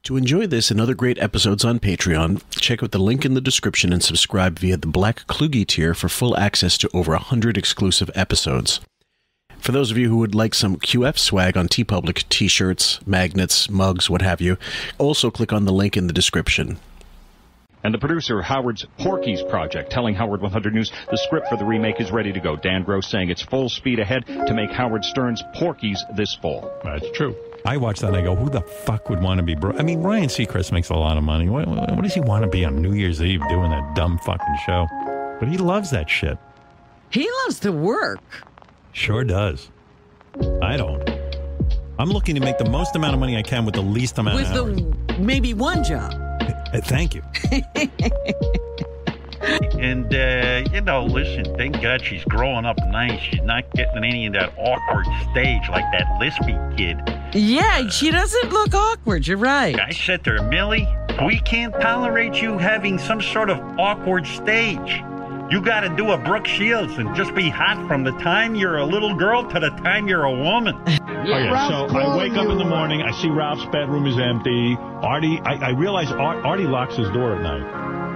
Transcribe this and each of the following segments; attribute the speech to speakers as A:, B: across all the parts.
A: To enjoy this and other great episodes on Patreon, check out the link in the description and subscribe via the Black Kluge tier for full access to over 100 exclusive episodes. For those of you who would like some QF swag on Teepublic, t-shirts, magnets, mugs, what have you, also click on the link in the description.
B: And the producer of Howard's Porky's project telling Howard 100 News the script for the remake is ready to go. Dan Gross saying it's full speed ahead to make Howard Stern's Porky's this fall.
C: That's true. I watch that and I go, who the fuck would want to be I mean, Ryan Seacrest makes a lot of money. What does he want to be on New Year's Eve doing that dumb fucking show? But he loves that shit.
D: He loves to work.
C: Sure does. I don't. I'm looking to make the most amount of money I can with the least amount of hours.
D: With maybe one job.
C: Thank you.
E: And, listen, thank God she's growing up nice. She's not getting any of that awkward stage like that lispy kid.
D: Yeah, she doesn't look awkward. You're right.
E: I said to her, Millie, we can't tolerate you having some sort of awkward stage. You got to do a Brooke Shields and just be hot from the time you're a little girl to the time you're a woman.
C: So I wake up in the morning, I see Ralph's bedroom is empty. Artie, I realize Artie locks his door at night.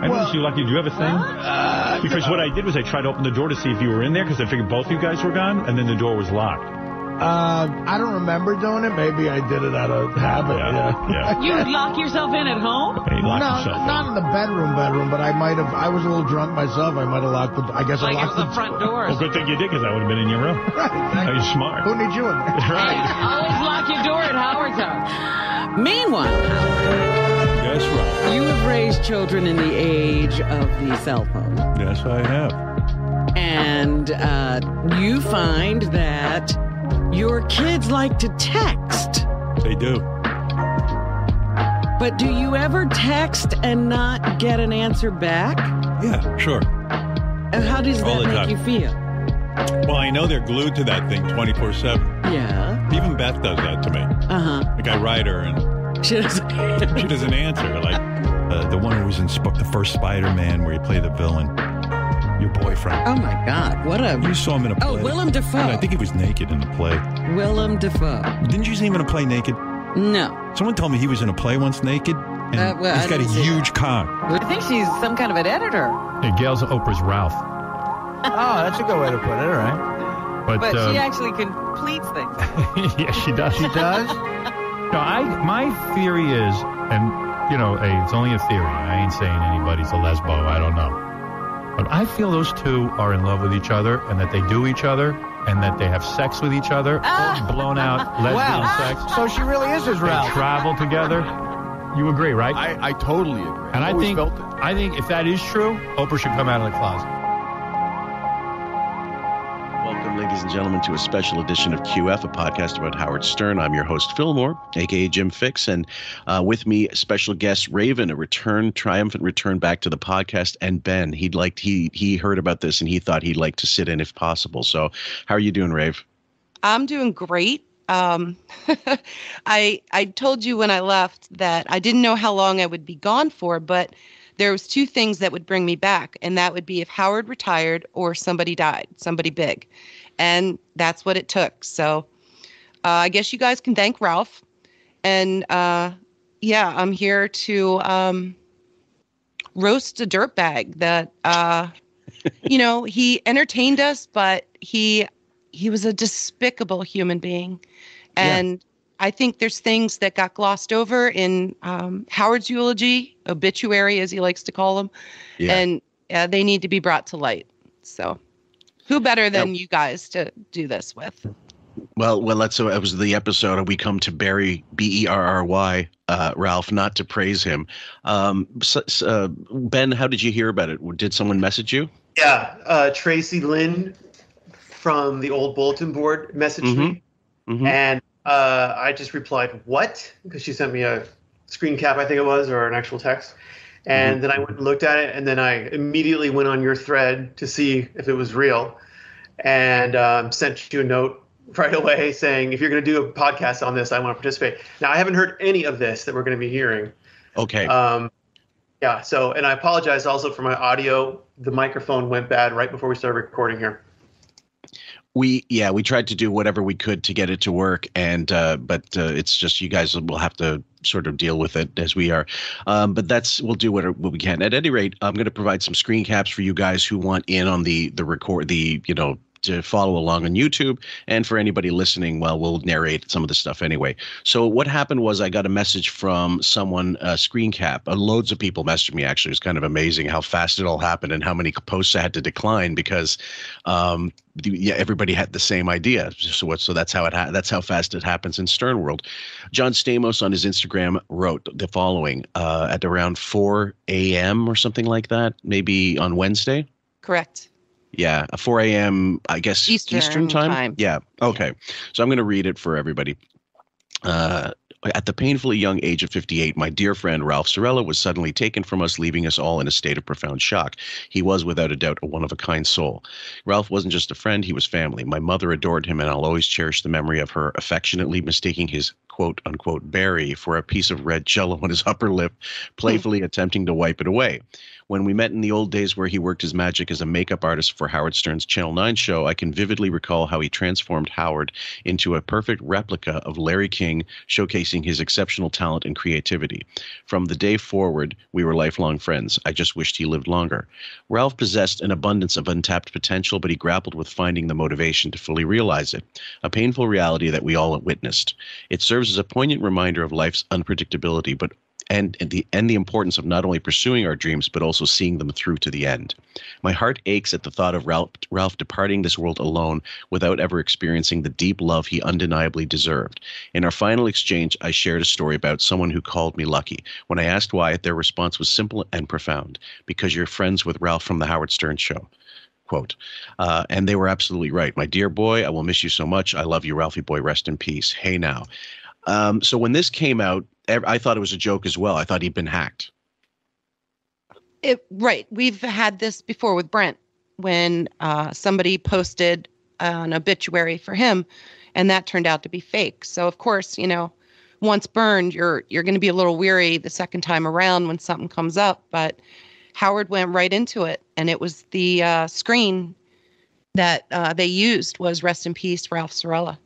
C: I noticed you lucky. Do you have a thing? Because what I did was I tried to open the door to see if you were in there because I figured both of you guys were gone, and then the door was locked.
F: I don't remember doing it. Maybe I did it out of habit.
C: Yeah.
D: You lock yourself in at home?
C: He locked himself
F: not in the bedroom, but I might have. I was a little drunk myself. I might have locked the. I guess I locked the
D: front door.
C: Well, good thing you did, because I would have been in your room.
F: Right.
C: You're smart.
F: Who needs you in there?
C: Right.
D: Always lock your door at Howard's house. Meanwhile,
C: Yes, Ralph.
D: you have raised children in the age of the cell phone.
C: Yes, I have.
D: And you find that your kids like to text.
C: They do.
D: But do you ever text and not get an answer back?
C: Yeah, sure.
D: And how does
C: All
D: that
C: the
D: make
C: time.
D: you feel?
C: Well, I know they're glued to that thing 24/7.
D: Yeah.
C: Even Beth does that to me.
D: Uh-huh.
C: Like, I write her, and
D: She doesn't.
C: she doesn't answer. Like, the one who was in the first Spider-Man where he played the villain. Your boyfriend.
D: Oh, my God. What a...
C: You saw him in a play.
D: Oh, Willem Dafoe.
C: Yeah, I think he was naked in the play.
D: Willem Dafoe.
C: Didn't you see him in a play naked?
D: No.
C: Someone told me he was in a play once naked, and
D: well,
C: he's got a huge cock.
D: I think she's some kind of an editor.
G: Hey, Gail's Oprah's Ralph.
F: Oh, that's a good way to put it. All right.
D: But she actually completes things.
G: Yeah, she does.
F: She does.
G: No, my theory is, and hey, it's only a theory. I ain't saying anybody's a lesbo. I don't know. But I feel those two are in love with each other, and that they do each other, and that they have sex with each other, blown out lesbian sex.
F: So she really is his
G: They
F: Ralph.
G: travel together. You agree, right?
H: I totally agree.
G: And I
H: always
G: think
H: felt it.
G: I think if that is true, Oprah should come out of the closet.
A: Welcome, ladies and gentlemen, to a special edition of QF, a podcast about Howard Stern. I'm your host, Phil Moore, a.k.a. Jim Fix, and with me, special guest Raven, a triumphant return back to the podcast, and Ben. He heard about this, and he thought he'd like to sit in if possible. So how are you doing, Rave?
I: I'm doing great. I told you when I left that I didn't know how long I would be gone for, but there was two things that would bring me back, and that would be if Howard retired or somebody died, somebody big. And that's what it took. So I guess you guys can thank Ralph. And I'm here to roast a dirtbag that, he entertained us, but he was a despicable human being. And I think there's things that got glossed over in Howard's eulogy, obituary, as he likes to call them. Yeah. And they need to be brought to light. So who better than you guys to do this with?
A: Well, it was the episode we come to bury Berry Ralph, not to praise him. Ben, how did you hear about it? Did someone message you?
J: Yeah, Tracy Lynn from the old bulletin board messaged me, and I just replied, "What?" Because she sent me a screen cap, I think it was, or an actual text. And then I went and looked at it, and then I immediately went on your thread to see if it was real, and sent you a note right away saying, if you're going to do a podcast on this, I want to participate. Now, I haven't heard any of this that we're going to be hearing.
A: Okay.
J: Yeah, so, and I apologize also for my audio. The microphone went bad right before we started recording here.
A: We tried to do whatever we could to get it to work, and but it's just you guys will have to sort of deal with it as we are. But we'll do what we can. At any rate, I'm going to provide some screen caps for you guys who want in on the to follow along on YouTube, and for anybody listening, well, we'll narrate some of the stuff anyway. So what happened was I got a message from someone, screen cap. Loads of people messaged me, actually. It was kind of amazing how fast it all happened and how many posts I had to decline because everybody had the same idea. So that's how that's how fast it happens in Stern World. John Stamos on his Instagram wrote the following at around 4 a.m. or something like that, maybe on Wednesday.
I: Correct.
A: Yeah, 4 a.m., I guess, Eastern time? Yeah, okay.
I: Yeah.
A: So I'm going to read it for everybody. At the painfully young age of 58, my dear friend Ralph Sorella was suddenly taken from us, leaving us all in a state of profound shock. He was, without a doubt, a one-of-a-kind soul. Ralph wasn't just a friend, he was family. My mother adored him, and I'll always cherish the memory of her affectionately mistaking his quote-unquote berry for a piece of red jello on his upper lip, playfully attempting to wipe it away. When we met in the old days where he worked his magic as a makeup artist for Howard Stern's Channel 9 show, I can vividly recall how he transformed Howard into a perfect replica of Larry King, showcasing his exceptional talent and creativity. From the day forward, we were lifelong friends. I just wished he lived longer. Ralph possessed an abundance of untapped potential, but he grappled with finding the motivation to fully realize it, a painful reality that we all witnessed. It serves as a poignant reminder of life's unpredictability, but and the importance of not only pursuing our dreams, but also seeing them through to the end. My heart aches at the thought of Ralph departing this world alone without ever experiencing the deep love he undeniably deserved. In our final exchange, I shared a story about someone who called me lucky. When I asked why, their response was simple and profound. Because you're friends with Ralph from the Howard Stern Show. Quote. And they were absolutely right. My dear boy, I will miss you so much. I love you, Ralphie boy. Rest in peace. Hey now. So when this came out, I thought it was a joke as well. I thought he'd been hacked.
I: Right. We've had this before with Brent when somebody posted an obituary for him, and that turned out to be fake. So, of course, once burned, you're going to be a little weary the second time around when something comes up. But Howard went right into it, and it was the screen that they used was "Rest in Peace, Ralph Sorella."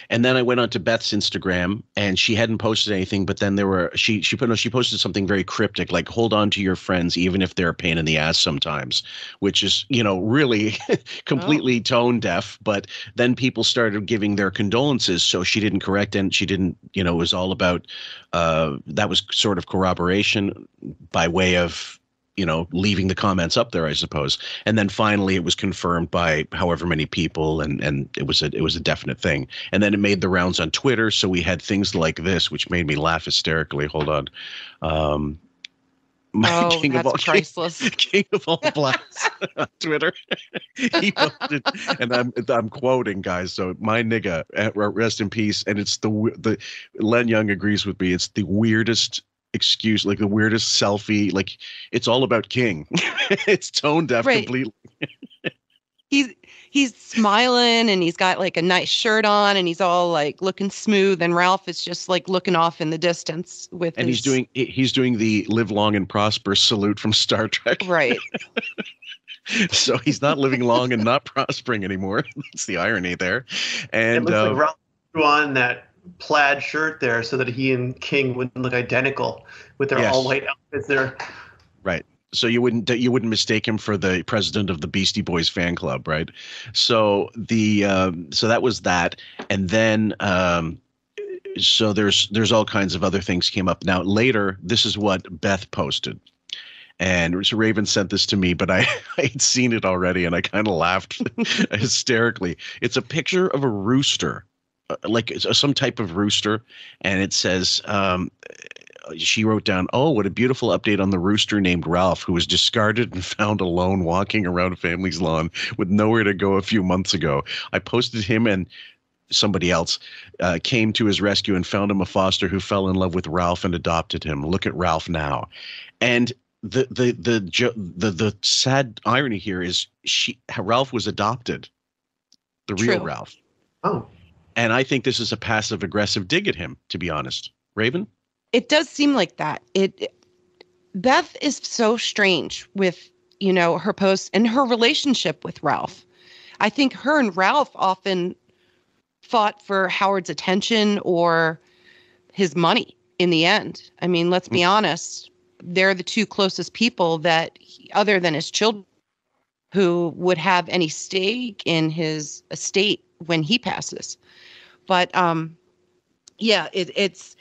A: And then I went on to Beth's Instagram, and she hadn't posted anything, but then she posted something very cryptic, like "Hold on to your friends, even if they're a pain in the ass sometimes," which is really completely tone deaf. But then people started giving their condolences, so she didn't correct, and she didn't. It was all about that was sort of corroboration by way of leaving the comments up there, I suppose. And then finally it was confirmed by however many people, and it was a definite thing. And then it made the rounds on Twitter. So we had things like this, which made me laugh hysterically. Hold on.
I: King that's priceless.
A: King of all blacks on Twitter. He posted, and I'm quoting, guys. So my nigga, rest in peace. And it's the Len Young agrees with me. It's the weirdest excuse, like the weirdest selfie, like it's all about King. It's tone deaf completely.
I: He's smiling, and he's got like a nice shirt on, and he's all like looking smooth, and Ralph is just like looking off in the distance with he's doing
A: the "Live Long and Prosper" salute from Star Trek.
I: Right.
A: So he's not living long and not prospering anymore. That's the irony there. And
J: it looks like Ralph threw on that plaid shirt there so that he and King wouldn't look identical with their all white outfits there.
A: Right. So you wouldn't mistake him for the president of the Beastie Boys fan club, right? So so that was that, and then so there's all kinds of other things came up. Now later, this is what Beth posted. And so Raven sent this to me, but I had seen it already, and I kind of laughed hysterically. It's a picture of a rooster, like some type of rooster, and it says, she wrote down, "Oh, what a beautiful update on the rooster named Ralph, who was discarded and found alone walking around a family's lawn with nowhere to go a few months ago. I posted him, and somebody else came to his rescue and found him a foster who fell in love with Ralph and adopted him. Look at Ralph now." And the sad irony here is Ralph was adopted, the real Ralph.
J: Oh.
I: And
A: I think this is a passive aggressive dig at him, to be honest. Raven?
I: It does seem like that. Beth is so strange with, her posts and her relationship with Ralph. I think her and Ralph often fought for Howard's attention or his money. in the end. I mean, let's be honest. They're the two closest people that, other than his children, who would have any stake in his estate when he passes. But yeah, it's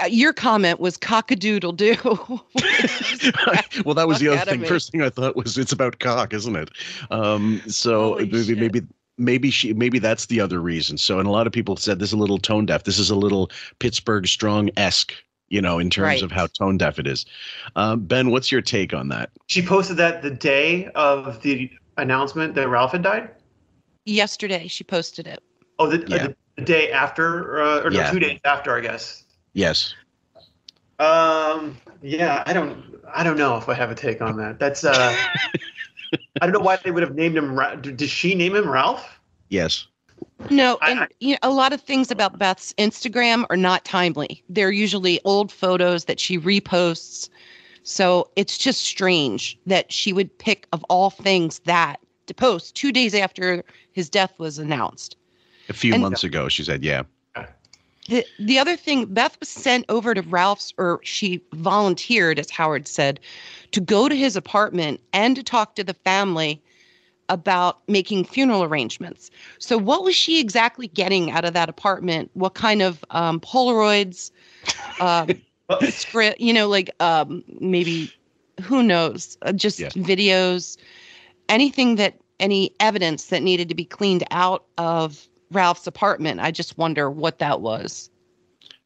I: your comment was cock-a-doodle-doo.
A: Well, that was the other thing. First thing I thought was it's about cock, isn't it? So maybe that's the other reason. So, and a lot of people said this is a little tone deaf. This is a little Pittsburgh Strong-esque, in terms of how tone deaf it is. Ben, what's your take on that?
J: She posted that the day of the announcement that Ralph had died?
I: Yesterday, she posted it.
J: Oh, the day after, or no, 2 days after, I guess.
A: Yes.
J: Yeah, I don't know if I have a take on that. That's I don't know why they would have named him. Did she name him Ralph?
A: Yes.
I: No, and a lot of things about Beth's Instagram are not timely. They're usually old photos that she reposts. So it's just strange that she would pick, of all things, that to post 2 days after his death was announced.
A: A few months ago, she said, yeah.
I: The other thing, Beth was sent over to Ralph's, or she volunteered, as Howard said, to go to his apartment and to talk to the family about making funeral arrangements. So what was she exactly getting out of that apartment? What kind of Polaroids, script, maybe, who knows, just videos, any evidence that needed to be cleaned out of Ralph's apartment. I just wonder what that was.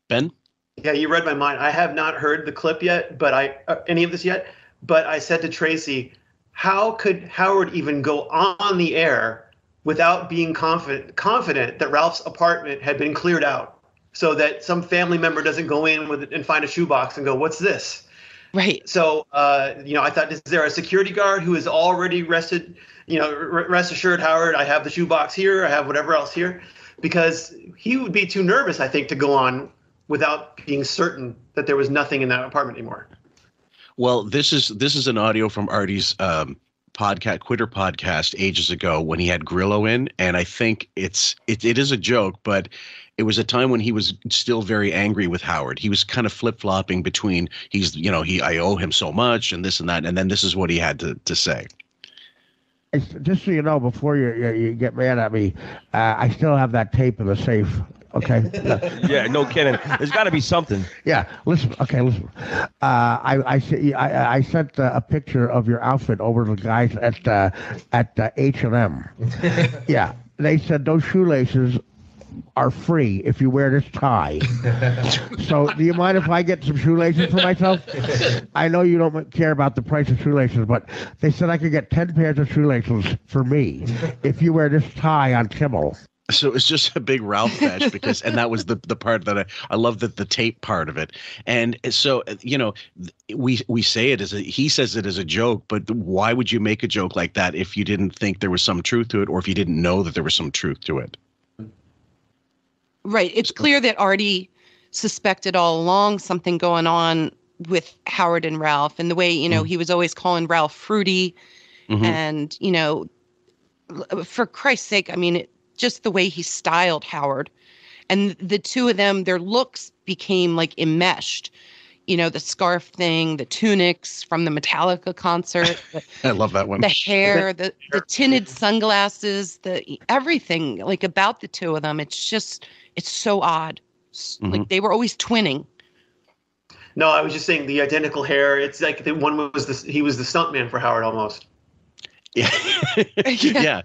A: Ben?
J: Yeah, you read my mind. I have not heard the clip yet, but any of this yet. But I said to Tracy, how could Howard even go on the air without being confident that Ralph's apartment had been cleared out, so that some family member doesn't go in with it and find a shoebox and go, "What's this?"
I: Right.
J: So, I thought, is there a security guard who is already rested? Rest assured, Howard, I have the shoebox here. I have whatever else here, because he would be too nervous, I think, to go on without being certain that there was nothing in that apartment anymore.
A: Well, this is an audio from Artie's Quitter podcast ages ago when he had Grillo in, and I think it is a joke, but it was a time when he was still very angry with Howard. He was kind of flip-flopping between I owe him so much and this and that, and then this is what he had to say.
F: Just so you know, before you get mad at me, I still have that tape in the safe. Okay.
H: Yeah, no kidding. There's got to be something.
F: Yeah. Listen. Okay. Listen. I sent a picture of your outfit over to the guys at H&M. Yeah. They said those shoelaces are free if you wear this tie. So do you mind if I get some shoelaces for myself? I know you don't care about the price of shoelaces, but they said I could get 10 pairs of shoelaces for me if you wear this tie on Kimmel.
A: So it's just a big Ralph fetch and that was the part that I love, the tape part of it. And so, we say it he says it as a joke, but why would you make a joke like that if you didn't think there was some truth to it, or if you didn't know that there was some truth to it?
I: Right. It's clear that Artie suspected all along something going on with Howard and Ralph, and the way, he was always calling Ralph fruity. Mm-hmm. And, for Christ's sake, I mean, just the way he styled Howard, and the two of them, their looks became like enmeshed. The scarf thing, the tunics from the Metallica concert.
A: I love that one.
I: The hair, the tinted sunglasses, everything like about the two of them. It's so odd. Mm-hmm. Like they were always twinning.
J: No, I was just saying the identical hair. It's like the one he was the stuntman for Howard almost.
A: Yeah. Yeah.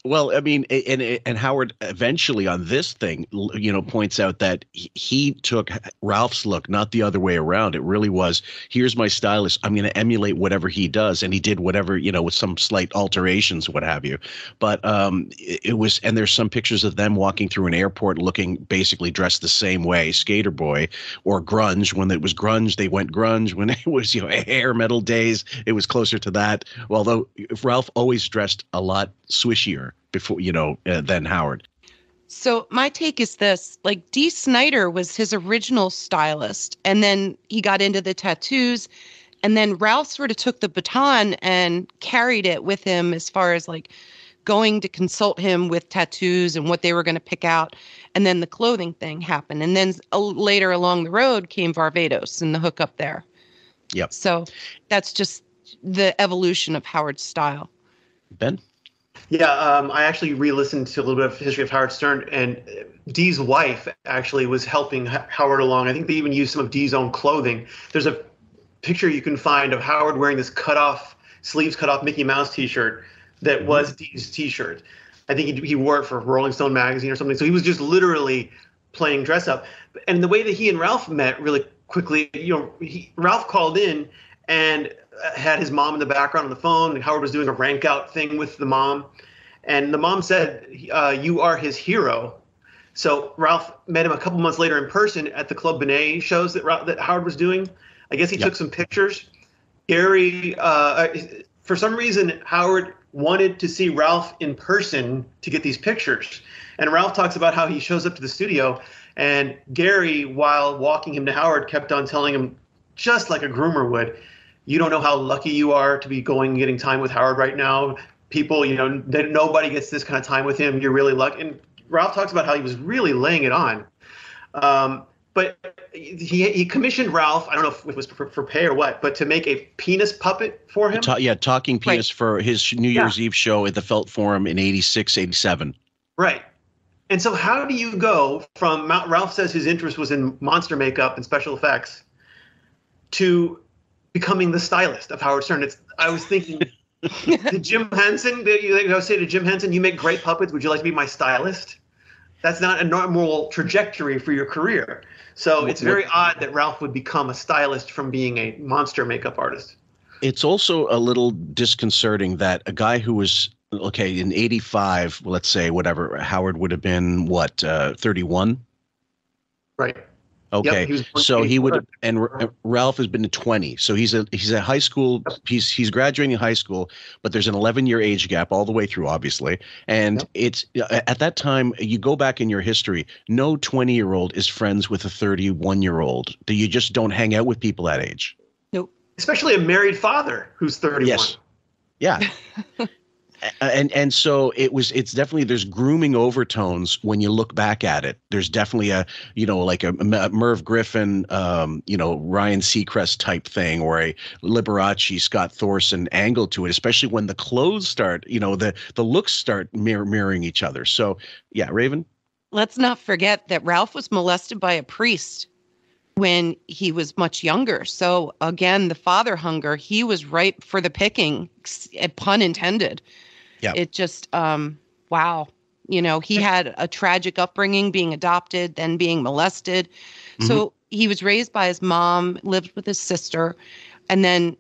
A: Well, I mean, and Howard eventually on this thing, points out that he took Ralph's look, not the other way around. It really was, here's my stylist. I'm going to emulate whatever he does. And he did whatever, with some slight alterations, what have you. But it was, and there's some pictures of them walking through an airport looking basically dressed the same way, skater boy or grunge. When it was grunge, they went grunge. When it was, hair metal days, it was closer to that. Although Ralph always dressed a lot swishier before, than Howard.
I: So my take is this, like Dee Snider was his original stylist, and then he got into the tattoos, and then Ralph sort of took the baton and carried it with him as far as like going to consult him with tattoos and what they were going to pick out. And then the clothing thing happened. And then later along the road came Barbados and the hookup there.
A: Yep.
I: So that's just the evolution of Howard's style.
A: Ben?
J: Yeah, I actually re-listened to a little bit of history of Howard Stern, and Dee's wife actually was helping Howard along. I think they even used some of Dee's own clothing. There's a picture you can find of Howard wearing this sleeves cut off Mickey Mouse t-shirt that was Dee's t-shirt. I think he wore it for Rolling Stone magazine or something. So he was just literally playing dress up. And the way that he and Ralph met really quickly, Ralph called in and had his mom in the background on the phone, and Howard was doing a rank out thing with the mom. And the mom said, you are his hero. So Ralph met him a couple months later in person at the Club Benet shows that Howard was doing. I guess he took some pictures. Gary, for some reason, Howard wanted to see Ralph in person to get these pictures. And Ralph talks about how he shows up to the studio, and Gary, while walking him to Howard, kept on telling him, just like a groomer would, you don't know how lucky you are to be going and getting time with Howard right now. People, nobody gets this kind of time with him. You're really lucky. And Ralph talks about how he was really laying it on. But he commissioned Ralph, I don't know if it was for pay or what, but to make a penis puppet for him.
A: Talking penis for his New Year's Eve show at the Felt Forum in 86, 87.
J: Right. And so how do you go from Ralph says his interest was in monster makeup and special effects to becoming the stylist of Howard Stern? I was thinking, did Jim Henson, say to Jim Henson, you make great puppets, would you like to be my stylist? That's not a normal trajectory for your career. So it's very odd that Ralph would become a stylist from being a monster makeup artist.
A: It's also a little disconcerting that a guy who was, in 85, let's say, whatever, Howard would have been, 31?
J: Right.
A: Okay,
J: yep,
A: so he would, and Ralph has been to 20. So he's a high school. He's graduating high school, but there's an 11-year age gap all the way through, obviously. And it's at that time, you go back in your history, no 20-year-old is friends with a 31-year-old. You just don't hang out with people that age.
I: Nope.
J: Especially a married father who's 31.
A: Yes. Yeah. And so it's definitely, there's grooming overtones when you look back at it. There's definitely a Merv Griffin, Ryan Seacrest type thing, or a Liberace, Scott Thorson angle to it, especially when the clothes start, the looks start mirroring each other. So yeah, Raven.
I: Let's not forget that Ralph was molested by a priest when he was much younger. So again, the father hunger, he was ripe for the picking, pun intended.
A: Yeah.
I: It just, wow. He had a tragic upbringing, being adopted, then being molested. Mm-hmm. So he was raised by his mom, lived with his sister. And then,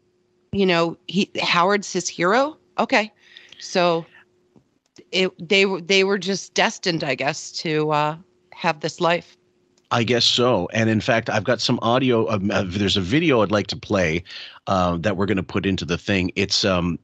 I: Howard's his hero. Okay. So they were just destined, I guess, to have this life.
A: I guess so. And in fact, I've got some audio. There's a video I'd like to play that we're going to put into the thing. It's part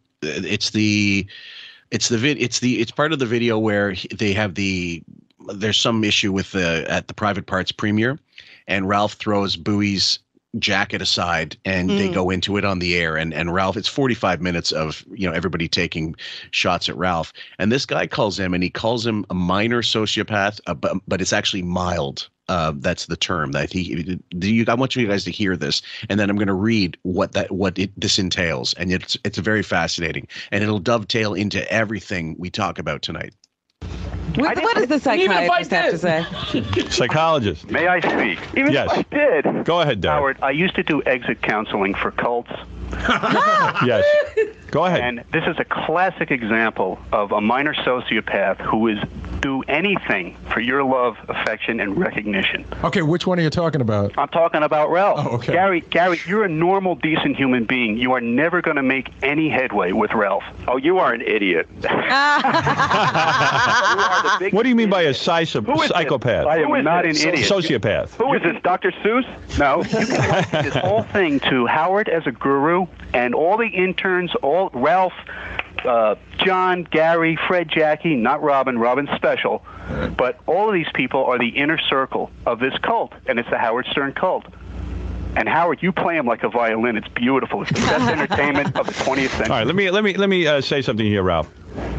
A: of the video where they have there's some issue with at the Private Parts premiere, and Ralph throws Bowie's jacket aside and they go into it on the air, and Ralph, it's 45 minutes of everybody taking shots at Ralph, and this guy calls him a minor sociopath, but it's actually mild. That's the term that I want you guys to hear this, and then I'm going to read this entails, and it's very fascinating, and it'll dovetail into everything we talk about tonight.
K: What does the psychiatrist have to say?
C: Psychologist.
L: May I speak? Even
C: yes.
L: if I did.
C: Go ahead, Derek.
L: Howard, I used to do exit counseling for cults.
C: Yes. Go ahead.
L: And this is a classic example of a minor sociopath who is do anything for your love, affection, and recognition.
M: Okay, which one are you talking about?
L: I'm talking about Ralph.
M: Oh, okay.
L: Gary, you're a normal, decent human being. You are never going to make any headway with Ralph.
N: Oh, you are an idiot.
C: What do you mean by a psychopath?
L: I am not an idiot.
C: Sociopath.
L: Who is this, Dr. Seuss? No. You can link this whole thing to Howard as a guru and all the interns, all Ralph, John, Gary, Fred, Jackie, not Robin. Robin's special. But all of these people are the inner circle of this cult, and it's the Howard Stern cult. And Howard, you play him like a violin. It's beautiful. It's the best entertainment of the 20th century.
C: All right, let me say something here, Ralph.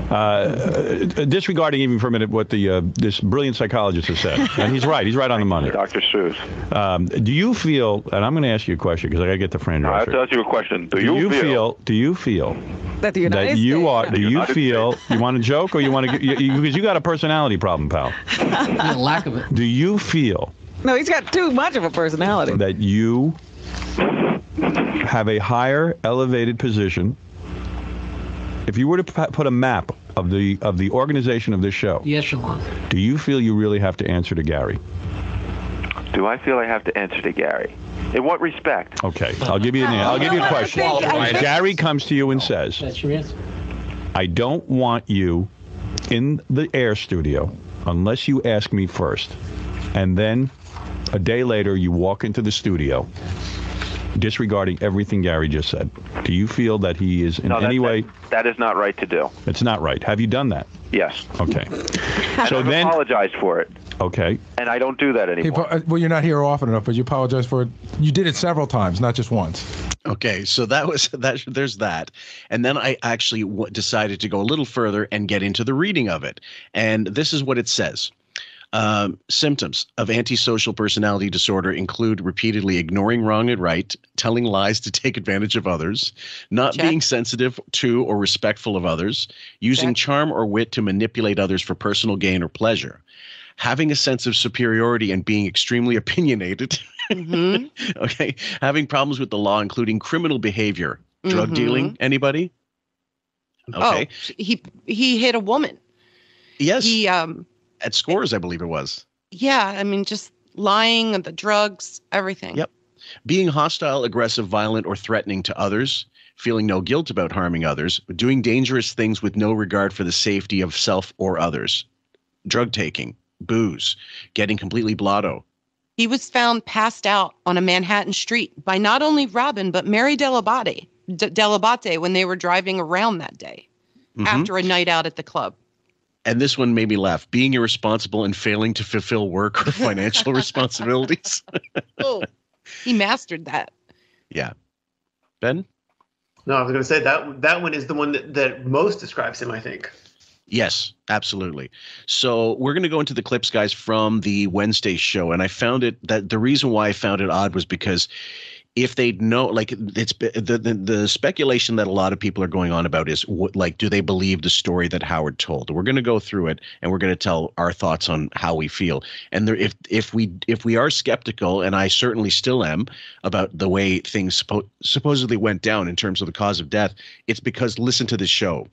C: Disregarding even for a minute what the this brilliant psychologist has said, and he's right. He's right on the money.
M: Dr. Seuss.
C: Do you feel? And I'm going to ask you a question because I got to get the friend.
M: I have to ask you a question. Do you feel?
C: Do you feel
K: that the United
C: that you
K: States,
C: are? Do you feel? You want to joke or you want to? Because you got a personality problem, pal.
N: Lack of it.
C: Do you feel?
K: No, he's got too much of a personality.
C: That you have a higher elevated position. If you were to put a map of the organization of this show,
N: the echelon,
C: do you feel you really have to answer to Gary?
M: Do I feel I have to answer to Gary? In what respect?
C: Okay, I'll give you a question. Gary comes to you and says,
N: "That's your answer.
C: I don't want you in the air studio unless you ask me first." And then a day later, you walk into the studio, disregarding everything Gary just said. Do you feel that he is in any way?
M: That is not right to do.
C: It's not right. Have you done that?
M: Yes.
C: Okay.
M: So then apologize for it.
C: Okay.
M: And I don't do that anymore.
O: Well, you're not here often enough, but you apologize for it. You did it several times, not just once.
A: Okay, so that was that. There's that, and then I actually decided to go a little further and get into the reading of it, and this is what it says. Symptoms of antisocial personality disorder include repeatedly ignoring wrong and right, telling lies to take advantage of others, not being sensitive to or respectful of others, using charm or wit to manipulate others for personal gain or pleasure, having a sense of superiority and being extremely opinionated. Okay, having problems with the law, including criminal behavior, drug dealing. Anybody? Okay.
I: Oh, he hit a woman.
A: Yes.
I: He
A: at Scores, I believe it was.
I: Yeah, I mean, just lying and the drugs, everything.
A: Yep. Being hostile, aggressive, violent, or threatening to others, feeling no guilt about harming others, doing dangerous things with no regard for the safety of self or others, drug taking, booze, getting completely blotto.
I: He was found passed out on a Manhattan street by not only Robin, but Mary Delabate when they were driving around that day after a night out at the club.
A: And this one made me laugh. Being irresponsible and failing to fulfill work or financial responsibilities.
I: Oh, he mastered that.
A: Yeah. Ben?
J: No, I was going to say that one is the one that most describes him, I think.
A: Yes, absolutely. So we're going to go into the clips, guys, from the Wednesday show. And I found it that the reason why I found it odd was because if they'd know, like, it's the speculation that a lot of people are going on about is like, do they believe the story that Howard told? We're going to go through it and we're going to tell our thoughts on how we feel. And there, if we are skeptical, and I certainly still am, about the way things supposedly went down in terms of the cause of death, it's because listen to this show.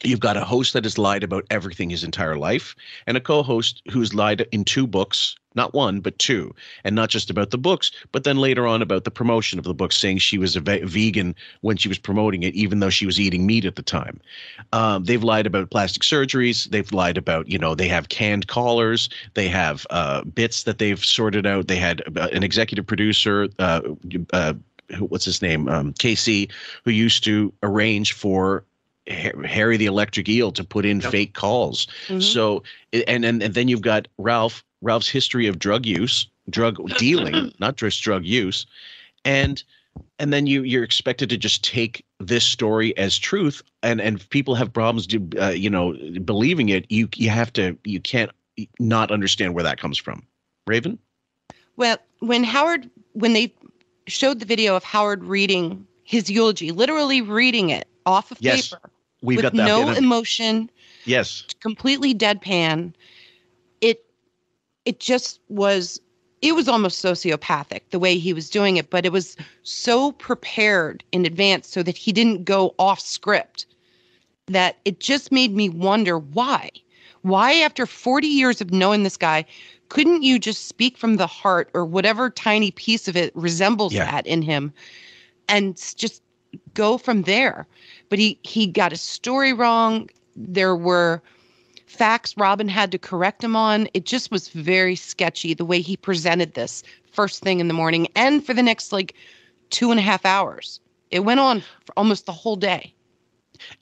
A: You've got a host that has lied about everything his entire life, and a co-host who's lied in 2 books, not 1, but 2, and not just about the books, but then later on about the promotion of the book, saying she was a vegan when she was promoting it, even though she was eating meat at the time. They've lied about plastic surgeries. They've lied about, they have canned callers. They have bits that they've sorted out. They had an executive producer, what's his name, KC, who used to arrange for Harry the Electric Eel to put in fake calls. So, and then you've got Ralph's history of drug use, drug dealing, not just drug use, and then you're expected to just take this story as truth, and people have problems believing it. You can't not understand where that comes from. Raven?
I: Well, when they showed the video of Howard reading his eulogy, literally reading it off of paper,
A: we've
I: with
A: got that
I: no emotion, completely deadpan. It just was, it was almost sociopathic the way he was doing it, but it was so prepared in advance so that he didn't go off script, that it just made me wonder why after 40 years of knowing this guy, couldn't you just speak from the heart, or whatever tiny piece of it resembles that in him, and just go from there? But he got his story wrong. There were facts Robin had to correct him on. It just was very sketchy the way he presented this first thing in the morning and for the next 2.5 hours. It went on for almost the whole day.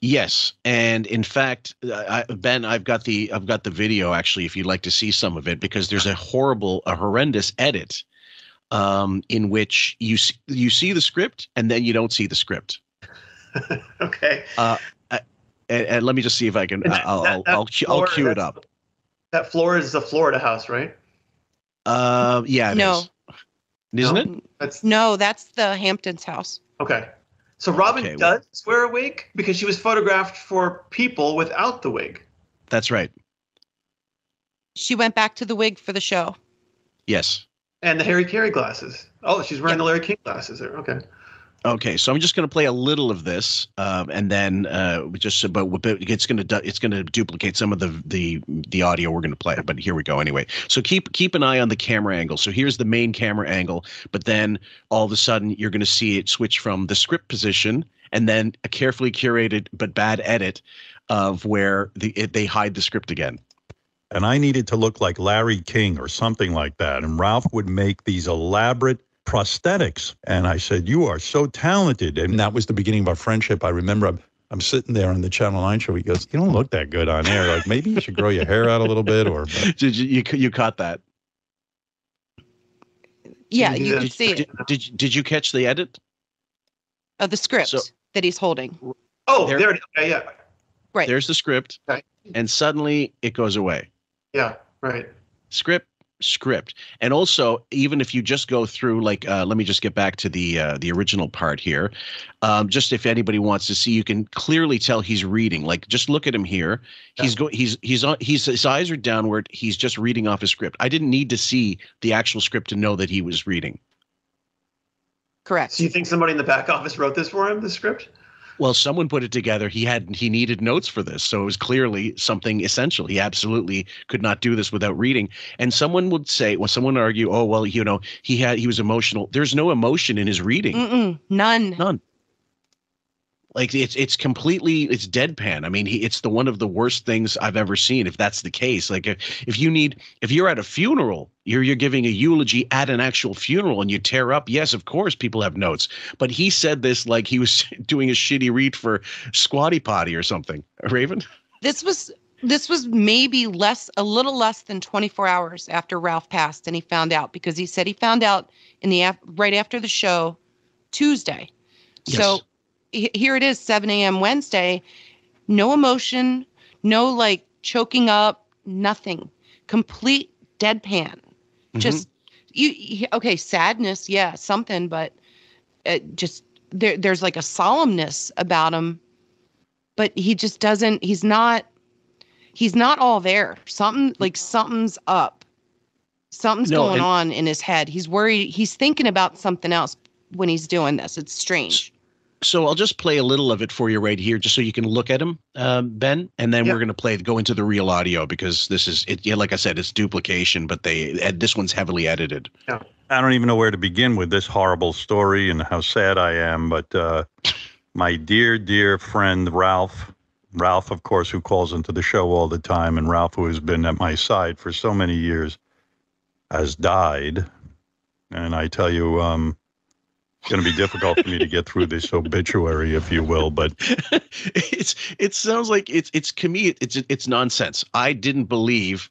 A: Yes, and in fact, Ben, I've got the video actually, if you'd like to see some of it, because there's a horrendous edit in which you see the script and then you don't see the script.
J: Okay.
A: and let me just see if I can. I'll cue it up.
J: That floor is the Florida house, right?
A: Yeah, it is. Isn't it?
I: No, that's the Hamptons house.
J: Okay. So Robin does wear a wig because she was photographed for people without the wig.
A: That's right.
I: She went back to the wig for the show.
A: Yes.
J: And the Harry Carey glasses. Oh, she's wearing the Larry King glasses there. Okay.
A: Okay, so I'm just going to play a little of this, and then it's going to duplicate some of the audio we're going to play. But here we go anyway. So keep an eye on the camera angle. So here's the main camera angle, but then all of a sudden you're going to see it switch from the script position and then a carefully curated but bad edit of where they hide the script again.
N: And I needed to look like Larry King or something like that, and Ralph would make these elaborate prosthetics. And I said, "You are so talented." And that was the beginning of our friendship. I remember I'm sitting there on the Channel 9 show. He goes, "You don't look that good on air. Like, maybe you should grow your hair out a little bit." Or
A: Did you caught that?
I: Yeah, you can see it.
A: Did you catch the edit?
I: Of the script that he's holding.
J: Oh, there it is. Okay, yeah.
I: Right.
A: There's the script.
J: Okay.
A: And suddenly it goes away.
J: Yeah, right.
A: Script. And also, even if you just go through, like, let me just get back to the original part here. Just if anybody wants to see, you can clearly tell he's reading. Like, just look at him here. Yeah. His eyes are downward. He's just reading off his script. I didn't need to see the actual script to know that he was reading.
I: Correct.
J: So you think somebody in the back office wrote this for him, the script?
A: Well, someone put it together. He needed notes for this, so it was clearly something essential. He absolutely could not do this without reading. And someone would say, well, someone would argue, "Oh, well, he was emotional." There's no emotion in his reading.
I: None.
A: Like it's completely deadpan. I mean, it's one of the worst things I've ever seen. If that's the case, like if you're at a funeral, you're giving a eulogy at an actual funeral and you tear up. Yes, of course, people have notes. But he said this like he was doing a shitty read for Squatty Potty or something. Raven?
I: This was maybe a little less than 24 hours after Ralph passed, and he found out because he said he found out right after the show, Tuesday.
A: Yes.
I: So. Here it is, 7 a.m. Wednesday. No emotion, no like choking up, nothing. Complete deadpan. Mm-hmm. Just sadness, yeah, something, but just there's like a solemnness about him. But he just doesn't. He's not all there. Something's up. Something's going on in his head. He's worried. He's thinking about something else when he's doing this. It's strange.
A: So I'll just play a little of it for you right here, just so you can look at him, Ben, and then we're going to go into the real audio because this is it. Yeah, like I said, it's duplication, but this one's heavily edited.
J: Yeah.
N: I don't even know where to begin with this horrible story and how sad I am. But my dear friend Ralph, of course, who calls into the show all the time, and Ralph, who has been at my side for so many years, has died. And I tell you, it's going to be difficult for me to get through this obituary, if you will, but
A: it sounds like it's nonsense. I didn't believe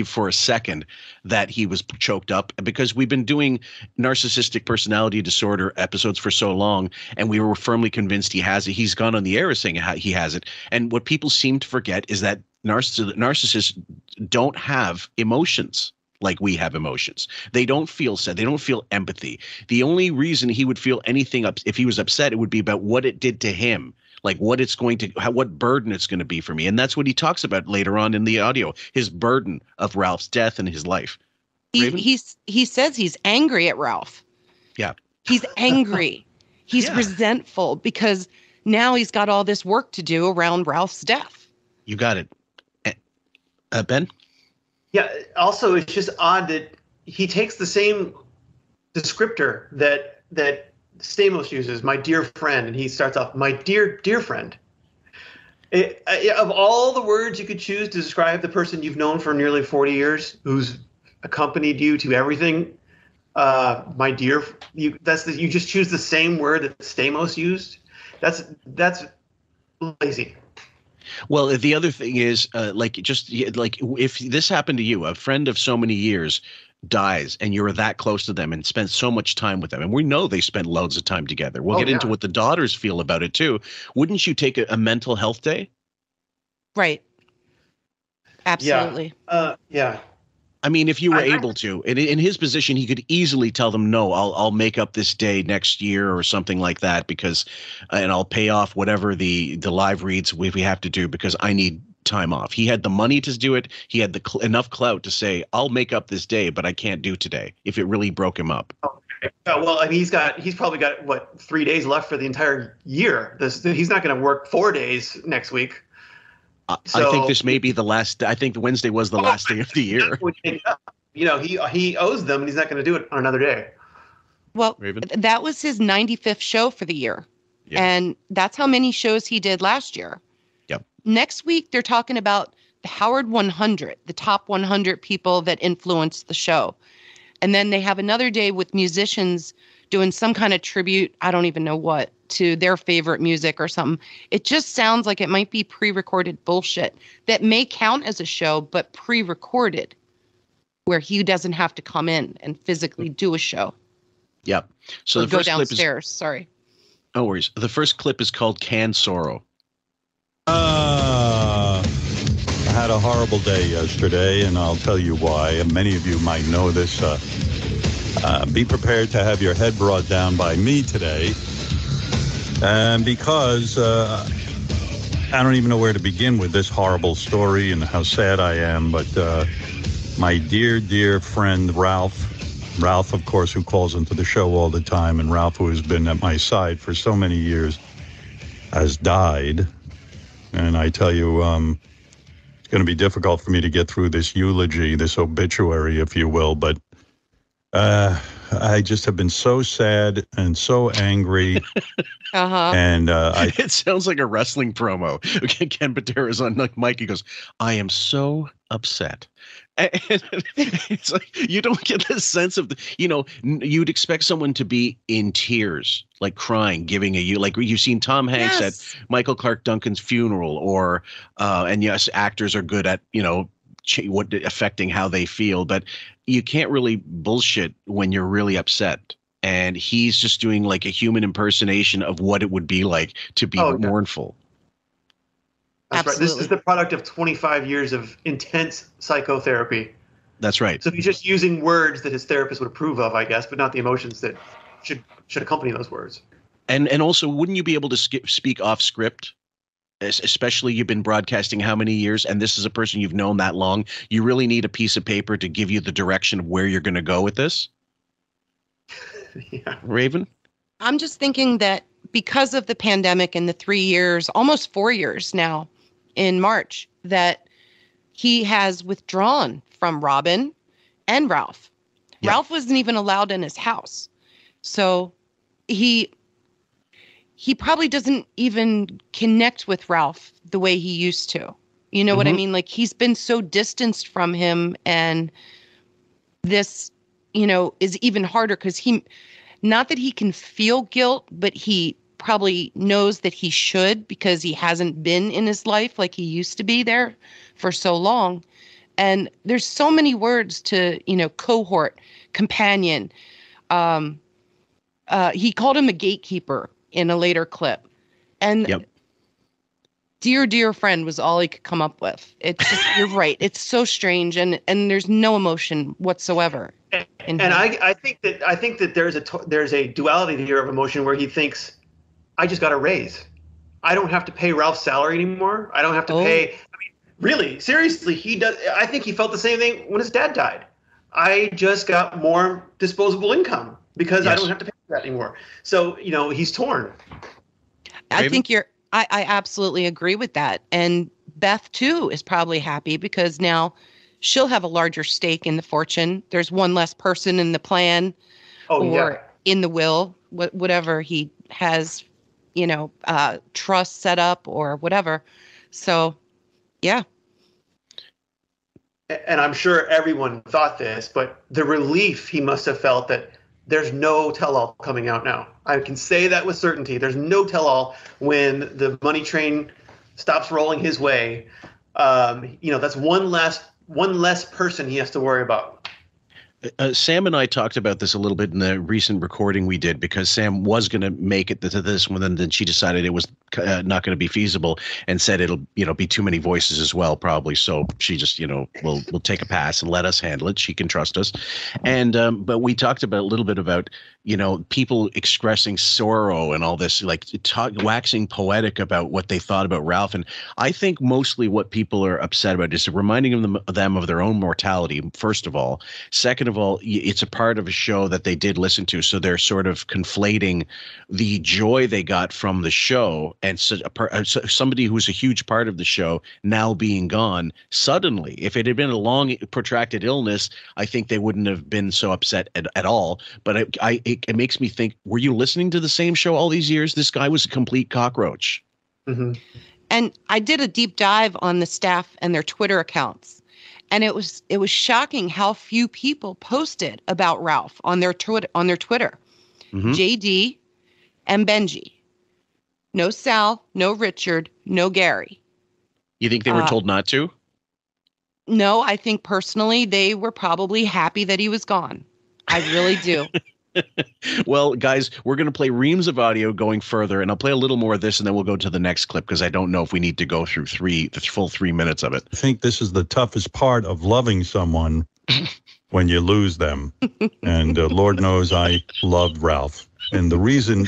A: for a second that he was choked up because we've been doing narcissistic personality disorder episodes for so long, and we were firmly convinced he has it. He's gone on the air saying he has it, and what people seem to forget is that narcissists don't have emotions. Like we have emotions. They don't feel sad. They don't feel empathy. The only reason he would feel anything if he was upset, it would be about what it did to him, like what burden it's going to be for me. And that's what he talks about later on in the audio, his burden of Ralph's death in his life.
I: He says he's angry at Ralph.
A: Yeah.
I: He's angry. He's resentful because now he's got all this work to do around Ralph's death.
A: You got it. Ben?
J: Yeah. Also, it's just odd that he takes the same descriptor that Stamos uses, "my dear friend," and he starts off, "my dear friend." Of all the words you could choose to describe the person you've known for nearly 40 years, who's accompanied you to everything, my dear, you just choose the same word that Stamos used. That's lazy.
A: Well, the other thing is, if this happened to you, a friend of so many years, dies and you're that close to them and spend so much time with them, and we know they spent loads of time together. We'll get into what the daughters feel about it too. Wouldn't you take a mental health day?
I: Right. Absolutely.
J: Yeah.
A: I mean, if you were able to, in his position, he could easily tell them, no, I'll make up this day next year or something like that, because, and I'll pay off whatever the live reads we have to do because I need time off. He had the money to do it. He had enough clout to say, I'll make up this day, but I can't do today if it really broke him up.
J: Well, I mean, he's probably got, what, 3 days left for the entire year. He's not going to work 4 days next week.
A: I think this may be the last. I think Wednesday was the last day of the year.
J: You know, he owes them, and he's not going to do it on another day.
I: Well,
A: Raven?
I: That was his 95th show for the year.
A: Yeah.
I: And that's how many shows he did last year.
A: Yep.
I: Next week, they're talking about the Howard 100, the top 100 people that influenced the show. And then they have another day with musicians doing some kind of tribute, I don't even know what, to their favorite music or something. It just sounds like it might be pre-recorded bullshit that may count as a show, but pre-recorded, where he doesn't have to come in and physically do a show.
A: Yep. So
I: or
A: the
I: go
A: first
I: downstairs.
A: clip is,
I: Sorry.
A: No worries. The first clip is called "Canned Sorrow."
N: I had a horrible day yesterday, and I'll tell you why. And many of you might know this. Be prepared to have your head brought down by me today. Because I don't even know where to begin with this horrible story and how sad I am. But my dear, dear friend, Ralph, of course, who calls into the show all the time, and Ralph, who has been at my side for so many years, has died. And I tell you, it's going to be difficult for me to get through this eulogy, this obituary, if you will. But I just have been so sad and so angry. And
A: it sounds like a wrestling promo. Ken Patera's on mic. He goes, "I am so upset." And it's like you don't get this sense of you'd expect someone to be in tears, like crying, giving like you've seen Tom Hanks at Michael Clark Duncan's funeral, or and yes, actors are good at what affecting how they feel, but you can't really bullshit when you're really upset. And he's just doing like a human impersonation of what it would be like to be mournful.
J: That's right. This is the product of 25 years of intense psychotherapy.
A: That's right.
J: So he's just using words that his therapist would approve of, I guess, but not the emotions that should accompany those words.
A: And also, wouldn't you be able to speak off script? Especially you've been broadcasting how many years, and this is a person you've known that long. You really need a piece of paper to give you the direction of where you're going to go with this.
J: Yeah.
A: Raven?
I: I'm just thinking that because of the pandemic and the 3 years, almost 4 years now in March, that he has withdrawn from Robin and Ralph. Yep. Ralph wasn't even allowed in his house. So he probably doesn't even connect with Ralph the way he used to. You know what I mean? Like he's been so distanced from him, and this, is even harder because not that he can feel guilt, but he probably knows that he should because he hasn't been in his life like he used to be there for so long. And there's so many words to, cohort, companion. He called him a gatekeeper in a later clip. And dear, dear friend was all he could come up with. It's just, you're right. It's so strange. And there's no emotion whatsoever.
J: And I think that there's a duality here of emotion where he thinks, I just got a raise. I don't have to pay Ralph's salary anymore. I don't have to pay. I mean, really, seriously, he does. I think he felt the same thing when his dad died. I just got more disposable income because I don't have to pay for that anymore. So, he's torn.
I: I think I absolutely agree with that. And Beth, too, is probably happy because now she'll have a larger stake in the fortune. There's one less person in the plan in the will, whatever he has, trust set up or whatever. So, yeah.
J: And I'm sure everyone thought this, but the relief he must have felt that there's no tell-all coming out now. I can say that with certainty. There's no tell-all when the money train stops rolling his way. That's one less person he has to worry about.
A: Sam and I talked about this a little bit in the recent recording we did, because Sam was going to make it to this one, and then she decided it was not going to be feasible, and said it'll be too many voices as well, probably. So she just we'll take a pass and let us handle it. She can trust us. And but we talked about a little bit about people expressing sorrow and all this, like waxing poetic about what they thought about Ralph. And I think mostly what people are upset about is reminding them of their own mortality, first of all. Second of all, it's a part of a show that they did listen to, so they're sort of conflating the joy they got from the show and somebody who's a huge part of the show now being gone suddenly. If it had been a long, protracted illness, I think they wouldn't have been so upset at all. But it makes me think, were you listening to the same show all these years? This guy was a complete cockroach.
I: Mm-hmm. And I did a deep dive on the staff and their Twitter accounts. And it was shocking how few people posted about Ralph on their Twitter. Mm-hmm. JD and Benji. No Sal, no Richard, no Gary.
A: You think they were told not to?
I: No, I think personally they were probably happy that he was gone. I really do.
A: Well, guys, we're going to play reams of audio going further, and I'll play a little more of this, and then we'll go to the next clip, because I don't know if we need to go through the full 3 minutes of it.
N: I think this is the toughest part of loving someone when you lose them. And Lord knows I loved Ralph. And the reason,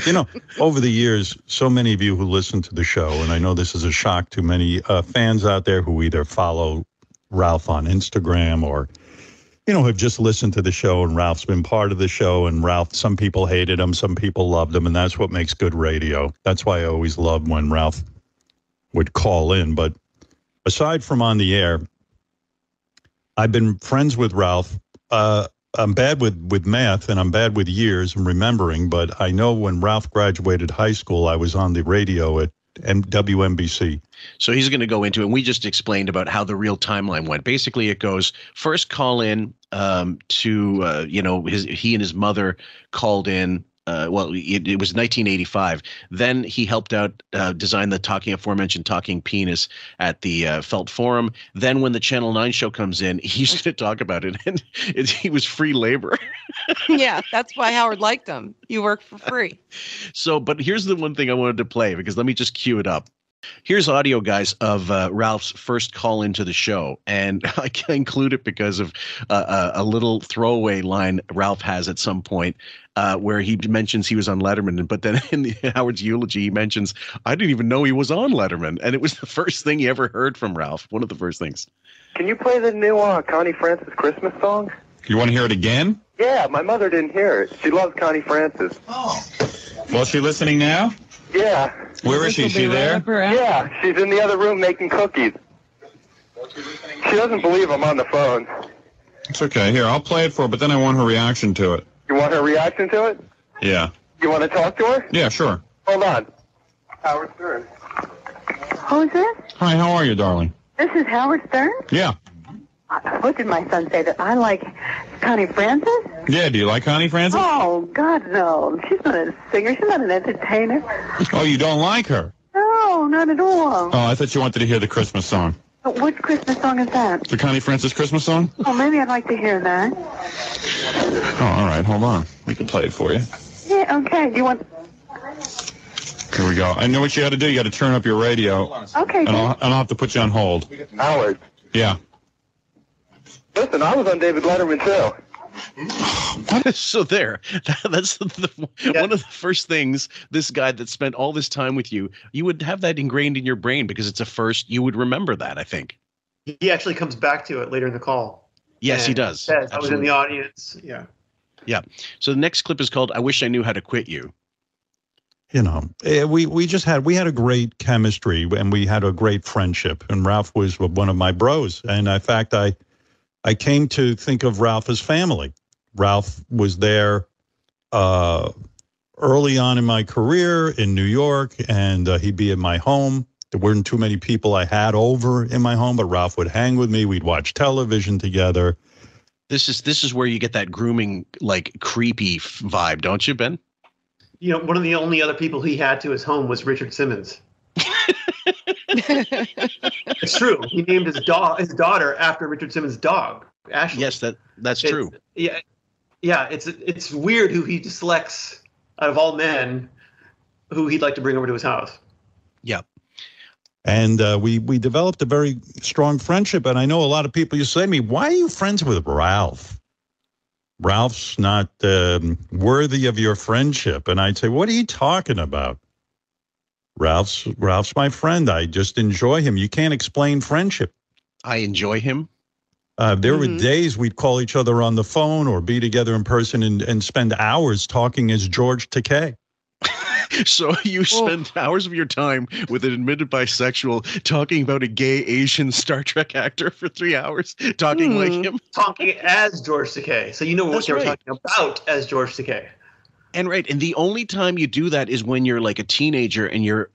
N: over the years, so many of you who listen to the show, and I know this is a shock to many fans out there who either follow Ralph on Instagram or have just listened to the show, and Ralph's been part of the show, and Ralph, some people hated him, some people loved him, and that's what makes good radio. That's why I always loved when Ralph would call in. But aside from on the air, I've been friends with Ralph. I'm bad with math, and I'm bad with years and remembering, but I know when Ralph graduated high school, I was on the radio at WNBC.
A: So he's going to go into it. And we just explained about how the real timeline went. Basically, it goes first call in to, he and his mother called in. It was 1985. Then he helped out design the aforementioned talking penis at the Felt Forum. Then when the Channel 9 show comes in, he's going to talk about it. And he was free labor.
I: Yeah, that's why Howard liked him. You work for free.
A: So, but here's the one thing I wanted to play, because let me just cue it up. Here's audio, guys, of Ralph's first call into the show. And I can include it because of a little throwaway line Ralph has at some point where he mentions he was on Letterman. But then in Howard's eulogy, he mentions, I didn't even know he was on Letterman. And it was the first thing he ever heard from Ralph. One of the first things.
P: Can you play the new Connie Francis Christmas song?
Q: You want to hear it again?
P: Yeah, my mother didn't hear it. She loves Connie Francis.
Q: Oh. Well, is she listening now?
P: Yeah.
Q: Where is she? Is she there?
P: Yeah, she's in the other room making cookies. She doesn't believe I'm on the phone.
Q: It's okay. Here, I'll play it for her, but then I want her reaction to it.
P: You want her reaction to it?
Q: Yeah.
P: You want to talk to her?
Q: Yeah, sure.
P: Hold on. Howard Stern.
R: Who's this?
Q: Hi, how are you, darling?
R: This is Howard Stern?
Q: Yeah.
R: What did my son say? That I like Connie Francis?
Q: Yeah, do you like Connie Francis?
R: Oh, God, no. She's not a singer. She's not an entertainer.
Q: Oh, you don't like her?
R: No, not at all.
Q: Oh, I thought you wanted to hear the Christmas song.
R: Which Christmas song is that?
Q: The Connie Francis Christmas song?
R: Oh, maybe I'd like to hear that.
Q: Oh, all right. Hold on. We can play it for you.
R: Yeah, okay. Do you want...
Q: Here we go. I know what you got to do. You got to turn up your radio.
R: Okay.
Q: And I'll have to put you on hold.
P: Howard.
Q: Yeah.
P: Listen, I was on David Letterman, too.
A: So there, that's one of the first things, this guy that spent all this time with you, you would have that ingrained in your brain because it's a first, you would remember that, I think.
J: He actually comes back to it later in the call.
A: Yes, he does.
J: Says, I was in the audience. Yeah.
A: Yeah. So the next clip is called I Wish I Knew How to Quit You.
N: We had a great chemistry, and we had a great friendship, and Ralph was one of my bros. And in fact, I came to think of Ralph as family. Ralph was there early on in my career in New York, and he'd be in my home. There weren't too many people I had over in my home, but Ralph would hang with me. We'd watch television together.
A: This is where you get that grooming, like creepy vibe, don't you, Ben?
J: One of the only other people he had to his home was Richard Simmons. It's true. He named his daughter after Richard Simmons' dog. Ashley.
A: Yes, that's true.
J: Yeah, it's weird who he selects out of all men who he'd like to bring over to his house.
A: Yep.
N: And we developed a very strong friendship. And I know a lot of people, you say to me, why are you friends with Ralph? Ralph's not worthy of your friendship. And I'd say, what are you talking about? Ralph's my friend. I just enjoy him. You can't explain friendship.
A: I enjoy him.
N: There were days we'd call each other on the phone or be together in person and spend hours talking as George Takei.
A: So you spend hours of your time with an admitted bisexual talking about a gay Asian Star Trek actor for 3 hours, talking like him?
J: Talking as George Takei. So you know what they were talking about as George Takei.
A: And the only time you do that is when you're like a teenager and you're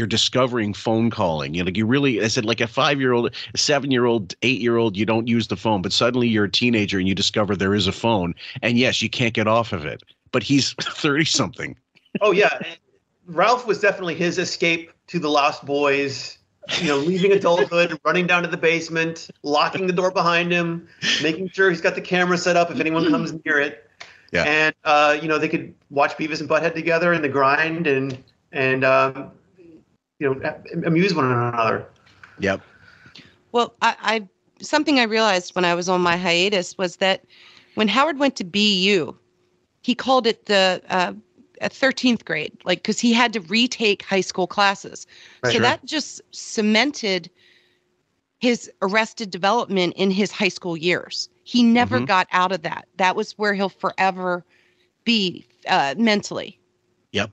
A: discovering phone calling. I said like a 5-year-old, a 7-year-old, 8-year-old, you don't use the phone, but suddenly you're a teenager and you discover there is a phone. And yes, you can't get off of it, but he's 30 something.
J: Oh yeah. Ralph was definitely his escape to the Lost Boys, leaving adulthood, running down to the basement, locking the door behind him, making sure he's got the camera set up if anyone comes near it. Yeah. And, they could watch Beavis and Butthead together in the grind and amuse one another.
A: Yep.
I: Well, something I realized when I was on my hiatus was that when Howard went to BU, he called it the 13th grade, because he had to retake high school classes. Right, so that just cemented his arrested development in his high school years. He never got out of that. That was where he'll forever be mentally.
A: Yep.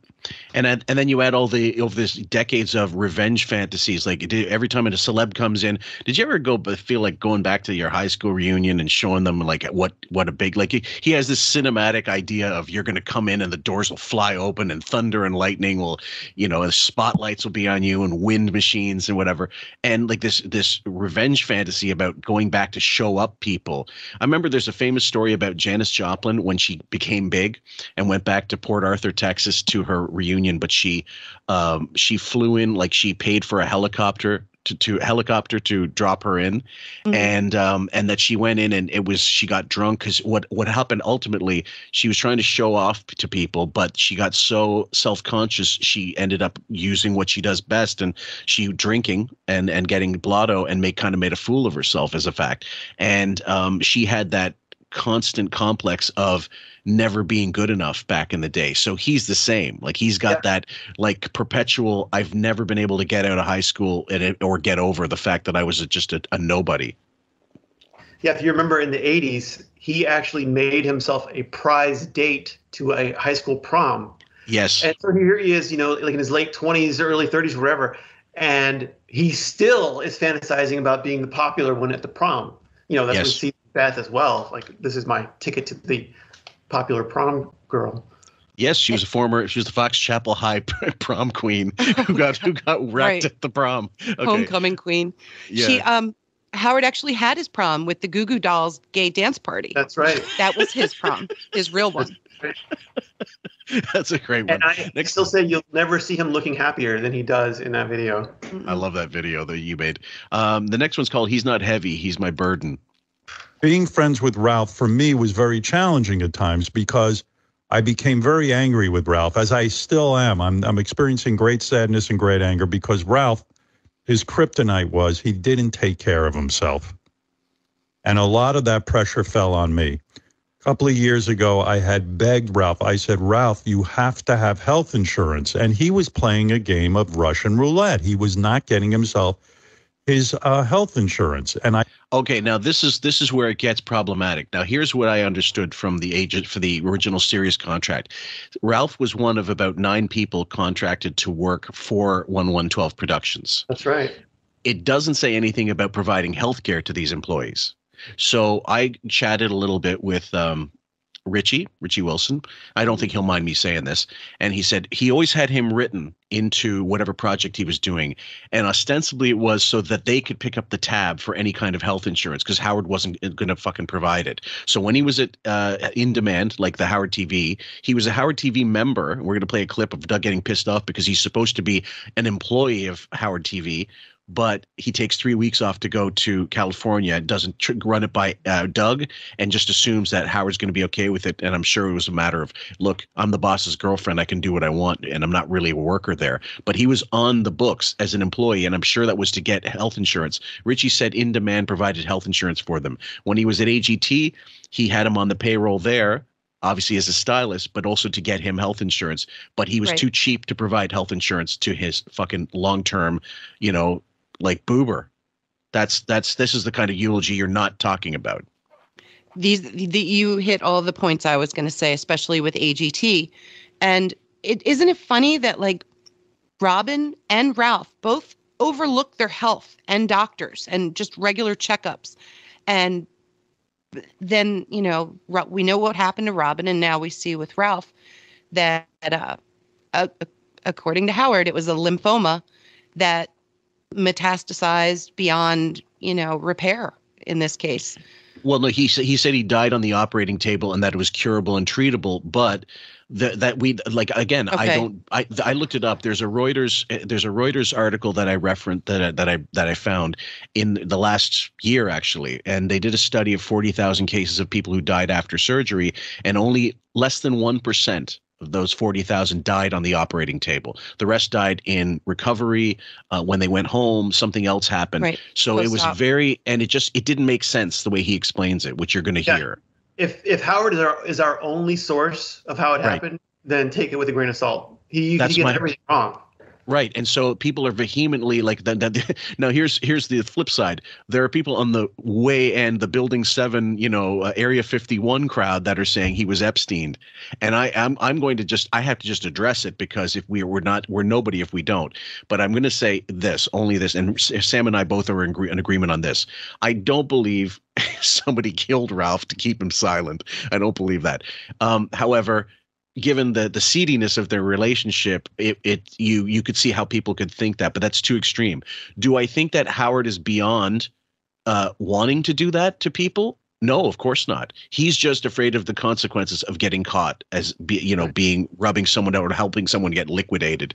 A: And then you add all this decades of revenge fantasies. Like every time a celeb comes in, did you ever feel like going back to your high school reunion and showing them like what a big, like he has this cinematic idea of you're going to come in and the doors will fly open and thunder and lightning will, the spotlights will be on you and wind machines and whatever. And like this revenge fantasy about going back to show up people. I remember there's a famous story about Janis Joplin when she became big and went back to Port Arthur, Texas to her reunion, but she flew in, like she paid for a helicopter to drop her in, and that she went in and she got drunk because what happened ultimately, she was trying to show off to people, but she got so self-conscious she ended up using what she does best, and she drinking and getting blotto and made a fool of herself as a fact, and she had that constant complex of never being good enough back in the day. So he's the same. Like he's got that like perpetual, I've never been able to get out of high school or get over the fact that I was just a nobody.
J: Yeah, if you remember in the 80s, he actually made himself a prize date to a high school prom.
A: Yes.
J: And so here he is, like in his late 20s, early 30s, whatever, and he still is fantasizing about being the popular one at the prom. That's what we see Beth as well. Like, this is my ticket to the popular prom girl.
A: Yes, she was the Fox Chapel High prom queen who got wrecked at the prom. Okay.
I: Homecoming queen. Yeah. She Howard actually had his prom with the Goo Goo Dolls gay dance party.
J: That's right.
I: That was his prom, his real one.
A: That's a great one.
J: And I still say you'll never see him looking happier than he does in that video.
A: I love that video that you made. The next one's called He's Not Heavy, He's My Burden.
N: Being friends with Ralph for me was very challenging at times because I became very angry with Ralph, as I still am. I'm experiencing great sadness and great anger because Ralph, his kryptonite was he didn't take care of himself. And a lot of that pressure fell on me. A couple of years ago, I had begged Ralph. I said, Ralph, you have to have health insurance. And he was playing a game of Russian roulette. He was not getting himself his health insurance. And
A: okay, now this is where it gets problematic. Now here's what I understood from the agent for the original series contract. Ralph was one of about 9 people contracted to work for 1112 Productions.
J: That's right.
A: It doesn't say anything about providing health care to these employees. So I chatted a little bit with Richie Wilson. I don't think he'll mind me saying this. And he said he always had him written into whatever project he was doing. And ostensibly it was so that they could pick up the tab for any kind of health insurance because Howard wasn't going to fucking provide it. So when he was at In Demand, like the Howard TV, he was a Howard TV member. We're going to play a clip of Doug getting pissed off because he's supposed to be an employee of Howard TV. but he takes 3 weeks off to go to California, doesn't run it by Doug, and just assumes that Howard's going to be okay with it. And I'm sure it was a matter of, look, I'm the boss's girlfriend. I can do what I want, and I'm not really a worker there. But he was on the books as an employee, and I'm sure that was to get health insurance. Richie said In Demand provided health insurance for them. When he was at AGT, he had him on the payroll there, obviously as a stylist, but also to get him health insurance. But he was too cheap to provide health insurance to his fucking long-term, like boober. This is the kind of eulogy you're not talking about.
I: You hit all the points I was going to say, especially with AGT. And isn't it funny that like Robin and Ralph both overlooked their health and doctors and just regular checkups. And then, we know what happened to Robin, and now we see with Ralph that according to Howard, it was a lymphoma that metastasized beyond, repair in this case.
A: Well, no, he said he died on the operating table and that it was curable and treatable, but I looked it up. There's a Reuters article that I referenced that I found in the last year actually, and they did a study of 40,000 cases of people who died after surgery, and only less than 1% of those 40,000 died on the operating table. The rest died in recovery. When they went home, something else happened. Right. So it was it didn't make sense the way he explains it, which you're going to hear.
J: If Howard is our only source of how it happened, then take it with a grain of salt. He gets everything wrong.
A: Right. And so people are vehemently like that. Now here's the flip side. There are people on the way end, the Building 7, Area 51 crowd that are saying he was Epstein. And I'm going to I have to just address it, because if we're nobody if we don't. But I'm going to say only this, and Sam and I both are in agreement on this. I don't believe somebody killed Ralph to keep him silent. I don't believe that. However, given the seediness of their relationship, you could see how people could think that, but that's too extreme. Do I think that Howard is beyond wanting to do that to people? No, of course not. He's just afraid of the consequences of getting caught as rubbing someone out or helping someone get liquidated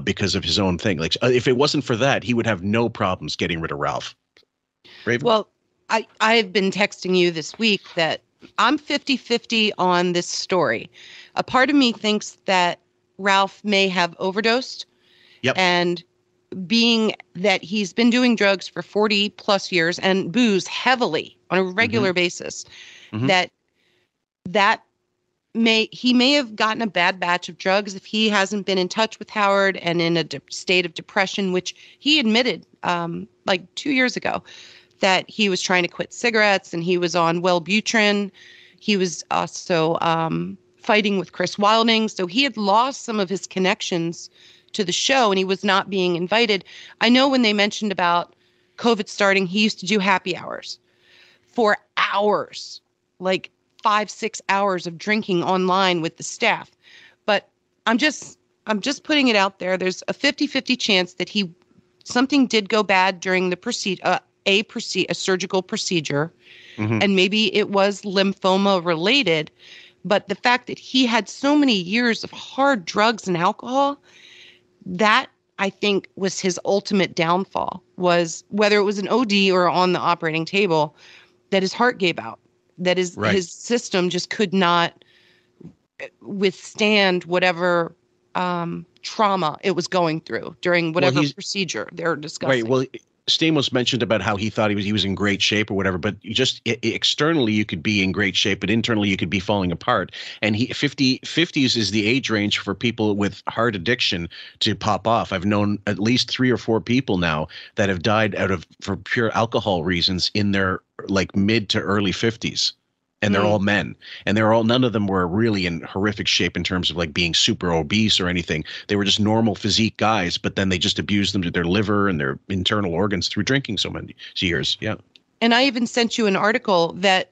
A: because of his own thing. Like if it wasn't for that, he would have no problems getting rid of Ralph. Raven?
I: Well, I've been texting you this week that I'm 50-50 on this story. A part of me thinks that Ralph may have overdosed.
A: Yep. And
I: being that he's been doing drugs for 40 plus years and booze heavily on a regular basis, that he may have gotten a bad batch of drugs if he hasn't been in touch with Howard and in a state of depression, which he admitted like 2 years ago, that he was trying to quit cigarettes and he was on Wellbutrin. He was also fighting with Chris Wilding. So he had lost some of his connections to the show and he was not being invited. I know when they mentioned about COVID starting, he used to do happy hours for hours, like 5-6 hours of drinking online with the staff. But I'm just putting it out there. There's a 50-50 chance that something did go bad during the a surgical procedure, and maybe it was lymphoma related. But the fact that he had so many years of hard drugs and alcohol, that I think was his ultimate downfall, was whether it was an OD or on the operating table, that his heart gave out, that his system just could not withstand whatever trauma it was going through during whatever procedure they're discussing.
A: Right. Well, Stamos mentioned about how he thought he was in great shape or whatever, but externally you could be in great shape, but internally you could be falling apart. And 50s is the age range for people with heart addiction to pop off. I've known at least 3 or 4 people now that have died for pure alcohol reasons in their like mid to early 50s. And they're all men, and none of them were really in horrific shape in terms of like being super obese or anything. They were just normal physique guys, but then they just abused them to their liver and their internal organs through drinking so many years. Yeah.
I: And I even sent you an article that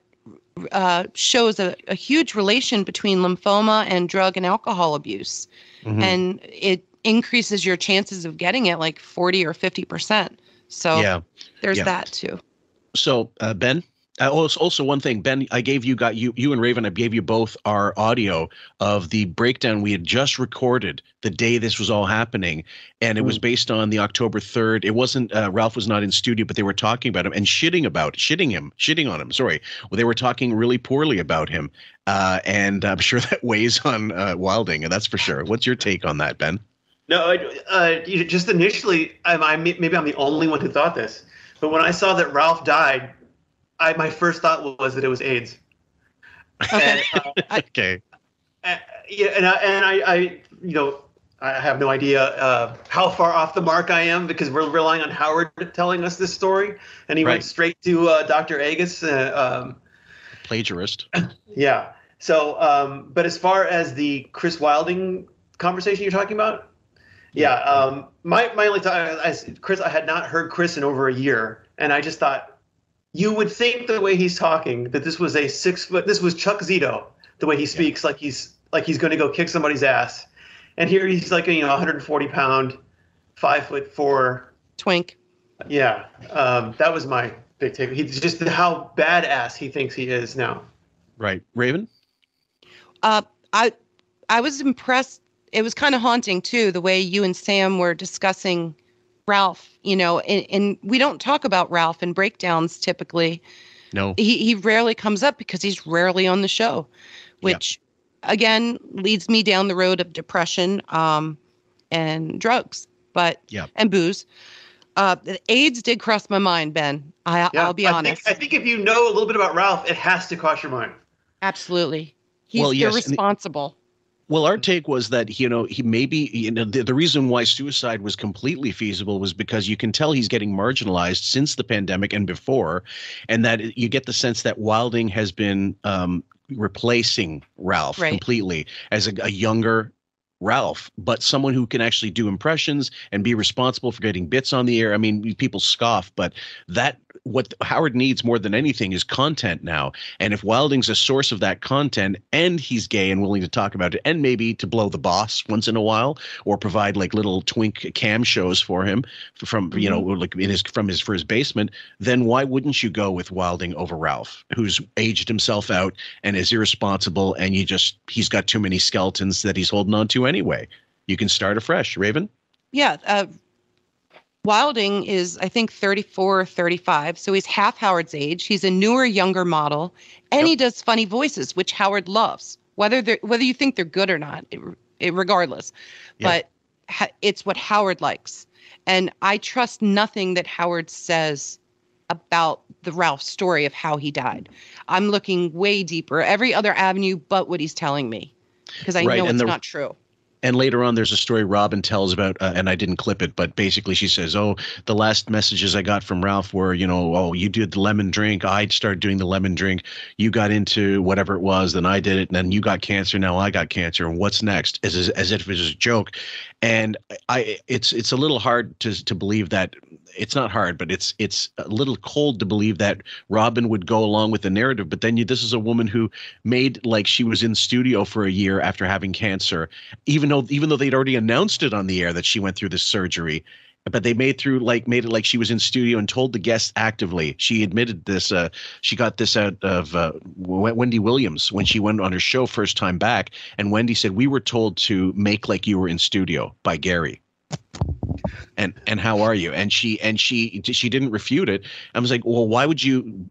I: shows a huge relation between lymphoma and drug and alcohol abuse. And it increases your chances of getting it like 40 or 50%. So there's that too.
A: So Ben, Also, one thing, Ben, you and Raven, I gave you both our audio of the breakdown we had just recorded the day this was all happening, and it was based on the October 3rd. It wasn't Ralph was not in studio, but they were talking about him and shitting on him. Sorry, well, they were talking really poorly about him, and I'm sure that weighs on Wilding, and that's for sure. What's your take on that, Ben?
J: No, just initially, maybe I'm the only one who thought this, but when I saw that Ralph died, my first thought was that it was AIDS.
A: Okay.
J: I have no idea how far off the mark I am because we're relying on Howard telling us this story, and he went straight to Dr. Agus.
A: Plagiarist.
J: Yeah. So, but as far as the Chris Wilding conversation you're talking about, my only thought, Chris, I had not heard Chris in over a year, and I just thought, you would think the way he's talking that this was this was Chuck Zito, the way he speaks, like he's going to go kick somebody's ass. And here he's like a 140 pound, 5'4"
I: twink.
J: Yeah. That was my big take. He's just how badass he thinks he is now.
A: Right. Raven?
I: I was impressed. It was kind of haunting too, the way you and Sam were discussing Ralph, and we don't talk about Ralph in breakdowns typically.
A: No.
I: He rarely comes up because he's rarely on the show, which again leads me down the road of depression and drugs, and booze. AIDS did cross my mind, Ben. I'll be honest.
J: I think if you know a little bit about Ralph, it has to cross your mind.
I: Absolutely. He's irresponsible.
A: Well, our take was that, he maybe, the reason why suicide was completely feasible was because you can tell he's getting marginalized since the pandemic and before, and that you get the sense that Wilding has been replacing Ralph completely as a younger Ralph, but someone who can actually do impressions and be responsible for getting bits on the air. I mean, people scoff, but what Howard needs more than anything is content now. And if Wilding's a source of that content and he's gay and willing to talk about it and maybe to blow the boss once in a while or provide like little twink cam shows for him from, for his basement, then why wouldn't you go with Wilding over Ralph, who's aged himself out and is irresponsible and he's got too many skeletons that he's holding on to anyway? You can start afresh. Raven?
I: Yeah. Wilding is, I think, 34 or 35, so he's half Howard's age. He's a newer, younger model, and he does funny voices, which Howard loves, whether you think they're good or not, regardless. But it's what Howard likes, and I trust nothing that Howard says about the Ralph story of how he died. I'm looking way deeper, every other avenue but what he's telling me, because I know it's not true.
A: And later on, there's a story Robin tells about, and I didn't clip it, but basically she says, the last messages I got from Ralph were, you did the lemon drink. I started doing the lemon drink. You got into whatever it was, then I did it. And then you got cancer. Now I got cancer. And what's next? As if it was a joke. And it's a little hard to believe that. It's not hard, but it's a little cold to believe that Robin would go along with the narrative. But then this is a woman who made like she was in studio for a year after having cancer, even though they'd already announced it on the air that she went through this surgery. But they made it like she was in studio and told the guests actively. She admitted this. She got this out of Wendy Williams when she went on her show first time back. And Wendy said, "We were told to make like you were in studio by Gary. And how are you?" And she didn't refute it. I was like, well, why would you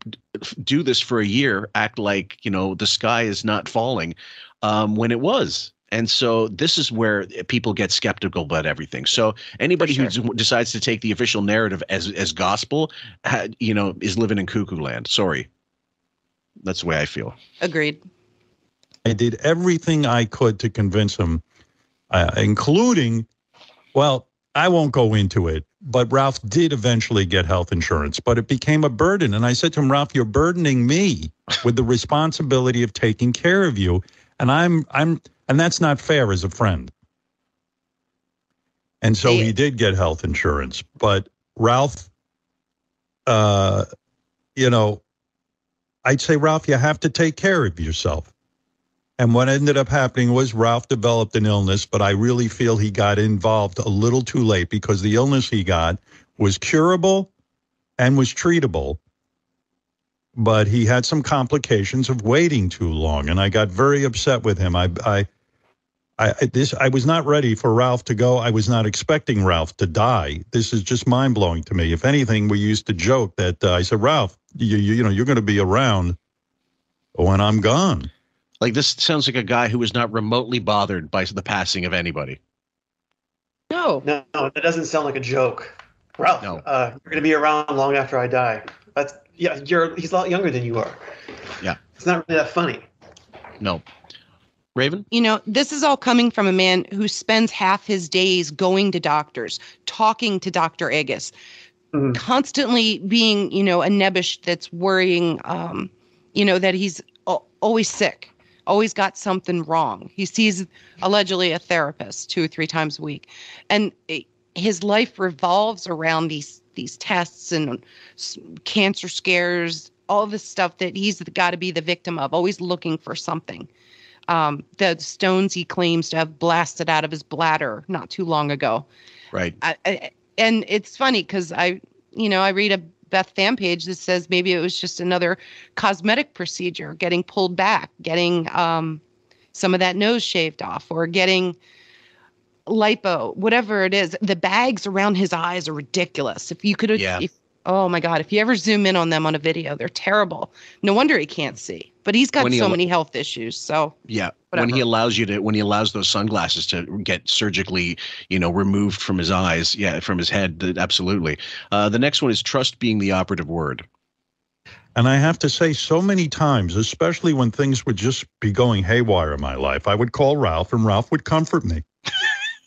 A: do this for a year? Act like the sky is not falling when it was. And so this is where people get skeptical about everything. So anybody who decides to take the official narrative as gospel, is living in cuckoo land. Sorry. That's the way I feel.
I: Agreed.
N: I did everything I could to convince him, including, well, I won't go into it, but Ralph did eventually get health insurance, but it became a burden. And I said to him, Ralph, you're burdening me with the responsibility of taking care of you. And and that's not fair as a friend. And so he did get health insurance, but Ralph, I'd say, Ralph, you have to take care of yourself. And what ended up happening was Ralph developed an illness, but I really feel he got involved a little too late because the illness he got was curable and was treatable. but he had some complications of waiting too long, and I got very upset with him. I was not ready for Ralph to go. I was not expecting Ralph to die. This is just mind-blowing to me. If anything, we used to joke that I said, Ralph, you know, you're going to be around when I'm gone.
A: Like, this sounds like a guy who was not remotely bothered by the passing of anybody.
I: No,
J: that doesn't sound like a joke. Ralph, you're going to be around long after I die. He's a lot younger than you are.
A: Yeah.
J: It's not really that funny.
A: No. Raven?
I: You know, this is all coming from a man who spends half his days going to doctors, talking to Dr. Agus, constantly being, you know, a nebbish that's worrying, you know, that he's always sick, always got something wrong. He sees allegedly a therapist 2 or 3 times a week. And his life revolves around these tests and cancer scares, all this stuff that he's got to be the victim of, always looking for something. The stones he claims to have blasted out of his bladder not too long ago.
A: Right.
I: And it's funny because I read a Beth fan page that says maybe it was just another cosmetic procedure, getting pulled back, getting some of that nose shaved off, or getting lipo, whatever it is. The bags around his eyes are ridiculous. If you could, oh my God, if you ever zoom in on them on a video, they're terrible. No wonder he can't see. But he's got so many health issues. So
A: yeah,
I: whatever.
A: when he allows those sunglasses to get surgically, you know, removed from his eyes, from his head, absolutely. The next one is trust being the operative word.
N: And I have to say, so many times, especially when things would just be going haywire in my life, I would call Ralph, and Ralph would comfort me.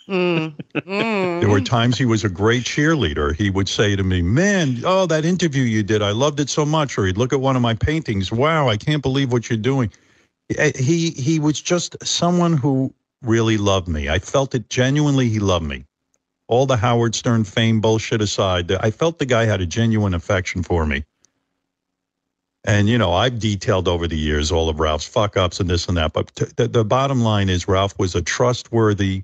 N: There were times he was a great cheerleader. He would say to me, man, that interview you did, I loved it so much. Or he'd look at one of my paintings. Wow, I can't believe what you're doing. He was just someone who really loved me. I felt it genuinely. He loved me. All the Howard Stern fame bullshit aside, I felt the guy had a genuine affection for me. And, you know, I've detailed over the years all of Ralph's fuck-ups and this and that. But the bottom line is Ralph was a trustworthy,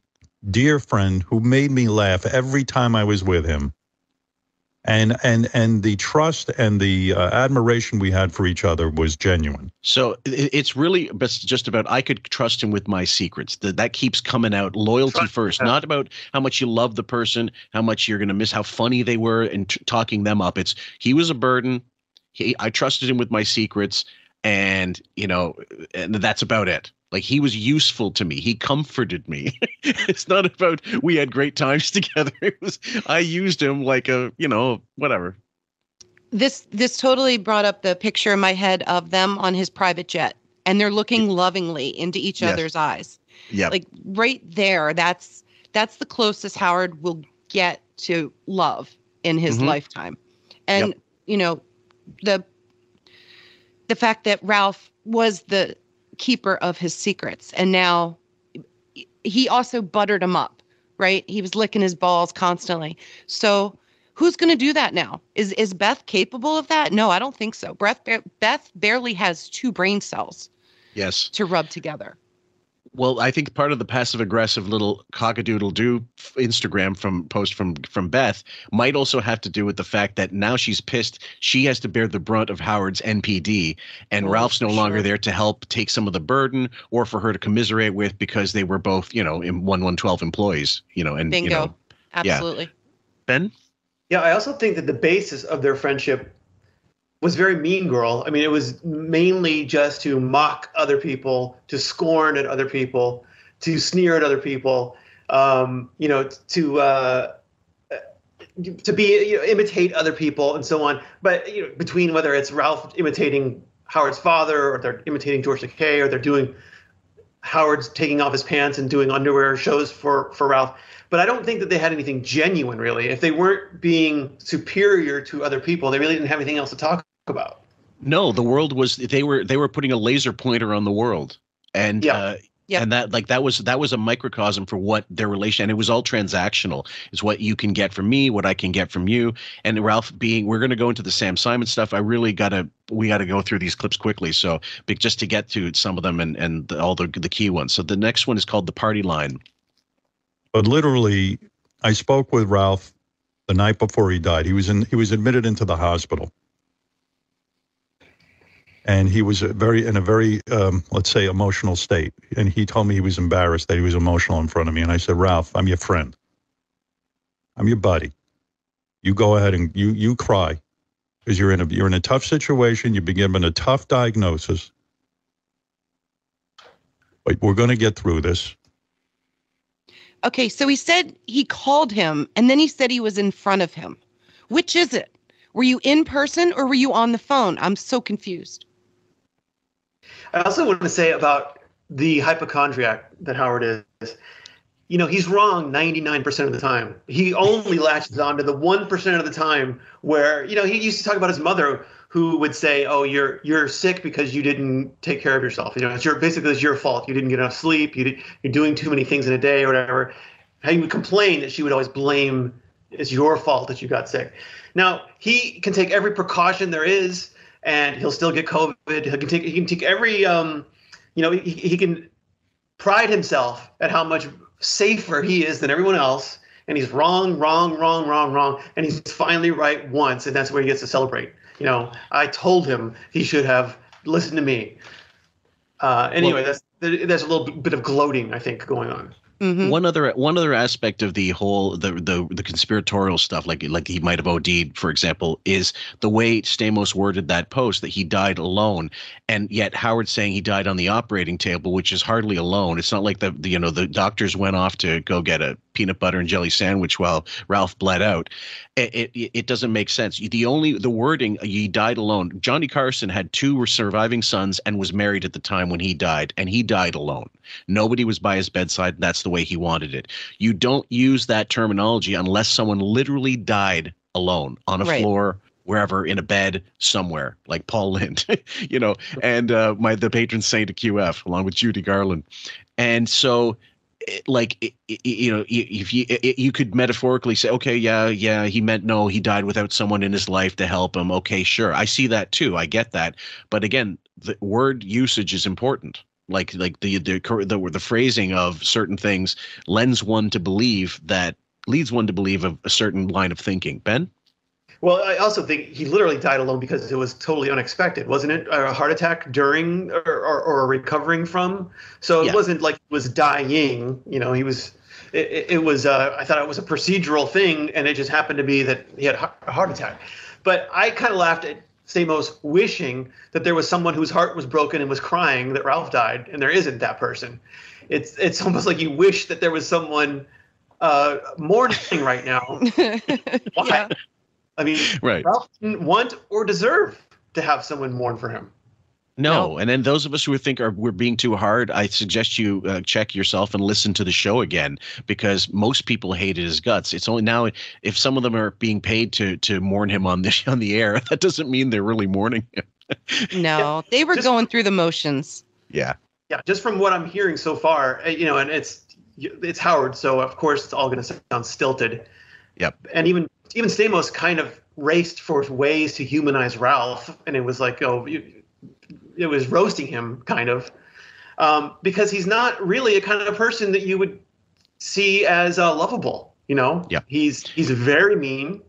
N: dear friend who made me laugh every time I was with him. And the trust and the admiration we had for each other was genuine.
A: So it's really just about, I could trust him with my secrets. That keeps coming out. Loyalty first, not about how much you love the person, how much you're going to miss, how funny they were, and talking them up. It's, he was a burden. I trusted him with my secrets, and, you know, and that's about it. Like, he was useful to me. He comforted me. It's not about we had great times together. It was, I used him like a, you know, whatever.
I: This totally brought up the picture in my head of them on his private jet, and they're looking lovingly into each other's eyes.
A: Yeah.
I: Like right there, that's the closest Howard will get to love in his lifetime. And, you know, the fact that Ralph was the keeper of his secrets, and now he also buttered him up, right? He was licking his balls constantly. So who's going to do that now? Is Beth capable of that? No, I don't think so. Beth barely has 2 brain cells to rub together.
A: Well, I think part of the passive-aggressive little cockadoodle-doo Instagram post from Beth might also have to do with the fact that now she's pissed. She has to bear the brunt of Howard's NPD, and Ralph's no longer there to help take some of the burden or for her to commiserate with, because they were both, you know, in 112 employees, you know. And
I: bingo,
A: you know,
I: absolutely.
A: Ben?
J: Yeah, I also think that the basis of their friendship was very Mean Girl. I mean, it was mainly just to mock other people, to scorn at other people, to sneer at other people, you know, to be, you know, imitate other people and so on. But, you know, between whether it's Ralph imitating Howard's father, or they're imitating George Takei, or they're doing Howard's taking off his pants and doing underwear shows for Ralph. But I don't think that they had anything genuine, really. If they weren't being superior to other people, they really didn't have anything else to talk about.
A: No, the world was, they were putting a laser pointer on the world, and and that was a microcosm for what their relation, and it was all transactional. It's what you can get from me, what I can get from you. And Ralph being, we're going to go into the Sam Simon stuff. We got to go through these clips quickly, so just to get to some of them and all the key ones. So the next one is called The Party Line.
N: But literally, I spoke with Ralph the night before he died. He was admitted into the hospital. And he was in a very, let's say, emotional state. And he told me he was embarrassed that he was emotional in front of me. And I said, Ralph, I'm your friend. I'm your buddy. You go ahead and you cry, because you're in a tough situation. You've been given a tough diagnosis. But we're going to get through this.
I: Okay, so he said he called him, and then he said he was in front of him. Which is it? Were you in person or were you on the phone? I'm so confused.
J: I also want to say about the hypochondriac that Howard is. You know, he's wrong 99% of the time. He only latches on to the 1% of the time where, you know, he used to talk about his mother who would say, oh, you're sick because you didn't take care of yourself. You know, it's your fault. You didn't get enough sleep. You're doing too many things in a day or whatever. How he would complain that she would always blame it's your fault that you got sick. Now, he can take every precaution there is, and he'll still get COVID. He can take every, he can pride himself at how much safer he is than everyone else. And he's wrong. And he's finally right once. And that's where he gets to celebrate. You know, I told him he should have listened to me. Anyway, there's a little bit of gloating, I think, going on.
A: Mm-hmm. One other aspect of the whole the conspiratorial stuff, like he might have OD'd, for example, is the way Stamos worded that post, that he died alone, and yet Howard's saying he died on the operating table, which is hardly alone. It's not like the doctors went off to go get a peanut butter and jelly sandwich while Ralph bled out. It doesn't make sense. The wording, he died alone. Johnny Carson had 2 surviving sons and was married at the time when he died, and he died alone. Nobody was by his bedside. That's the way he wanted it. You don't use that terminology unless someone literally died alone on a floor, wherever, in a bed somewhere, like Paul Lind, and the patron saint of QF, along with Judy Garland. And so, if you could metaphorically say, okay, yeah, he meant no, he died without someone in his life to help him. Okay, sure, I see that too. I get that. But again, the word usage is important. Like the phrasing of certain things leads one to believe of a certain line of thinking. Ben?
J: Well, I also think he literally died alone because it was totally unexpected, wasn't it? A heart attack during or recovering from. So it wasn't like he was dying. You know, he was. It was. I thought it was a procedural thing, and it just happened to be that he had a heart attack. But I kind of laughed at Stamos wishing that there was someone whose heart was broken and was crying that Ralph died, and there isn't that person. It's almost like you wish that there was someone mourning right now. Why? Yeah. I mean, Ralph didn't want or deserve to have someone mourn for him.
A: No. And then those of us who think we're being too hard, I suggest you check yourself and listen to the show again, because most people hated his guts. It's only now, if some of them are being paid to mourn him on the air, that doesn't mean they're really mourning him.
I: No, they were going through the motions.
A: Yeah.
J: Yeah, just from what I'm hearing so far, and it's Howard, so of course it's all going to sound stilted.
A: Yep.
J: And even Stamos kind of raced for ways to humanize Ralph, and it was like, it was roasting him kind of, because he's not really a kind of person that you would see as lovable.
A: Yeah.
J: He's very mean,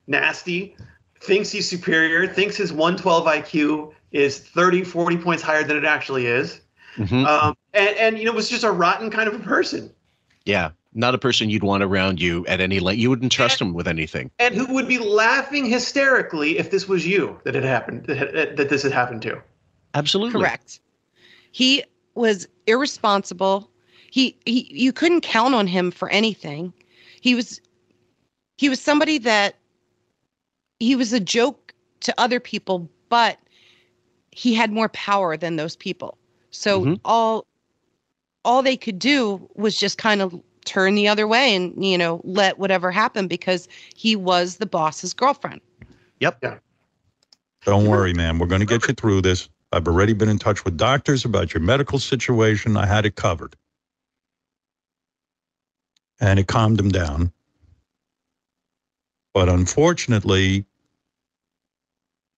J: nasty, thinks he's superior, thinks his 112 IQ is 30, 40 points higher than it actually is.
A: Mm-hmm.
J: And was just a rotten kind of a person.
A: Yeah. Not a person you'd want around you at any length. You wouldn't trust him with anything.
J: And who would be laughing hysterically if this was you that had happened, that this had happened to.
A: Absolutely.
I: Correct. He was irresponsible. You couldn't count on him for anything. He was somebody that he was a joke to other people, but he had more power than those people. So all they could do was just kind of turn the other way and, let whatever happen, because he was the boss's girlfriend.
A: Yep.
J: Yeah.
N: Don't worry, man. We're going to get you through this. I've already been in touch with doctors about your medical situation. I had it covered. And it calmed him down. But unfortunately,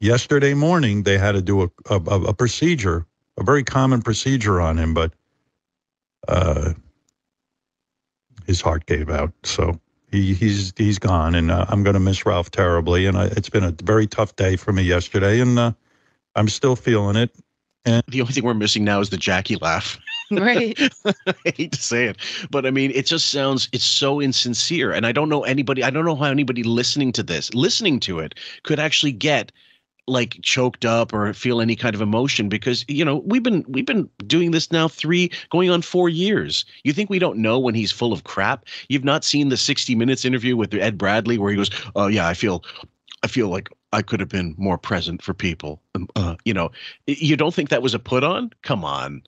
N: yesterday morning, they had to do a procedure, a very common procedure on him, but his heart gave out. So he's gone, and I'm going to miss Ralph terribly. And it's been a very tough day for me yesterday, and I'm still feeling it. And
A: the only thing we're missing now is the Jackie laugh.
I: Right.
A: I hate to say it, but I mean, it just sounds, it's so insincere. And I don't know how anybody listening to it could actually get like choked up or feel any kind of emotion, because, you know, we've been doing this now going on 4 years. You think we don't know when he's full of crap? You've not seen the 60 Minutes interview with Ed Bradley where he goes, "Oh yeah, I feel like I could have been more present for people." You know, you don't think that was a put on? Come on.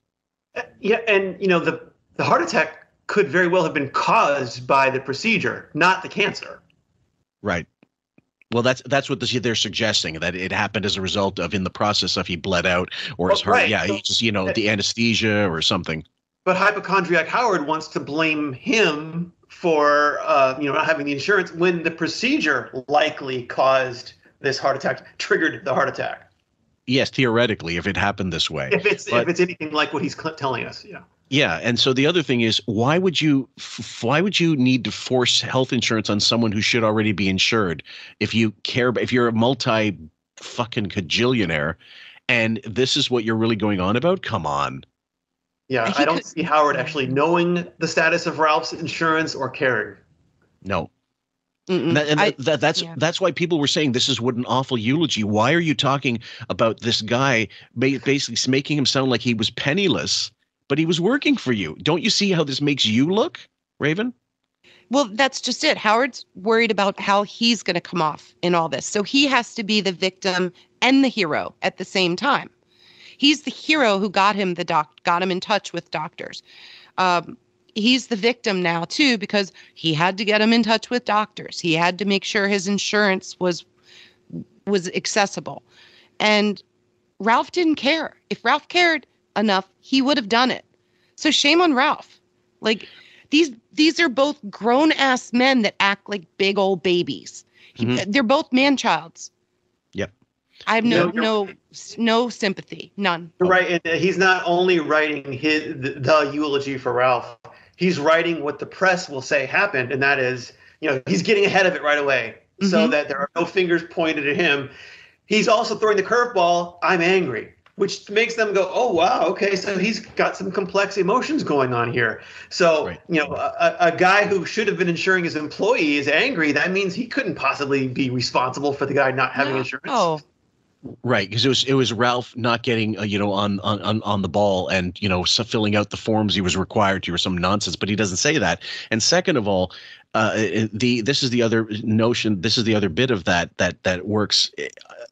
J: Yeah, and you know, the heart attack could very well have been caused by the procedure, not the cancer.
A: Right. Well, that's what they're suggesting, that it happened as a result of, in the process of, he bled out or his heart.
J: Right.
A: Yeah, he just, you know, the anesthesia or something.
J: But hypochondriac Howard wants to blame him for not having the insurance, when the procedure likely caused this heart attack, triggered the heart attack.
A: Yes, theoretically, if it happened this way.
J: If it's anything like what he's telling us, yeah.
A: Yeah, and so the other thing is, why would you need to force health insurance on someone who should already be insured? If you're a multi fucking cajillionaire, and this is what you're really going on about? Come on.
J: Yeah, I don't see Howard actually knowing the status of Ralph's insurance or caring.
A: No. That's why people were saying this is what an awful eulogy. Why are you talking about this guy basically making him sound like he was penniless, but he was working for you? Don't you see how this makes you look, Raven?
I: Well, that's just it. Howard's worried about how he's going to come off in all this. So he has to be the victim and the hero at the same time. He's the hero who got him in touch with doctors. He's the victim now too, because he had to get him in touch with doctors. He had to make sure his insurance was accessible. And Ralph didn't care. If Ralph cared enough, he would have done it. So shame on Ralph. Like, these are both grown ass men that act like big old babies. They're both man-childs.
A: Yep.
I: I have no sympathy, none.
J: Right, and he's not only writing the eulogy for Ralph. He's writing what the press will say happened, and that is, you know, he's getting ahead of it right away, so that there are no fingers pointed at him. He's also throwing the curveball, "I'm angry," which makes them go, "Oh wow, okay, so he's got some complex emotions going on here." So, you know, a guy who should have been insuring his employee is angry. That means he couldn't possibly be responsible for the guy not having insurance.
I: Oh.
A: Right, because it was Ralph not getting on the ball and, you know, filling out the forms he was required to, or some nonsense. But he doesn't say that. And second of all, this is the other notion. This is the other bit of that works.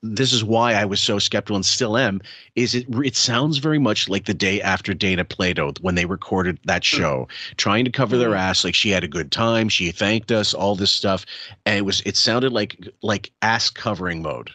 A: This is why I was so skeptical and still am. Is it sounds very much like the day after Dana Plato when they recorded that show, trying to cover their ass, like she had a good time, she thanked us, all this stuff, and it sounded like ass covering mode.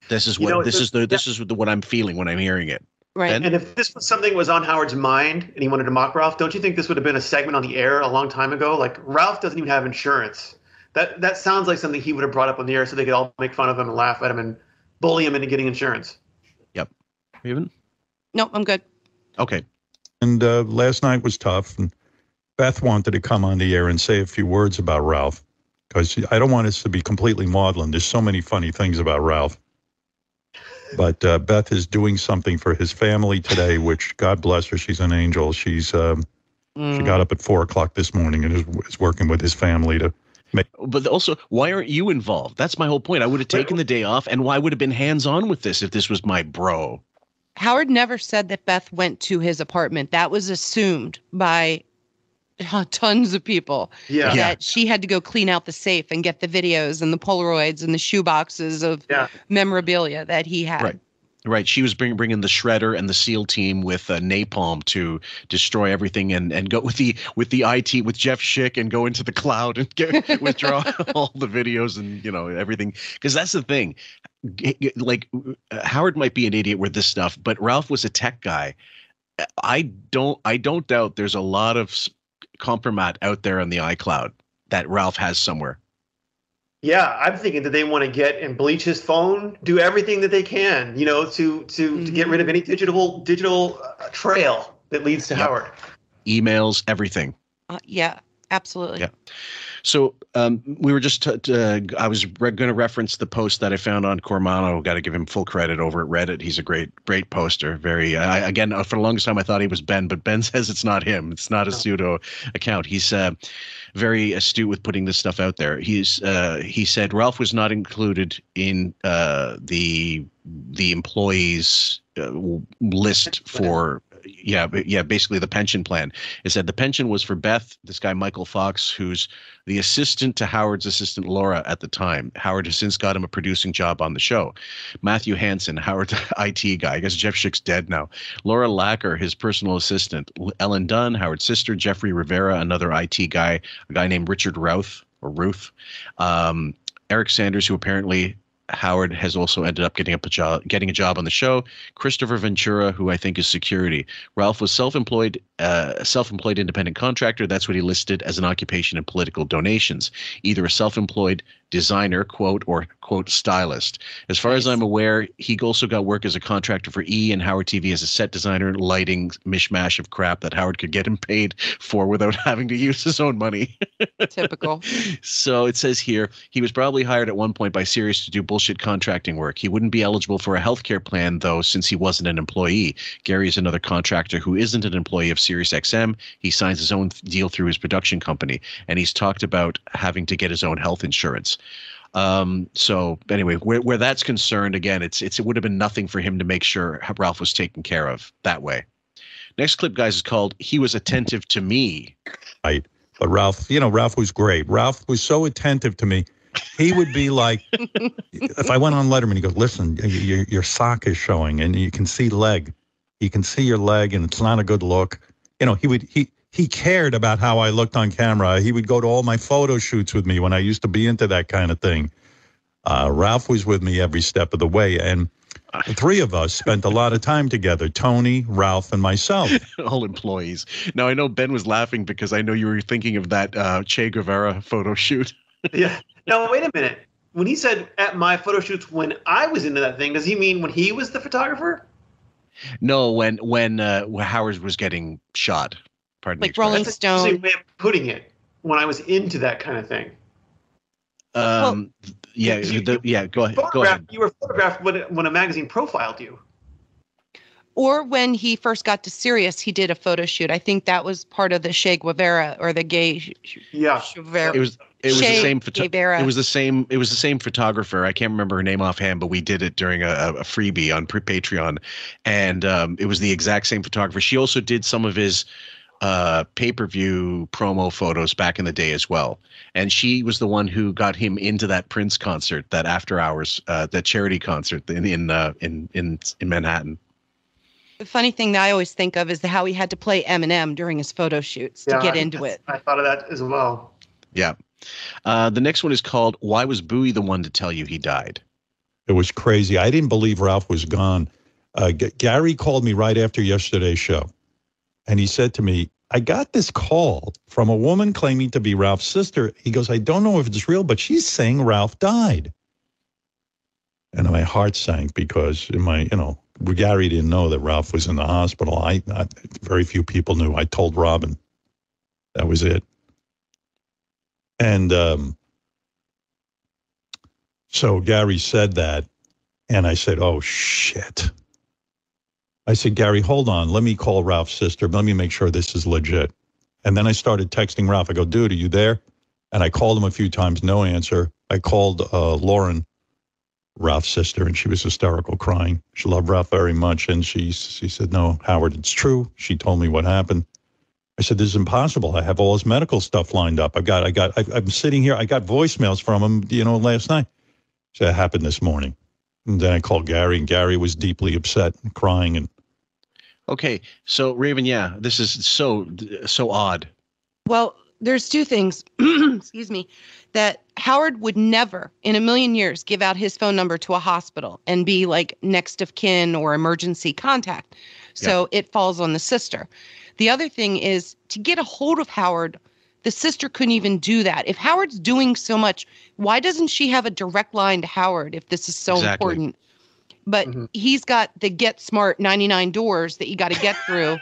A: This is what I'm feeling when I'm hearing it.
I: Right.
J: And if this was something that was on Howard's mind and he wanted to mock Ralph, don't you think this would have been a segment on the air a long time ago? Like, Ralph doesn't even have insurance. That sounds like something he would have brought up on the air so they could all make fun of him and laugh at him and bully him into getting insurance.
A: Yep. Raven?
I: No, I'm good.
A: Okay.
N: And last night was tough, and Beth wanted to come on the air and say a few words about Ralph, because I don't want us to be completely maudlin. There's so many funny things about Ralph. But Beth is doing something for his family today, which, God bless her, she's an angel. She got up at 4:00 this morning and is working with his family to make.
A: But also, why aren't you involved? That's my whole point. I would have taken the day off, and I would have been hands-on with this if this was my bro.
I: Howard never said that Beth went to his apartment. That was assumed by tons of people.
J: Yeah.
I: That she had to go clean out the safe and get the videos and the Polaroids and the shoe boxes of memorabilia that he had.
A: Right. She was bringing the shredder and the SEAL team with napalm to destroy everything and go with the IT with Jeff Schick and go into the cloud and withdraw all the videos and, you know, everything. Because that's the thing. Like, Howard might be an idiot with this stuff, but Ralph was a tech guy. I don't doubt there's a lot of compromat out there on the iCloud that Ralph has somewhere.
J: Yeah, I'm thinking that they want to get and bleach his phone, do everything that they can, you know, to get rid of any digital trail that leads to Howard.
A: Emails, everything.
I: Yeah. Absolutely.
A: Yeah. So we were just, I was going to reference the post that I found on Cormano. Got to give him full credit over at Reddit. He's a great poster. Very, again, for the longest time I thought he was Ben, but Ben says it's not him. It's not a pseudo account. He's very astute with putting this stuff out there. He said Ralph was not included in the employees list for basically the pension plan. It said the pension was for Beth, this guy Michael Fox, who's the assistant to Howard's assistant Laura at the time. Howard has since got him a producing job on the show. Matthew Hansen, Howard's IT guy. I guess Jeff Schick's dead now. Laura Lacker, his personal assistant. Ellen Dunn, Howard's sister. Jeffrey Rivera, another IT guy. A guy named Richard Ruth. Eric Sanders, who apparently Howard has also ended up getting a job on the show. Christopher Ventura, who I think is security. Ralph was self-employed independent contractor. That's what he listed as an occupation in political donations. Either a self-employed designer, quote, or quote, stylist. As far as I'm aware, he also got work as a contractor for E! and Howard TV as a set designer, lighting mishmash of crap that Howard could get him paid for without having to use his own money.
I: Typical.
A: So it says here, he was probably hired at one point by Sirius to do bullshit contracting work. He wouldn't be eligible for a healthcare plan, though, since he wasn't an employee. Gary is another contractor who isn't an employee of Sirius XM. He signs his own deal through his production company, and he's talked about having to get his own health insurance. So anyway, where that's concerned, again, it would have been nothing for him to make sure Ralph was taken care of that way. Next clip, guys, is called "He Was Attentive to Me."
N: Right. But Ralph was great. Ralph was so attentive to me. He would be like, if I went on Letterman, he goes, listen, your sock is showing and you can see leg. You can see your leg and it's not a good look. He cared about how I looked on camera. He would go to all my photo shoots with me when I used to be into that kind of thing. Ralph was with me every step of the way. And the three of us spent a lot of time together, Tony, Ralph, and myself.
A: All employees. Now, I know Ben was laughing because I know you were thinking of that Che Guevara photo shoot.
J: Yeah. No, wait a minute. When he said at my photo shoots when I was into that thing, does he mean when he was the photographer?
A: No, when Howard was getting shot. Pardon me.
I: Like Rolling Stone.
J: That's a way of putting it. When I was into that kind of thing.
A: Go ahead.
J: You were photographed when a magazine profiled you.
I: Or when he first got to Sirius, he did a photo shoot. I think that was part of the Che Guevara or the gay.
J: Yeah.
A: It was the same. It was the same photographer. I can't remember her name offhand, but we did it during a freebie on Patreon, and it was the exact same photographer. She also did some of his pay-per-view promo photos back in the day as well, and she was the one who got him into that Prince concert, that after hours, that charity concert in Manhattan.
I: The funny thing that I always think of is how he had to play Eminem during his photo shoots to get into it.
J: I thought of that as well.
A: Yeah. The next one is called "Why Was Bowie the One to Tell You He Died?"
N: It was crazy. I didn't believe Ralph was gone. Gary called me right after yesterday's show, and he said to me, I got this call from a woman claiming to be Ralph's sister. He goes, I don't know if it's real, but she's saying Ralph died. And my heart sank because Gary didn't know that Ralph was in the hospital. Very few people knew. I told Robin. That was it. And so Gary said that, and I said, oh, shit. I said, Gary, hold on. Let me call Ralph's sister. Let me make sure this is legit. And then I started texting Ralph. I go, dude, are you there? And I called him a few times, no answer. I called Lauren, Ralph's sister, and she was hysterical, crying. She loved Ralph very much, and she said, no, Howard, it's true. She told me what happened. I said, this is impossible. I have all his medical stuff lined up. I'm sitting here. I got voicemails from him, last night. So it happened this morning. And then I called Gary, and Gary was deeply upset and crying. And
A: okay, so Raven, yeah, this is so odd.
I: Well, there's two things, excuse me, that Howard would never in a million years give out his phone number to a hospital and be like next of kin or emergency contact. So It falls on the sister. The other thing is to get a hold of Howard, the sister couldn't even do that. If Howard's doing so much, why doesn't she have a direct line to Howard if this is so important? But he's got the Get Smart 99 doors that you got to get through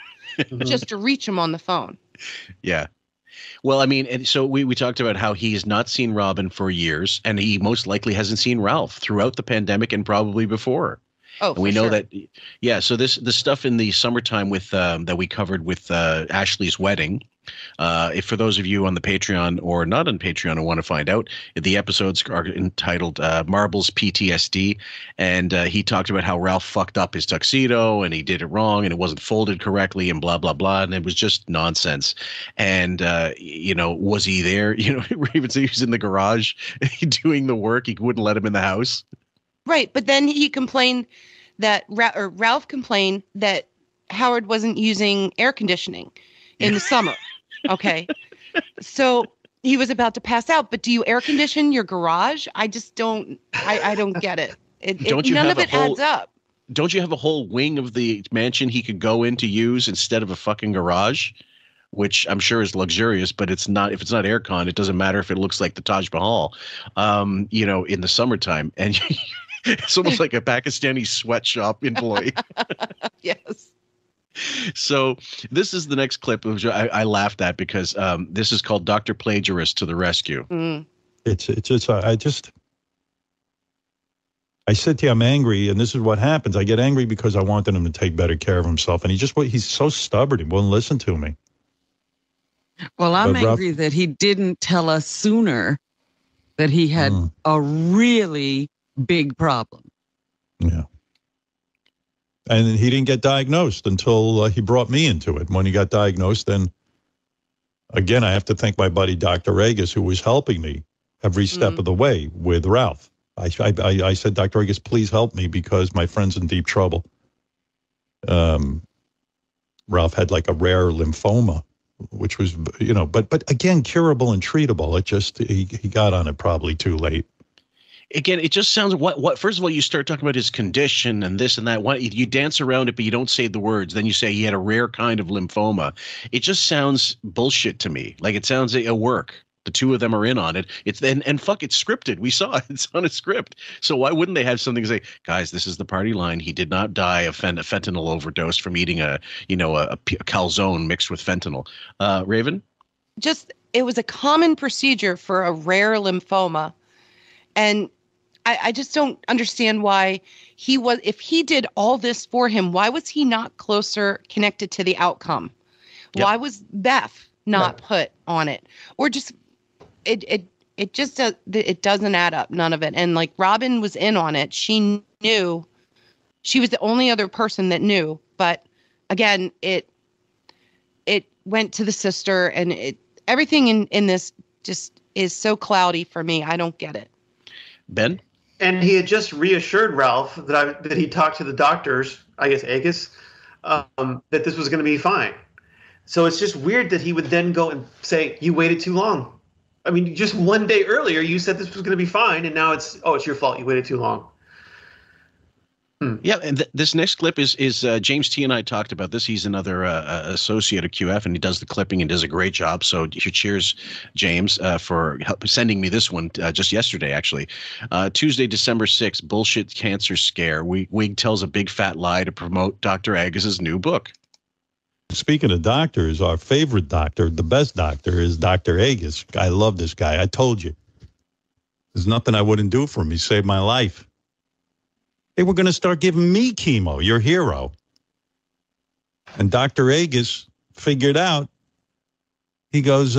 I: just to reach him on the phone.
A: Yeah. Well, I mean, and so we talked about how he's not seen Robin for years, and he most likely hasn't seen Ralph throughout the pandemic and probably before.
I: Oh,
A: and we know that, yeah. So the stuff in the summertime with that we covered with Ashley's wedding. If for those of you on the Patreon or not on Patreon and want to find out, the episodes are entitled Marbles PTSD, and he talked about how Ralph fucked up his tuxedo and he did it wrong and it wasn't folded correctly and blah blah blah, and it was just nonsense. And was he there? Raven said he was in the garage doing the work. He wouldn't let him in the house.
I: Right, but then he complained that Ralph complained that Howard wasn't using air conditioning in the summer. Okay, so he was about to pass out. But do you air condition your garage? I just don't. I don't get it. None of it adds up.
A: Don't you have a whole wing of the mansion he could go in to use instead of a fucking garage? Which I'm sure is luxurious, but it's not. If it's not aircon, it doesn't matter if it looks like the Taj Mahal, in the summertime. And it's almost like a Pakistani sweatshop employee.
I: Yes.
A: So this is the next clip, which I laughed at because this is called Dr. Plagiarist to the Rescue.
I: Mm.
N: I said to you, I'm angry, and this is what happens. I get angry because I wanted him to take better care of himself, and he's so stubborn. He won't listen to me.
K: Well, I'm angry that he didn't tell us sooner that he had a really big problem.
N: Yeah. And he didn't get diagnosed until he brought me into it. When he got diagnosed, then again, I have to thank my buddy, Dr. Agus, who was helping me every step of the way with Ralph. I said, Dr. Agus, please help me because my friend's in deep trouble. Ralph had like a rare lymphoma, which was, but again, curable and treatable. It just, he got on it probably too late.
A: Again, it just sounds what first of all, you start talking about his condition and this and that. You dance around it, but you don't say the words. Then you say he had a rare kind of lymphoma. It just sounds bullshit to me. Like it sounds like a work. The two of them are in on it. And fuck, it's scripted. We saw it. It's on a script. So why wouldn't they have something to say, guys, this is the party line. He did not die of fentanyl overdose from eating a calzone mixed with fentanyl. Raven?
I: It was a common procedure for a rare lymphoma. And I just don't understand why if he did all this for him, why was he not closer connected to the outcome? Yep. Why was Beth not put on it? Or just, it doesn't add up, none of it. And like Robin was in on it. She knew, she was the only other person that knew. But again, it went to the sister, and everything in this just is so cloudy for me. I don't get it.
A: Ben?
J: And he had just reassured Ralph that he talked to the doctors, I guess Agus, that this was going to be fine. So it's just weird that he would then go and say, you waited too long. I mean, just one day earlier, you said this was going to be fine, and now it's your fault. You waited too long.
A: Yeah, and this next clip is James T. and I talked about this. He's another associate at QF, and he does the clipping and does a great job. So cheers, James, for sending me this one just yesterday, actually. Tuesday, December 6th, bullshit cancer scare. Wig tells a big fat lie to promote Dr. Agus's new book.
N: Speaking of doctors, our favorite doctor, the best doctor, is Dr. Agus. I love this guy. I told you. There's nothing I wouldn't do for him. He saved my life. They were going to start giving me chemo, your hero. And Dr. Agus figured out, he goes,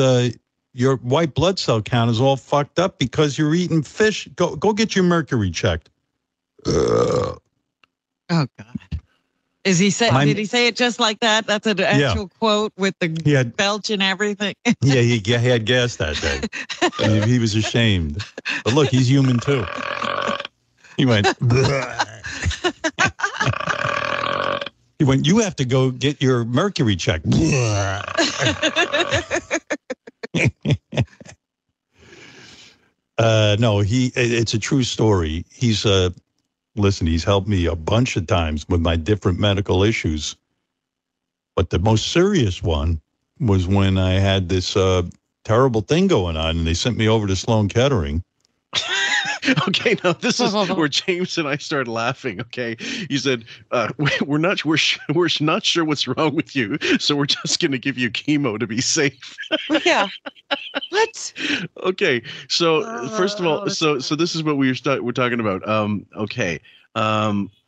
N: your white blood cell count is all fucked up because you're eating fish. Go get your mercury checked.
K: Oh, God. Did he say it just like that? That's an actual quote with the belch and everything?
N: Yeah, he had gas that day. He was ashamed. But look, he's human too. He went, he went, you have to go get your mercury checked. No, it's a true story. He's he's helped me a bunch of times with my different medical issues. But the most serious one was when I had this terrible thing going on, and they sent me over to Sloan Kettering.
A: Okay, now this is where James and I started laughing. Okay, he said, "We're not sure what's wrong with you, so we're just going to give you chemo to be safe."
I: Yeah. What?
A: Okay, so first of all, so this is what we're talking about. Okay.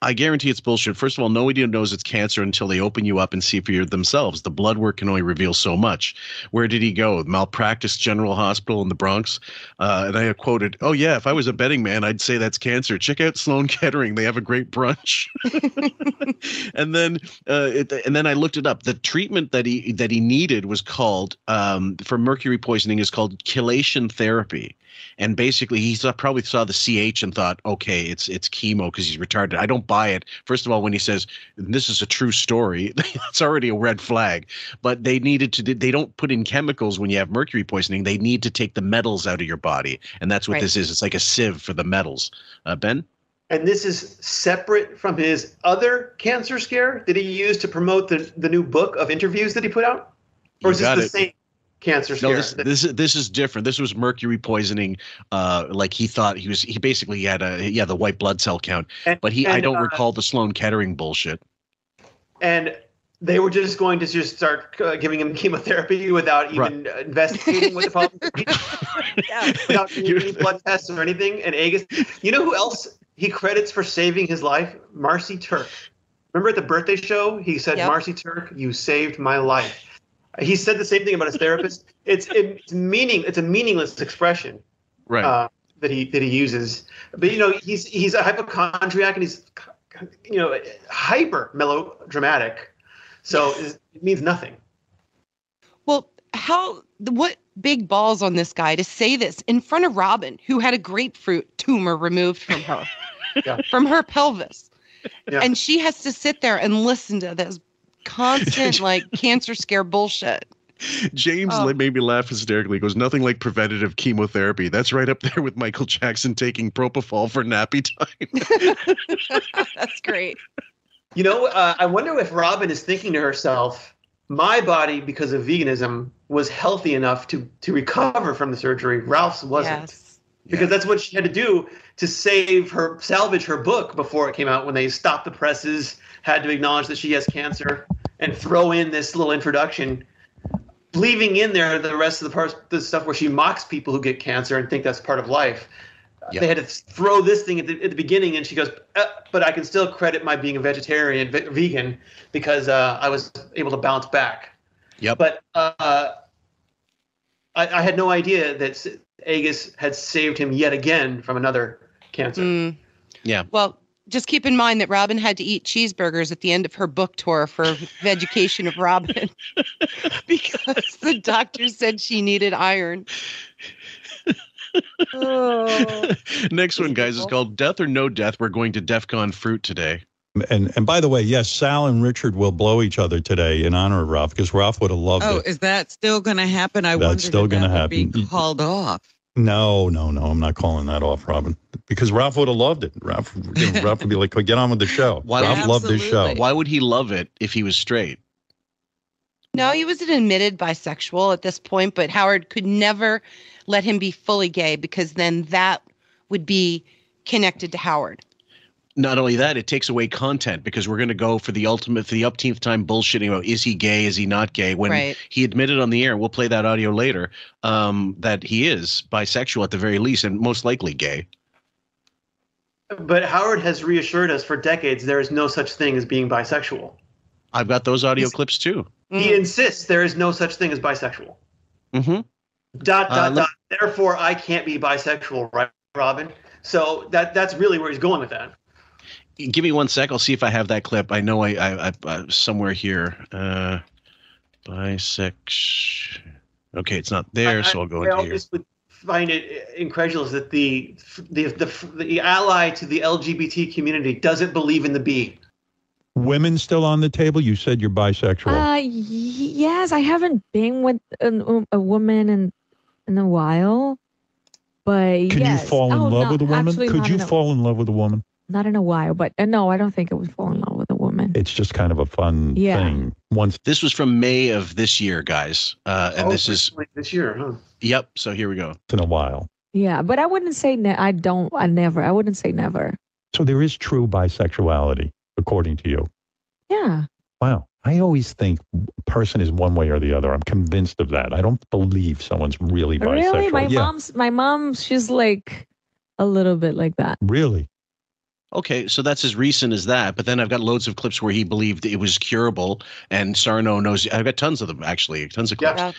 A: I guarantee it's bullshit. First of all, nobody knows it's cancer until they open you up and see for themselves. The blood work can only reveal so much. Where did he go? Malpractice General Hospital in the Bronx. And I quoted, "Oh yeah, if I was a betting man, I'd say that's cancer. Check out Sloan Kettering. They have a great brunch." And then I looked it up. The treatment that he needed was called for mercury poisoning is called chelation therapy. And basically, he probably saw the CH and thought, okay, it's chemo because he's retarded. I don't buy it. First of all, when he says this is a true story, it's already a red flag. But they don't put in chemicals when you have mercury poisoning. They need to take the metals out of your body. And that's what this is. It's like a sieve for the metals. Ben?
J: And this is separate from his other cancer scare that he used to promote the new book of interviews that he put out? Or is this the same cancer scare?
A: No, this is different. This was mercury poisoning. Like he thought he basically had the white blood cell count. I don't recall the Sloan Kettering bullshit. And
J: they were just going to just start giving him chemotherapy without even investigating what the problem was. Without doing any blood tests or anything. And Agus, you know who else he credits for saving his life? Marcy Turk. Remember at the birthday show, he said, "Marcy Turk, you saved my life." He said the same thing about his therapist. It's a meaningless expression, right? That he uses. But he's a hypochondriac and he's hyper melodramatic. So it means nothing.
I: Well, what big balls on this guy to say this in front of Robin, who had a grapefruit tumor removed from her, from her pelvis. Yeah. And she has to sit there and listen to this constant cancer scare bullshit.
A: James made me laugh hysterically. He goes, "Nothing like preventative chemotherapy. That's right up there with Michael Jackson taking propofol for nappy time."
I: That's great.
J: I wonder if Robin is thinking to herself, my body, because of veganism, was healthy enough to recover from the surgery. Ralph's wasn't. Yes. Because that's what she had to do to salvage her book before it came out, when they stopped the presses, had to acknowledge that she has cancer, and throw in this little introduction, leaving in there the rest of the stuff where she mocks people who get cancer and think that's part of life. Yep. They had to throw this thing at the beginning, and she goes, but I can still credit my being a vegetarian, vegan, because I was able to bounce back.
A: Yep.
J: But I had no idea that Agus had saved him yet again from another cancer.
A: Yeah.
I: Well, just keep in mind that Robin had to eat cheeseburgers at the end of her book tour for Vegucation of Robin because the doctor said she needed iron.
A: Next one, guys, is called Death or No Death. We're going to DEFCON fruit today.
N: And by the way, yes, Sal and Richard will blow each other today in honor of Ralph, because Ralph would have loved it.
K: Oh, is that still going to happen? That's
N: still going to happen.
K: Be called off.
N: No, I'm not calling that off, Robin, because Ralph would have loved it. Ralph would be like, "Get on with the show." Ralph loved this show.
A: Why would he love it if he was straight?
I: No, he was an admitted bisexual at this point, but Howard could never let him be fully gay, because then that would be connected to Howard.
A: Not only that, it takes away content, because we're going to go for the upteenth time bullshitting about is he gay, is he not gay, when he admitted on the air, we'll play that audio later, that he is bisexual at the very least, and most likely gay.
J: But Howard has reassured us for decades there is no such thing as being bisexual.
A: I've got those audio clips too.
J: He insists there is no such thing as bisexual.
A: Mm-hmm. ...
J: Therefore, I can't be bisexual, right, Robin? So that's really where he's going with that.
A: Give me 1 sec. I'll see if I have that clip. I know I somewhere here. Bisexual. Okay, it's not there, so I'll go into here. I
J: just would find it incredulous that the ally to the LGBT community doesn't believe in the B.
N: Women still on the table? You said you're bisexual.
S: Yes, I haven't been with a woman in a while, but
N: Can you fall in love with a woman? Could you fall in love with a woman?
S: Not in a while, but no, I don't think I would fall in love with a woman.
N: It's just kind of a fun thing.
A: This was from May of this year, guys. And this is
J: this year, huh?
A: Yep. So here we go.
N: In a while.
S: Yeah, but I wouldn't say I wouldn't say never.
N: So there is true bisexuality, according to you.
S: Yeah.
N: Wow. I always think a person is one way or the other. I'm convinced of that. I don't believe someone's really bisexual.
S: Really? My mom, she's like a little bit like that.
N: Really?
A: Okay, so that's as recent as that. But then I've got loads of clips where he believed it was curable, and Sarno knows. I've got tons of them, actually, tons of clips.
I: Yeah.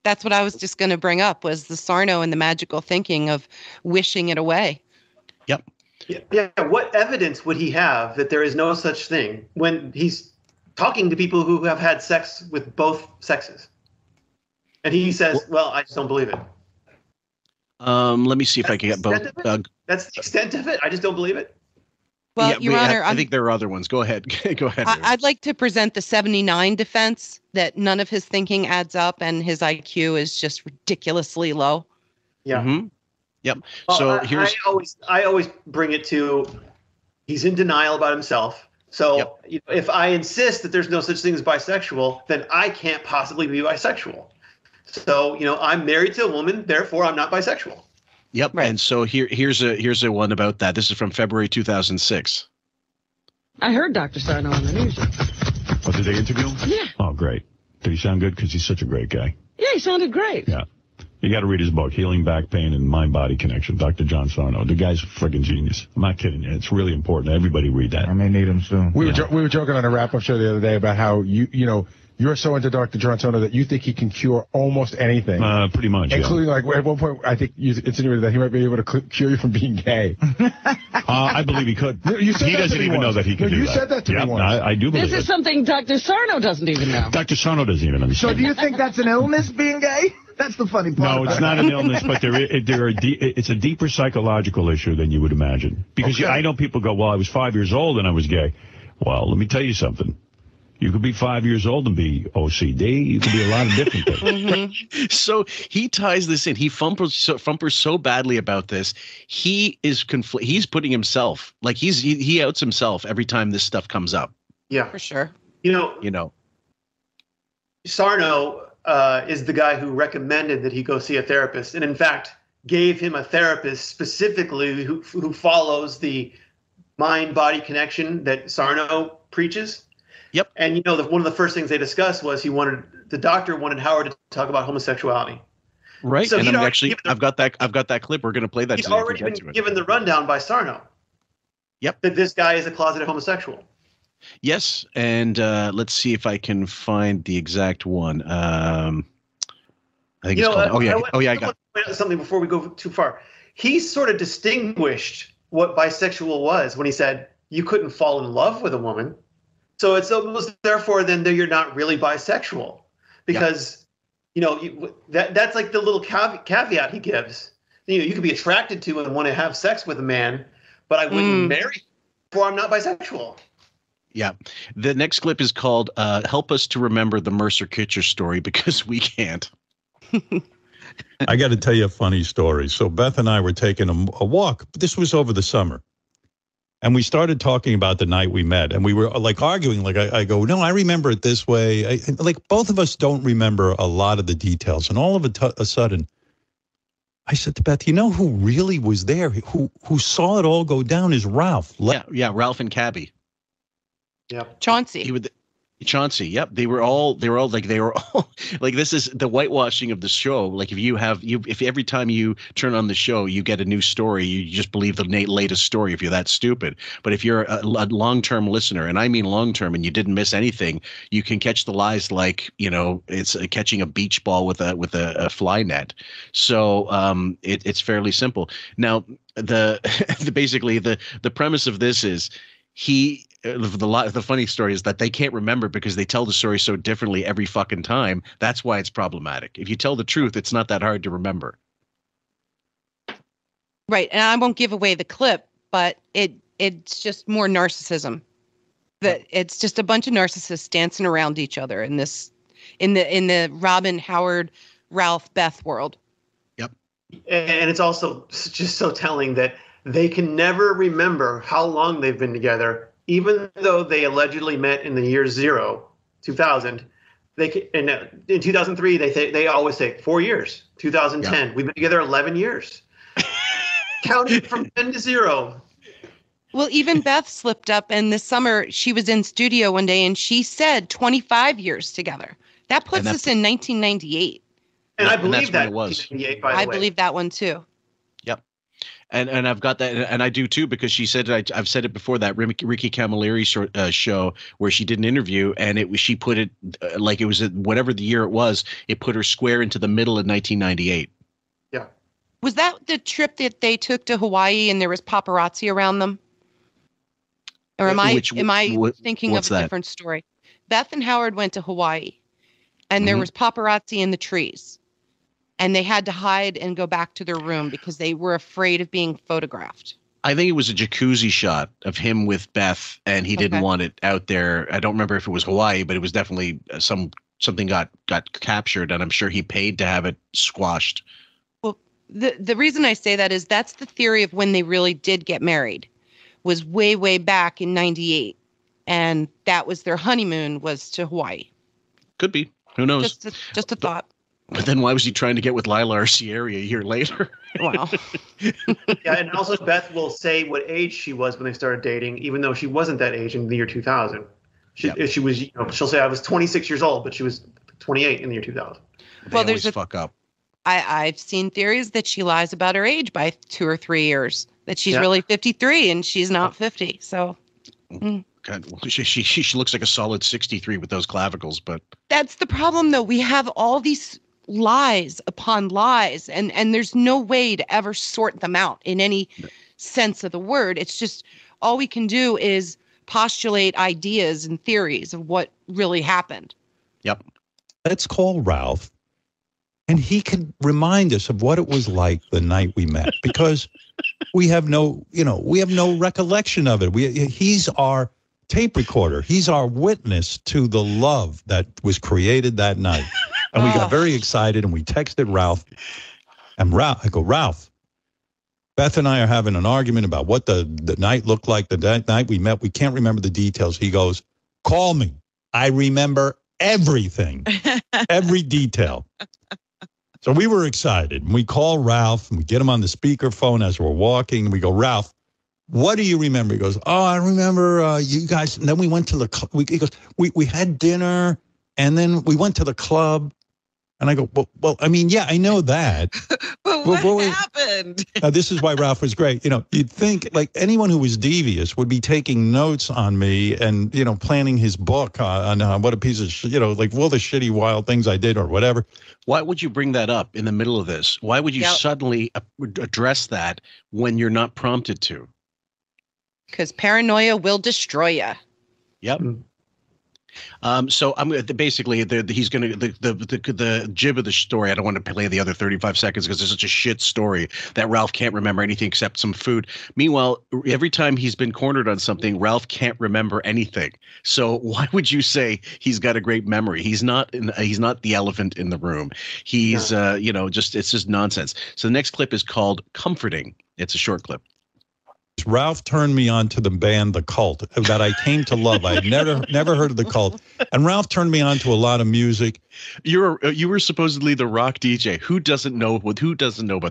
I: That's what I was just going to bring up, was the Sarno and the magical thinking of wishing it away.
A: Yep.
J: Yeah. What evidence would he have that there is no such thing when he's talking to people who have had sex with both sexes? And he says, well, I just don't believe it.
A: Let me see if I can get both.
J: That's the extent of it? I just don't believe it?
I: Well,
A: yeah,
I: Your Honor,
A: I think there are other ones. Go ahead. Go ahead.
I: I'd like to present the 79 defense, that none of his thinking adds up and his IQ is just ridiculously low.
J: Yeah.
A: Mm-hmm. Yep.
J: Well,
A: So
J: I always bring it to, he's in denial about himself. So if I insist that there's no such thing as bisexual, then I can't possibly be bisexual. So, I'm married to a woman, therefore I'm not bisexual.
A: Yep. Right. And so here's a one about that. This is from February 2006.
D: I heard Dr. Sarno on the news.
C: Oh, did they interview him?
D: Yeah.
C: Oh, great. Did he sound good? Because he's such a great guy.
D: Yeah, he sounded great.
C: Yeah. You got to read his book, Healing Back Pain and Mind-Body Connection, Dr. John Sarno. The guy's a friggin' genius. I'm not kidding you. It's really important. Everybody read that.
O: I may need him soon. We were joking on a wrap-up show the other day about how you're so into Dr. John Sarno that you think he can cure almost anything.
C: Pretty much,
O: including, like, at one point, I think you insinuated that he might be able to cure you from being gay.
C: I believe he could.
O: He
C: doesn't even know that he can do that.
O: You said that to me once.
C: I do believe
D: This is something Dr. Sarno doesn't even know.
C: Dr. Sarno doesn't even understand.
T: So do you think that's an illness, being gay? That's the funny part.
C: No, it's not an illness, but it's a deeper psychological issue than you would imagine. Because I know people go, well, I was 5 years old and I was gay. Well, let me tell you something. You could be 5 years old and be OCD. You could be a lot of different things.
A: Mm-hmm. So he ties this in. He fumpers so badly about this. He is he's putting himself, like he outs himself every time this stuff comes up.
J: Yeah,
I: for sure.
J: Sarno is the guy who recommended that he go see a therapist, and in fact gave him a therapist specifically who follows the mind-body connection that Sarno preaches.
A: Yep.
J: And one of the first things they discussed was the doctor wanted Howard to talk about homosexuality.
A: Right.
J: So
A: and I've got that clip. We're going to play that.
J: He's already been given the rundown by Sarno.
A: Yep.
J: That this guy is a closeted homosexual.
A: Yes, and let's see if I can find the exact one. I think it's called. I got
J: something before we go too far. He sort of distinguished what bisexual was when he said you couldn't fall in love with a woman. So it's almost therefore then you're not really bisexual, because that's like the little caveat he gives. You could be attracted to and want to have sex with a man, but I wouldn't marry, therefore I'm not bisexual.
A: Yeah. The next clip is called Help Us to Remember the Mercer Kitcher Story, because we can't.
N: I got to tell you a funny story. So Beth and I were taking a walk. This was over the summer. And we started talking about the night we met. And we were like arguing. Like I go, no, I remember it this way. Like both of us don't remember a lot of the details. And all of a sudden, I said to Beth, who really was there? Who saw it all go down is Ralph.
A: Yeah, Ralph and Cabby.
J: Yeah,
I: Chauncey.
A: Chauncey. Yep, they were all like this is the whitewashing of the show. Like if every time you turn on the show you get a new story, you just believe the latest story if you're that stupid. But if you're a long-term listener, and I mean long-term, and you didn't miss anything, you can catch the lies like it's catching a beach ball with a fly net. So it's fairly simple. Now basically the premise of this is the funny story is that they can't remember because they tell the story so differently every fucking time. That's why it's problematic. If you tell the truth, it's not that hard to remember.
I: Right. And I won't give away the clip, but it's just more narcissism. It's just a bunch of narcissists dancing around each other in the Robin, Howard, Ralph, Beth world.
A: Yep.
J: And it's also just so telling that they can never remember how long they've been together, even though they allegedly met in the year 2000. in 2003 they always say 4 years. 2010, we've been together 11 years. Counting from 10 to 0.
I: Well, even Beth slipped up, and this summer she was in studio one day and she said 25 years together. That puts us in 1998.
J: And I believe that
A: it was.
I: I believe that one too.
A: Yep. And I've got that, and I do too, because she said, I've said it before, that Ricky Camilleri show where she did an interview, and she put it like it was whatever the year it was, it put her square into the middle of 1998.
J: Yeah.
I: Was that the trip that they took to Hawaii and there was paparazzi around them? Or am I thinking of a different story? Beth and Howard went to Hawaii, and there was paparazzi in the trees, and they had to hide and go back to their room because they were afraid of being photographed.
A: I think it was a jacuzzi shot of him with Beth, and he didn't want it out there. I don't remember if it was Hawaii, but it was definitely something got captured, and I'm sure he paid to have it squashed.
I: Well, the reason I say that is that's the theory of when they really did get married. Was way, way back in 98. And that was their honeymoon, was to Hawaii.
A: Could be. Who knows?
I: Just a thought.
A: But then why was he trying to get with Lila Arcieri a year later?
I: Wow.
J: Yeah, and also Beth will say what age she was when they started dating, even though she wasn't that age in the year 2000. She was, she'll say I was 26 years old, but she was 28 in the year 2000.
I: Well, there's
A: fuck up.
I: I've seen theories that she lies about her age by 2 or 3 years. That she's really 53 and she's not 50. So
A: God, she looks like a solid 63 with those clavicles, but
I: that's the problem, though. We have all these lies upon lies, and there's no way to ever sort them out in any sense of the word. It's just all we can do is postulate ideas and theories of what really happened.
A: Yep.
U: Let's call Ralph, and he can remind us of what it was like the night we met, because we have no recollection of it. He's our tape recorder. He's our witness to the love that was created that night. And we got very excited, and we texted Ralph. And I go, Ralph, Beth and I are having an argument about what the night looked like the night we met. We can't remember the details. He goes, call me. I remember everything, every detail. So we were excited, and we call Ralph, and we get him on the speakerphone as we're walking, and we go, Ralph, what do you remember? He goes, I remember you guys, and then we went to the club. He goes, we had dinner, and then we went to the club, and I go, well, I mean, yeah, I know that.
K: But what happened?
U: This is why Ralph was great. You'd think, like, anyone who was devious would be taking notes on me and, planning his book on what a piece of shit, like all the shitty, wild things I did or whatever.
A: Why would you bring that up in the middle of this? Why would you suddenly address that when you're not prompted to?
I: Because paranoia will destroy you.
A: Yep. So I'm basically he's going to the jib of the story. I don't want to play the other 35 seconds because it's such a shit story that Ralph can't remember anything except some food. Meanwhile, every time he's been cornered on something, Ralph can't remember anything. So why would you say he's got a great memory? He's not the elephant in the room. He's it's just nonsense. So the next clip is called "Comforting." It's a short clip.
U: Ralph turned me on to the band The Cult that I came to love. I had never heard of The Cult. And Ralph turned me on to a lot of music.
A: You were supposedly the rock DJ. Who doesn't know about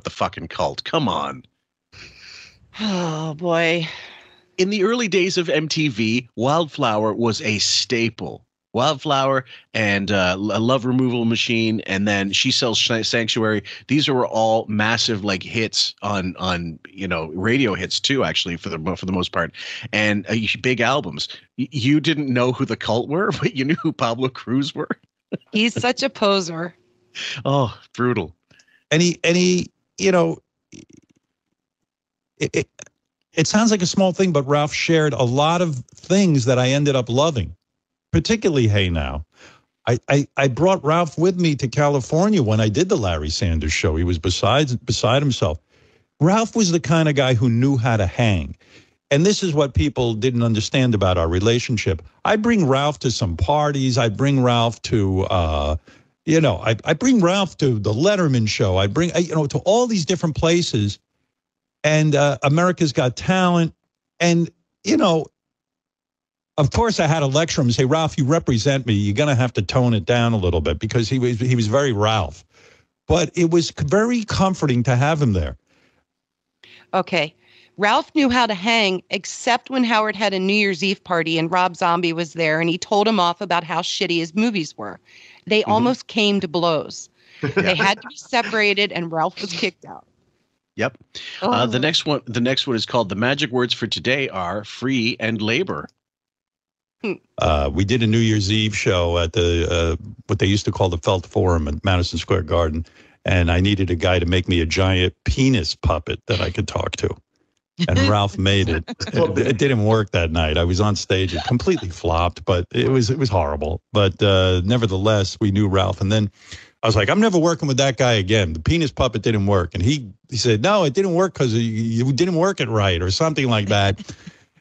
A: the fucking Cult? Come on.
I: Oh, boy.
A: In the early days of MTV, Wildflower was a staple. Wildflower and a Love Removal Machine, and then She Sells Sanctuary. These are all massive hits on radio hits too, actually, for the most part, and big albums. You didn't know who the Cult were, but you knew who Pablo Cruz were.
I: He's such a poser.
A: Oh, brutal.
U: And he it sounds like a small thing, but Ralph shared a lot of things that I ended up loving. Particularly Hey Now. I brought Ralph with me to California when I did the Larry Sanders Show. He was beside himself. Ralph was the kind of guy who knew how to hang. And this is what people didn't understand about our relationship. I bring Ralph to some parties. I bring Ralph to, I bring Ralph to the Letterman Show. I bring, to all these different places. And America's Got Talent. And, of course, I had to lecture him and say, Ralph, you represent me. You're going to have to tone it down a little bit, because he was very Ralph. But it was very comforting to have him there.
I: Okay. Ralph knew how to hang, except when Howard had a New Year's Eve party and Rob Zombie was there and he told him off about how shitty his movies were. They almost came to blows. They had to be separated and Ralph was kicked out.
A: Yep. The next one is called, the magic words for today are free and labor.
U: We did a New Year's Eve show at the what they used to call the Felt Forum at Madison Square Garden, and I needed a guy to make me a giant penis puppet that I could talk to. And Ralph made it. It didn't work that night. I was on stage. It completely flopped, but it was horrible. But nevertheless, we knew Ralph. And then I was like, I'm never working with that guy again. The penis puppet didn't work. And he said, no, it didn't work because you didn't work it right or something like that.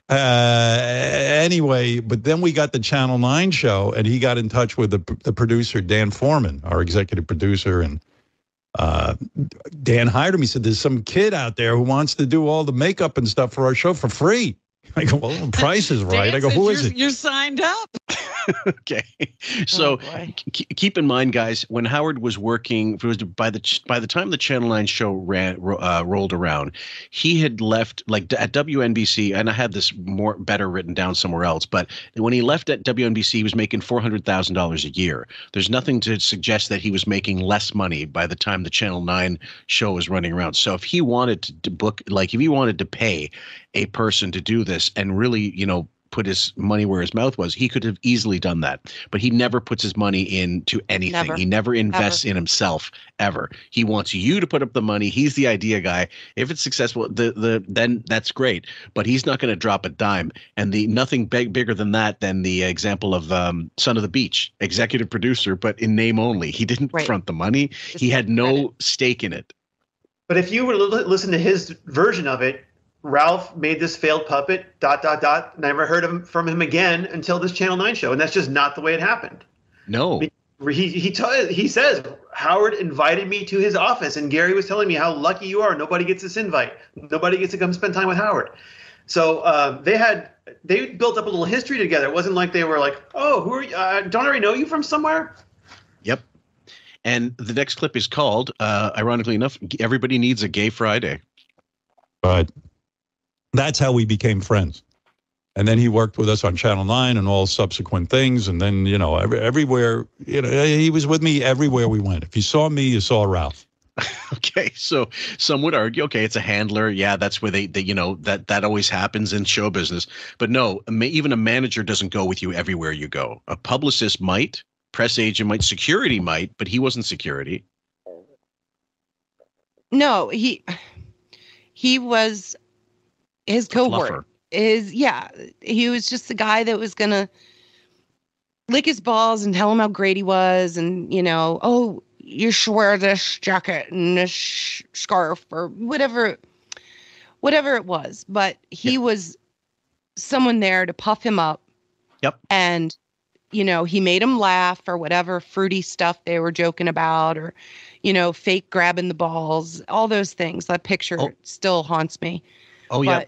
U: Anyway, but then we got the Channel 9 show, and he got in touch with the producer, Dan Foreman, our executive producer, and Dan hired him. He said, there's some kid out there who wants to do all the makeup and stuff for our show for free. I go, well, the price is right. I go, who is it?
K: You're signed up.
A: Okay. So keep in mind, guys, when Howard was working, by the time the Channel 9 show rolled around, he had left, like at WNBC, and I had this better written down somewhere else, but when he left at WNBC, he was making $400,000 a year. There's nothing to suggest that he was making less money by the time the Channel 9 show was running around. So if he wanted to book, like if he wanted to pay a person to do this and really, put his money where his mouth was, he could have easily done that. But he never puts his money into anything.
I: Never.
A: He never invests in himself, ever. He wants you to put up the money. He's the idea guy. If it's successful, then that's great. But he's not going to drop a dime. And nothing bigger than that than the example of Son of the Beach, executive producer, but in name only. He didn't front the money. He had no stake in it.
J: But if you were to listen to his version of it, Ralph made this failed puppet, ... Never heard from him again until this Channel 9 show. And that's just not the way it happened.
A: No.
J: He says, Howard invited me to his office, and Gary was telling me how lucky you are. Nobody gets this invite. Nobody gets to come spend time with Howard. So they built up a little history together. It wasn't like they were like, oh, who are you? Don't I already know you from somewhere?
A: Yep. And the next clip is called, ironically enough, Everybody Needs a Gay Friday.
U: But that's how we became friends. And then he worked with us on Channel 9 and all subsequent things. And then, everywhere, he was with me everywhere we went. If you saw me, you saw Ralph.
A: Okay, so some would argue, okay, it's a handler. Yeah, that's where they that always happens in show business. But no, even a manager doesn't go with you everywhere you go. A publicist might, press agent might, security might, but he wasn't security.
I: No, he was his cohort. He was just the guy that was gonna lick his balls and tell him how great he was, and oh, you should wear this jacket and this scarf or whatever it was. But he was someone there to puff him up.
A: Yep.
I: And he made him laugh or whatever fruity stuff they were joking about, or fake grabbing the balls, all those things. That picture still haunts me.
A: Oh, yeah.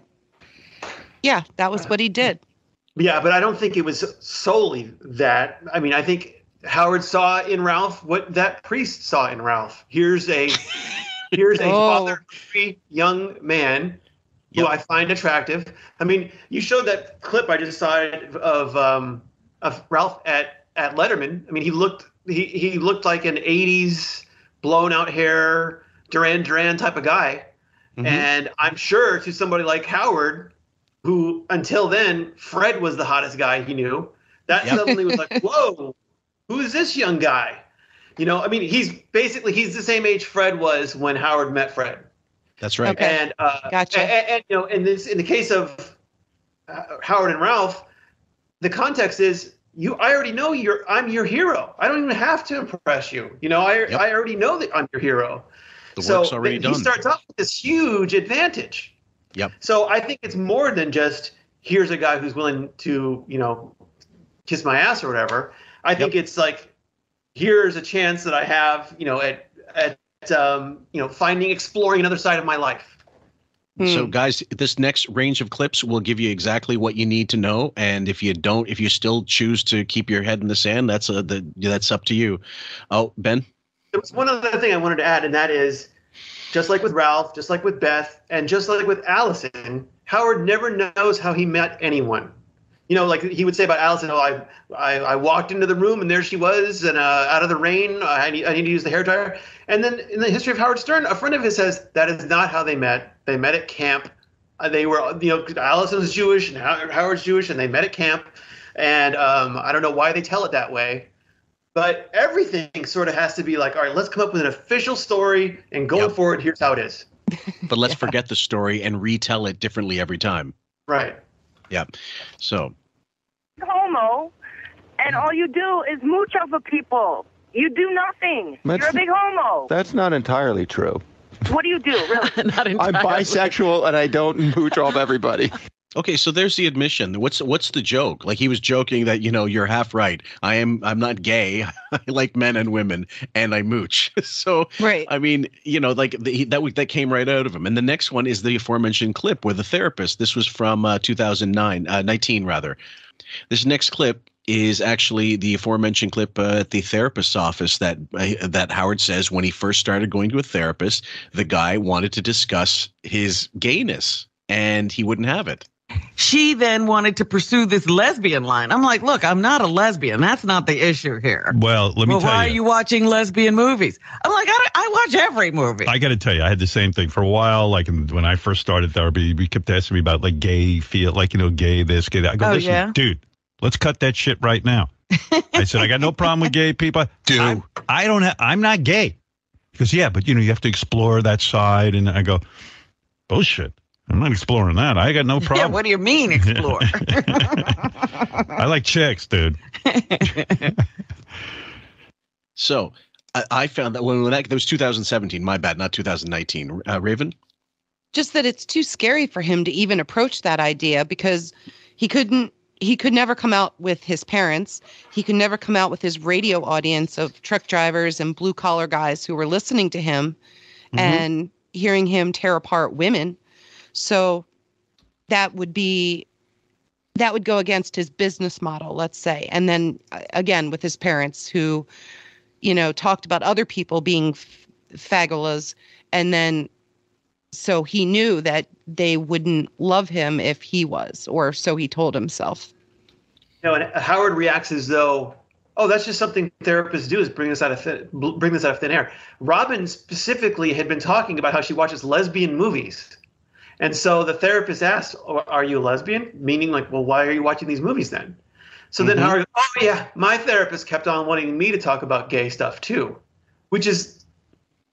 I: Yeah, that was what he did.
J: Yeah, but I don't think it was solely that. I mean, I think Howard saw in Ralph what that priest saw in Ralph. Here's a father-free young man who I find attractive. I mean, you showed that clip I just saw of Ralph at Letterman. I mean, he looked like an 80s blown out hair Duran Duran type of guy. Mm-hmm. And I'm sure to somebody like Howard, who until then Fred was the hottest guy he knew, that suddenly was like, whoa, who is this young guy? I mean, he's the same age Fred was when Howard met Fred.
A: That's right.
I: Okay.
J: And
I: gotcha.
J: And in the case of Howard and Ralph, the context is I already know I'm your hero. I don't even have to impress you. I already know that I'm your hero.
A: The work's already done.
J: He starts off with this huge advantage.
A: Yep.
J: So I think it's more than just here's a guy who's willing to, kiss my ass or whatever. I think it's like, here's a chance that I have, exploring another side of my life.
A: So, guys, this next range of clips will give you exactly what you need to know. And if you still choose to keep your head in the sand, that's up to you. Oh, Ben?
J: There was one other thing I wanted to add, and that is, just like with Ralph, just like with Beth, and just like with Allison, Howard never knows how he met anyone. You know, like he would say about Allison, I walked into the room and there she was, and out of the rain, I need to use the hairdryer. And then in the history of Howard Stern, a friend of his says that is not how they met. They met at camp. They were, Allison was Jewish and Howard's Jewish, and they met at camp. And I don't know why they tell it that way. But everything sort of has to be like, all right, let's come up with an official story, and going forward, here's how it is.
A: But let's forget the story and retell it differently every time.
J: Right.
A: Yeah. So.
B: Homo, and all you do is mooch off of people. You do nothing. You're a big homo.
M: That's not entirely true.
B: What do you do, really?
M: I'm bisexual and I don't mooch off everybody.
A: Okay, so there's the admission. What's the joke? Like, he was joking that, you're half right. I'm not gay. I like men and women, and I mooch. So,
I: right.
A: I mean, that came right out of him. And the next one is the aforementioned clip with the therapist. This was from 2019 rather. This next clip is actually the aforementioned clip at the therapist's office that Howard says when he first started going to a therapist, the guy wanted to discuss his gayness, and he wouldn't have it.
K: She then wanted to pursue this lesbian line. I'm like, look, I'm not a lesbian. That's not the issue here.
N: Well, let me tell you.
K: Why are you watching lesbian movies? I'm like, I watch every movie.
N: I got to tell you, I had the same thing for a while. Like when I first started therapy, we kept asking me about like gay feel, like, gay this, gay that. I go, listen, dude, let's cut that shit right now. I said, I got no problem with gay people. Dude, I'm not gay. He goes, yeah, but you have to explore that side. And I go, bullshit. I'm not exploring that. I got no problem.
K: Yeah, what do you mean explore?
N: I like chicks, dude.
A: So I found that when that was 2017, my bad, not 2019. Raven?
I: Just that it's too scary for him to even approach that idea, because he could never come out with his parents. He could never come out with his radio audience of truck drivers and blue collar guys who were listening to him and hearing him tear apart women. So that would go against his business model, let's say. And then again, with his parents who, talked about other people being fagulas. And then, so he knew that they wouldn't love him if he was, or so he told himself.
J: And Howard reacts as though, oh, that's just something therapists do, is bring this out of thin air. Robin specifically had been talking about how she watches lesbian movies. And so the therapist asked, are you a lesbian? Meaning like, well, why are you watching these movies then? So then Howard goes, oh yeah, my therapist kept on wanting me to talk about gay stuff too, which is,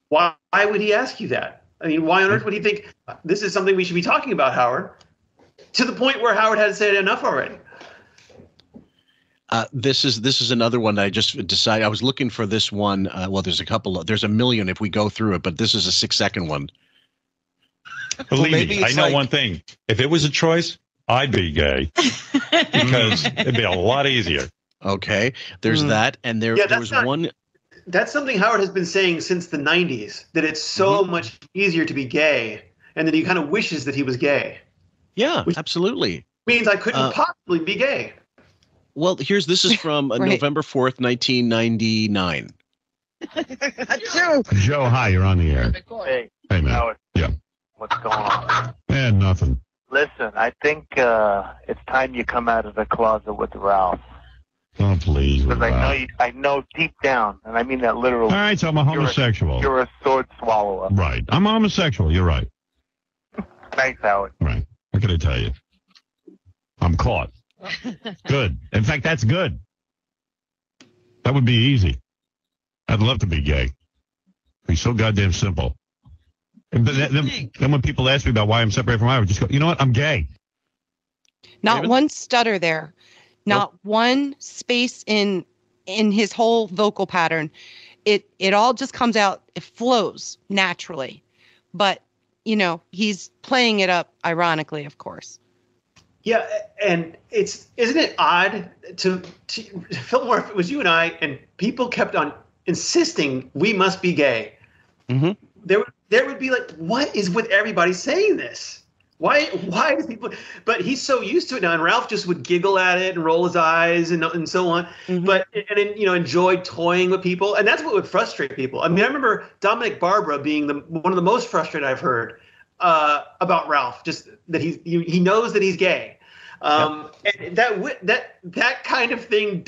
J: why would he ask you that? I mean, why on earth would he think this is something we should be talking about, Howard? To the point where Howard had said enough already.
A: This is another one that I just decided. I was looking for this one. Well, there's a million if we go through it, but this is a 6-second one.
N: Believe me, I know one thing. If it was a choice, I'd be gay because it'd be a lot easier.
A: Okay, there's that, and there was one.
J: That's something Howard has been saying since the 90s, that it's so much easier to be gay, and that he kind of wishes that he was gay.
A: Yeah, absolutely.
J: Means I couldn't possibly be gay.
A: Well, this is from November 4th, 1999.
Q: Joe, hi, you're on the air. Hey, man.
V: Howard.
Q: Yeah.
V: What's going on?
Q: Man, nothing.
V: Listen, I think it's time you come out of the closet with Ralph.
Q: Oh, please.
V: Because I know deep down, and I mean that literally.
Q: All right, so I'm a homosexual.
V: You're a sword swallower.
Q: Right. I'm a homosexual. You're right.
V: Thanks, Howard.
Q: Right. What can I tell you? I'm caught. Good. In fact, that's good. That would be easy. I'd love to be gay. It'd be so goddamn simple. But then when people ask me about why I'm separated from Howard, I just go, you know what? I'm gay.
I: Not one stutter there. Not one space in his whole vocal pattern. It all just comes out. It flows naturally. But, he's playing it up ironically, of course.
J: Yeah, and isn't it odd to Fillmore, if it was you and I, and people kept on insisting we must be gay.
A: Mm-hmm.
J: There there would be like, what is with everybody saying this? Why do people? But he's so used to it now, and Ralph just would giggle at it and roll his eyes and so on. But enjoy toying with people, and that's what would frustrate people. I mean, I remember Dominic Barbara being one of the most frustrated I've heard about Ralph, just that he knows that he's gay. And that kind of thing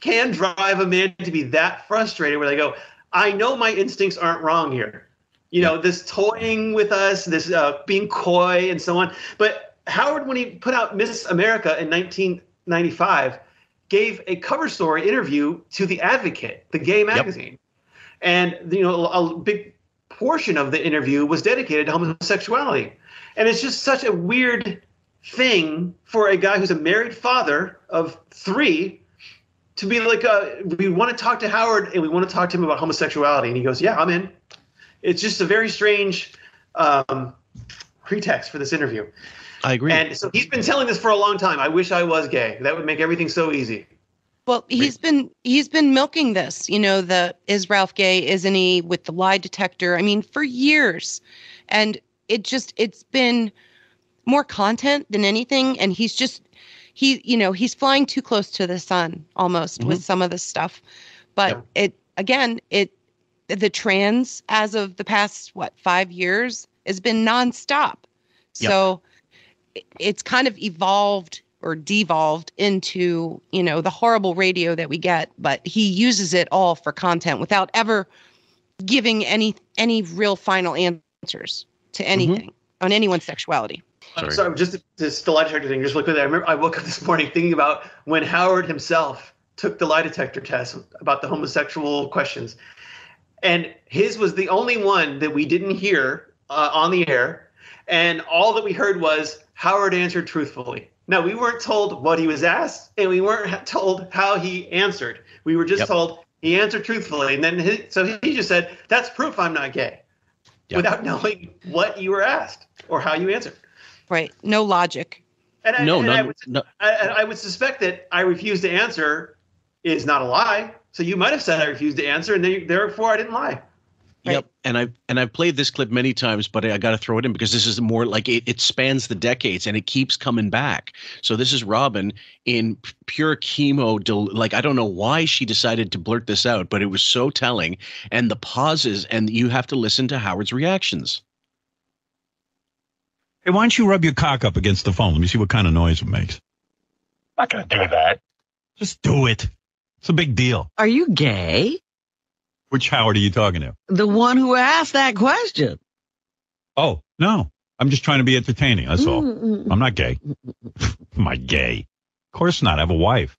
J: can drive a man to be that frustrated, where they go, I know my instincts aren't wrong here. This toying with us, this being coy and so on. But Howard, when he put out Miss America in 1995, gave a cover story interview to The Advocate, the gay magazine. And, a big portion of the interview was dedicated to homosexuality. And it's just such a weird thing for a guy who's a married father of 3 to be like, we want to talk to Howard and we want to talk to him about homosexuality. And he goes, yeah, I'm in. It's just a very strange pretext for this interview.
A: I agree.
J: And so he's been telling this for a long time. I wish I was gay. That would make everything so easy.
I: Well, he's been milking this, the is Ralph gay, isn't he, with the lie detector. I mean, for years. And it's been more content than anything. And he's flying too close to the sun almost with some of this stuff. But the trans, as of the past 5 years, has been nonstop. So it's kind of evolved or devolved into, the horrible radio that we get, but he uses it all for content without ever giving any real final answers to anything on anyone's sexuality.
J: So just the lie detector thing, just look at that. I remember I woke up this morning thinking about when Howard himself took the lie detector test about the homosexual questions. And his was the only one that we didn't hear on the air. And all that we heard was Howard answered truthfully. Now, we weren't told what he was asked, and we weren't told how he answered. We were just told he answered truthfully. And then so he just said, that's proof I'm not gay, without knowing what you were asked or how you answered.
I: Right. No logic.
J: And I would suspect that I refused to answer is not a lie. So you might have said I refused to answer, and therefore I didn't lie.
A: Right. Yep, and I've played this clip many times, but I got to throw it in because this is more like it spans the decades and it keeps coming back. So this is Robin in pure chemo. Like, I don't know why she decided to blurt this out, but it was so telling. And the pauses, and you have to listen to Howard's reactions.
U: Hey, why don't you rub your cock up against the phone? Let me see what kind of noise it makes.
Q: I'm not going to do that.
U: Just do it. It's a big deal.
K: Are you gay?
U: Which Howard are you talking to?
K: The one who asked that question.
U: Oh, no. I'm just trying to be entertaining. That's all. I'm not gay. Am I gay? Of course not. I have a wife.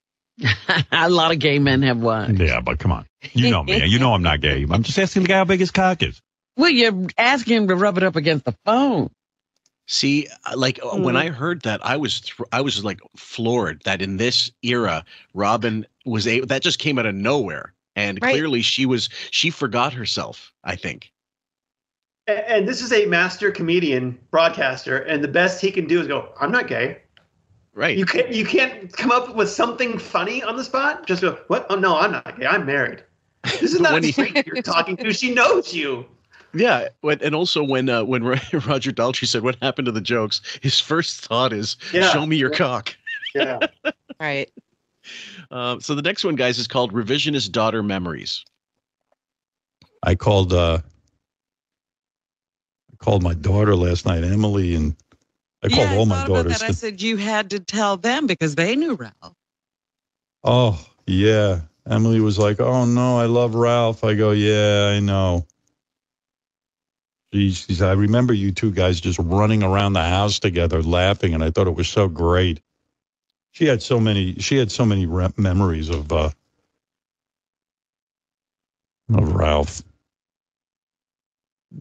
K: A lot of gay men have wives.
U: Yeah, but come on. You know me. You know I'm not gay. I'm just asking the guy how big his cock is.
K: Well, you're asking him to rub it up against the phone.
A: See, like when I heard that, I was like floored that in this era, Robin was able. That just came out of nowhere, and clearly she forgot herself, I think.
J: And this is a master comedian broadcaster, and the best he can do is go, "I'm not gay."
A: Right.
J: You can't come up with something funny on the spot. Just go, "What? Oh no, I'm not gay. I'm married." This is not a stranger you're talking to. She knows you.
A: Yeah, and also when Roger Daltrey said, "What happened to the jokes?" his first thought is, "Show me your cock."
J: Yeah.
I: Right.
A: So the next one, guys, is called Revisionist Daughter Memories.
U: I called my daughter last night, Emily, and I called all my daughters.
K: I said you had to tell them because they knew Ralph.
U: Oh, yeah. Emily was like, "Oh, no, I love Ralph." I go, "Yeah, I know." She said, "I remember you two guys just running around the house together laughing, and I thought it was so great." She had so many memories of Ralph.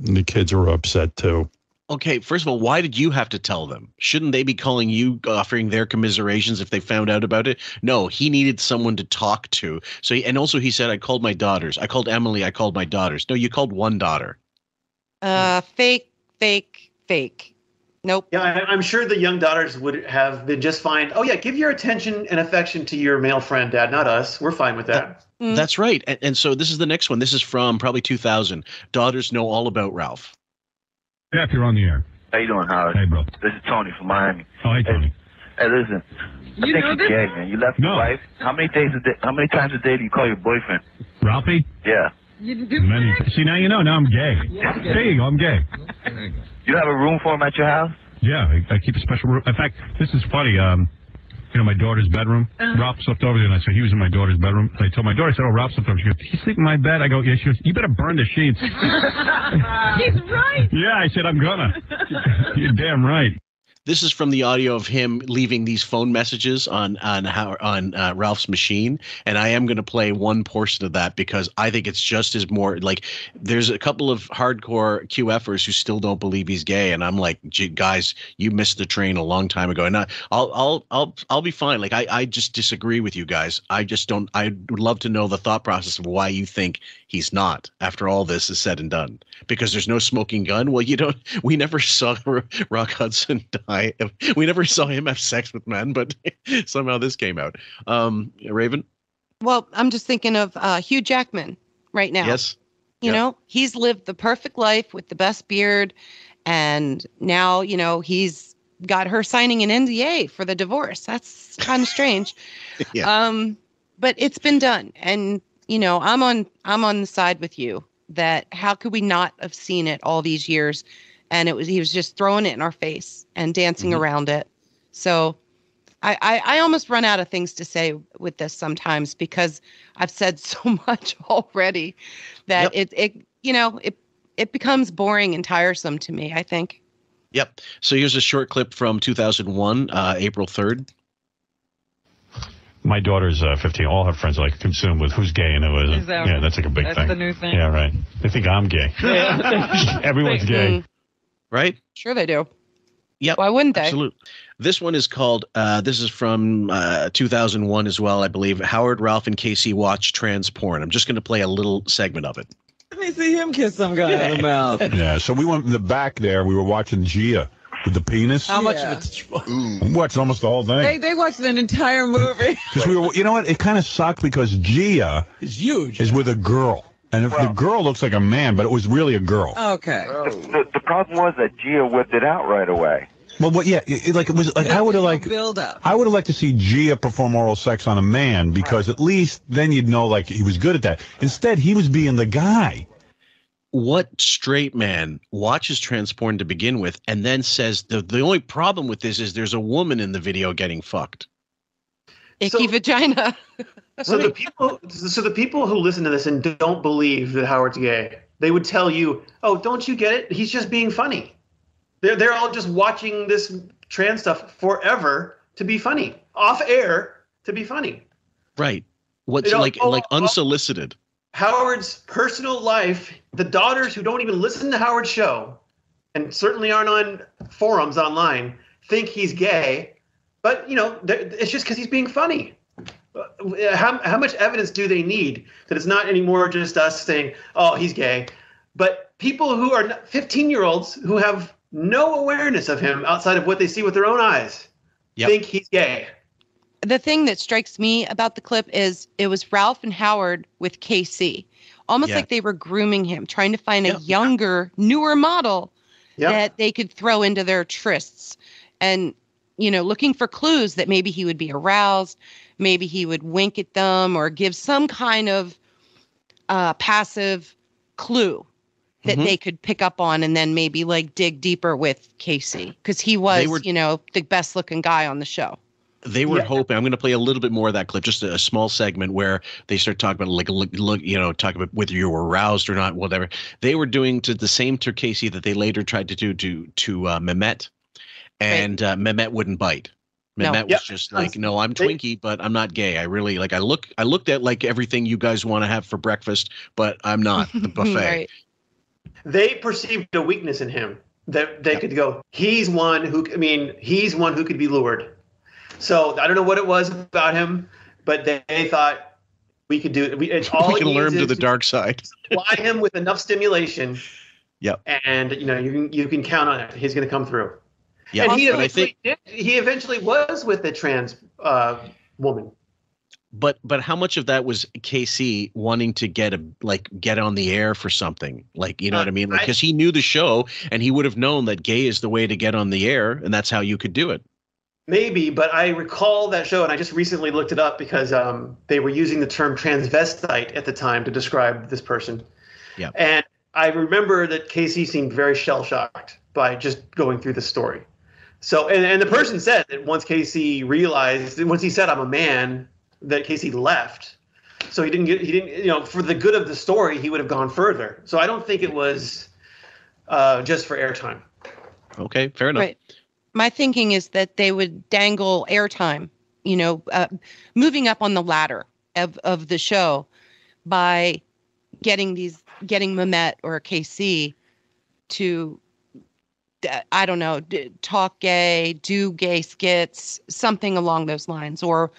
U: And the kids were upset too.
A: Okay, first of all, why did you have to tell them? Shouldn't they be calling you, offering their commiserations if they found out about it? No, he needed someone to talk to. So, and also he said, "I called my daughters. I called Emily. I called my daughters." No, you called one daughter.
I: Fake. Nope.
J: Yeah, I'm sure the young daughters would have been just fine. Oh, yeah, give your attention and affection to your male friend, Dad, not us. We're fine with that.
A: That's right. And so this is the next one. This is from probably 2000. Daughters know all about Ralph.
Q: Jeff, you're on the air.
V: How you doing, Howard?
Q: Hey, bro.
V: This is Tony from Miami.
Q: Oh, hey, Tony.
V: Hey, listen. I think you're gay, man. You left your wife. How many times a day do you call your boyfriend?
Q: Ralphie?
V: Yeah.
Q: Many. See, now you know. Now I'm gay. There you go. I'm gay.
V: You have a room for him at your house?
Q: Yeah, I keep a special room. In fact, this is funny. You know, my daughter's bedroom. Ralph slept over there, and I said he was in my daughter's bedroom. I told my daughter, I said, "Oh, Ralph slept over." She goes, "Did he sleep in my bed?" I go, "Yeah." She goes, "You better burn the sheets."
K: He's right.
Q: Yeah, I said, "I'm gonna." You're damn right.
A: This is from the audio of him leaving these phone messages on Ralph's machine, and I am going to play one portion of that because I think it's just as more like there's a couple of hardcore QFers who still don't believe he's gay, and I'm like, guys, you missed the train a long time ago, and I'll be fine. Like I just disagree with you guys. I just don't. I would love to know the thought process of why you think he's not after all this is said and done. Because there's no smoking gun. Well, you don't. We never saw Rock Hudson die. We never saw him have sex with men, but somehow this came out. Raven?
I: Well, I'm just thinking of Hugh Jackman right now.
A: Yes.
I: You know, he's lived the perfect life with the best beard. And now, you know, he's got her signing an NDA for the divorce. That's kind of strange.
A: Yeah.
I: But it's been done. And, you know, I'm on the side with you that how could we not have seen it all these years? And he was just throwing it in our face and dancing around it. So I almost run out of things to say with this sometimes because I've said so much already that it becomes boring and tiresome to me, I think.
A: Yep. So here's a short clip from 2001, April 3rd.
C: My daughter's 15. All her friends are like consumed with who's gay and who isn't. Yeah, that's like a big thing.
K: That's the new thing.
C: Yeah, right. They think I'm gay.
K: Yeah.
C: Everyone's gay.
A: Right?
I: Sure they do.
A: Yep.
I: Why wouldn't they?
A: Absolutely. This one is called, this is from 2001 as well, I believe. Howard, Ralph, and Casey watch trans porn. I'm just going to play a little segment of it.
K: Let me see him kiss some guy in the mouth.
Q: Yeah, so we went in the back there. We were watching Gia with the penis.
K: How much of it's
Q: We watched almost the whole thing.
K: They watched an entire movie.
Q: Because we were, you know what? It kind of sucked because Gia
K: is huge.
Q: Is with a girl. And if the girl looks like a man, but it was really a girl.
K: Okay.
V: The problem was that Gia whipped it out right away.
Q: Well, yeah, it was like I would have liked
K: build up.
Q: I would have liked to see Gia perform oral sex on a man because at least then you'd know like he was good at that. Instead, he was being the guy.
A: What straight man watches trans porn to begin with and then says the only problem with this is there's a woman in the video getting fucked?
I: Icky vagina.
J: So the people who listen to this and don't believe that Howard's gay, they would tell you, "Oh, don't you get it? He's just being funny." They're all just watching this trans stuff forever to be funny, off air to be funny.
A: Right. What's like unsolicited.
J: Howard's personal life, the daughters who don't even listen to Howard's show, and certainly aren't on forums online, think he's gay, but you know it's just because he's being funny. How much evidence do they need that it's not anymore just us saying, "Oh, he's gay," but people who are 15-year-olds who have no awareness of him outside of what they see with their own eyes think he's gay.
I: The thing that strikes me about the clip is it was Ralph and Howard with KC, almost like they were grooming him, trying to find a younger, newer model that they could throw into their trysts, and you know, looking for clues that maybe he would be aroused. Maybe he would wink at them or give some kind of passive clue that they could pick up on and then maybe like dig deeper with Casey because he was, you know, the best looking guy on the show.
A: They were hoping. I'm going to play a little bit more of that clip, just a small segment where they start talking about look, you know, talking about whether you were aroused or not, whatever. They were doing the same to Casey that they later tried to do to Mehmet, and Mehmet wouldn't bite. Mehmet was just like, no, I'm Twinkie, but I'm not gay. I really I looked at like everything you guys want to have for breakfast, but I'm not the buffet.
I: Right.
J: They perceived a weakness in him that they could go, he's one who could be lured. So I don't know what it was about him, but they thought we could do it. We
A: can lure him to the dark side.
J: Supply him with enough stimulation.
A: Yep.
J: And you know, you can count on it. He's going to come through.
A: Yeah,
J: and
A: but I think
J: he eventually was with a trans woman.
A: But how much of that was KC wanting to get on the air for something? Like, you know what I mean? Like, because he knew the show and he would have known that gay is the way to get on the air, and that's how you could do it.
J: Maybe, but I recall that show, and I just recently looked it up because they were using the term transvestite at the time to describe this person.
A: Yeah.
J: And I remember that Casey seemed very shell-shocked by just going through the story. So, and the person said that once he said, I'm a man, that Casey left. So he didn't, for the good of the story, he would have gone further. So I don't think it was just for airtime.
A: Okay, fair enough.
I: Right. My thinking is that they would dangle airtime, moving up on the ladder of the show by getting Mehmet or KC to, I don't know, talk gay, do gay skits, something along those lines, or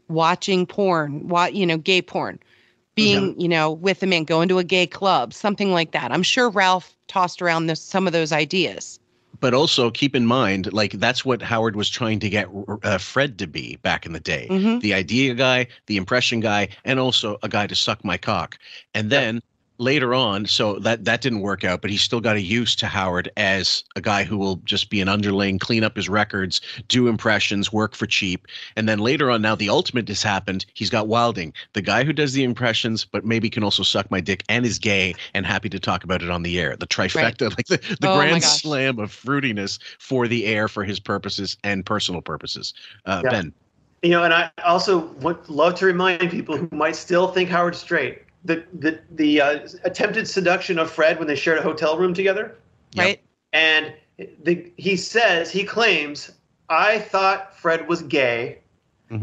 I: watching porn, gay porn, being, with a man, going to a gay club, something like that. I'm sure Ralph tossed around some of those ideas.
A: But also keep in mind, like, that's what Howard was trying to get Fred to be back in the day.
I: Mm-hmm.
A: The idea guy, the impression guy, and also a guy to suck my cock. And then later on, so that didn't work out, but he still got used to Howard as a guy who will just be an underling, clean up his records, do impressions, work for cheap. And then later on, now the ultimate has happened. He's got Wilding, the guy who does the impressions, but maybe can also suck my dick and is gay and happy to talk about it on the air. The trifecta, like the grand slam of fruitiness for the air, for his purposes and personal purposes. Ben.
J: And I also would love to remind people who might still think Howard's straight. The attempted seduction of Fred when they shared a hotel room together.
I: Right.
J: And he claims, I thought Fred was gay,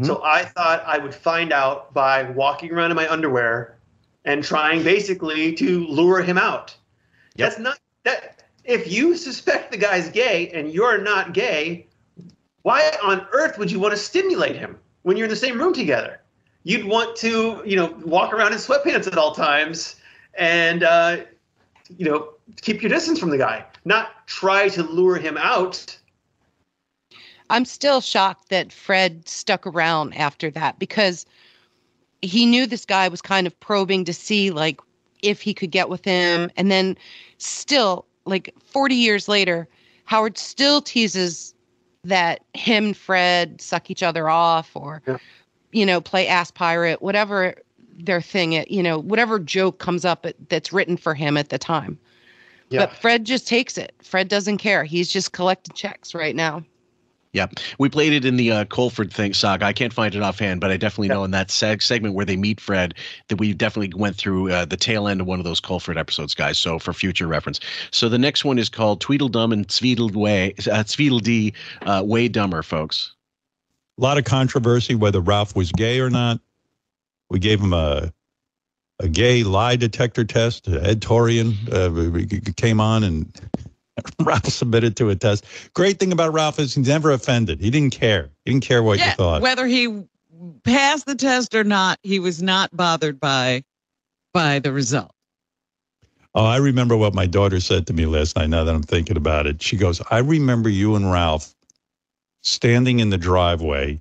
J: so I thought I would find out by walking around in my underwear and trying basically to lure him out. Yep. That's not that. If you suspect the guy's gay and you're not gay, why on earth would you want to stimulate him when you're in the same room together? You'd want to, walk around in sweatpants at all times and, keep your distance from the guy, not try to lure him out.
I: I'm still shocked that Fred stuck around after that, because he knew this guy was kind of probing to see, like, if he could get with him. And then still, like, 40 years later, Howard still teases that him and Fred suck each other off, or play ass pirate, whatever their thing, whatever joke comes up that's written for him at the time. Yeah. But Fred just takes it. Fred doesn't care. He's just collecting checks right now.
A: Yeah, we played it in the Colford thing saga. I can't find it offhand, but I definitely know in that segment where they meet Fred that we definitely went through the tail end of one of those Colford episodes, guys. So for future reference. So the next one is called Tweedledum and Tweedledee, way dumber, folks.
U: A lot of controversy whether Ralph was gay or not. We gave him a gay lie detector test. Ed Torian came on and Ralph submitted to a test. Great thing about Ralph is he's never offended. He didn't care. He didn't care what you thought.
K: Whether he passed the test or not, he was not bothered by the result.
U: Oh, I remember what my daughter said to me last night, now that I'm thinking about it. She goes, I remember you and Ralph standing in the driveway.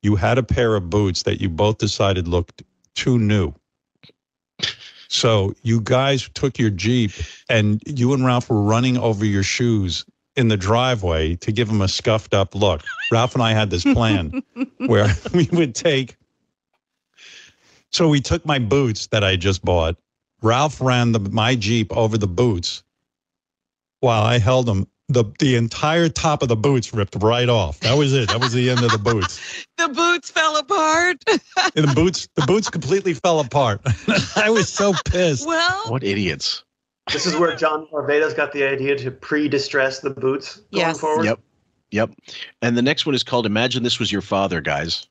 U: You had a pair of boots that you both decided looked too new. So you guys took your Jeep and you and Ralph were running over your shoes in the driveway to give him a scuffed up look. Ralph and I had this plan where we would so we took my boots that I just bought. Ralph ran my Jeep over the boots while I held them. The entire top of the boots ripped right off. That was it. That was the end of the boots.
K: The boots fell apart.
U: And the boots completely fell apart. I was so pissed.
K: Well,
A: what idiots.
J: This is where John Barbados got the idea to pre-distress the boots going forward.
A: Yep. And the next one is called Imagine This Was Your Father, guys.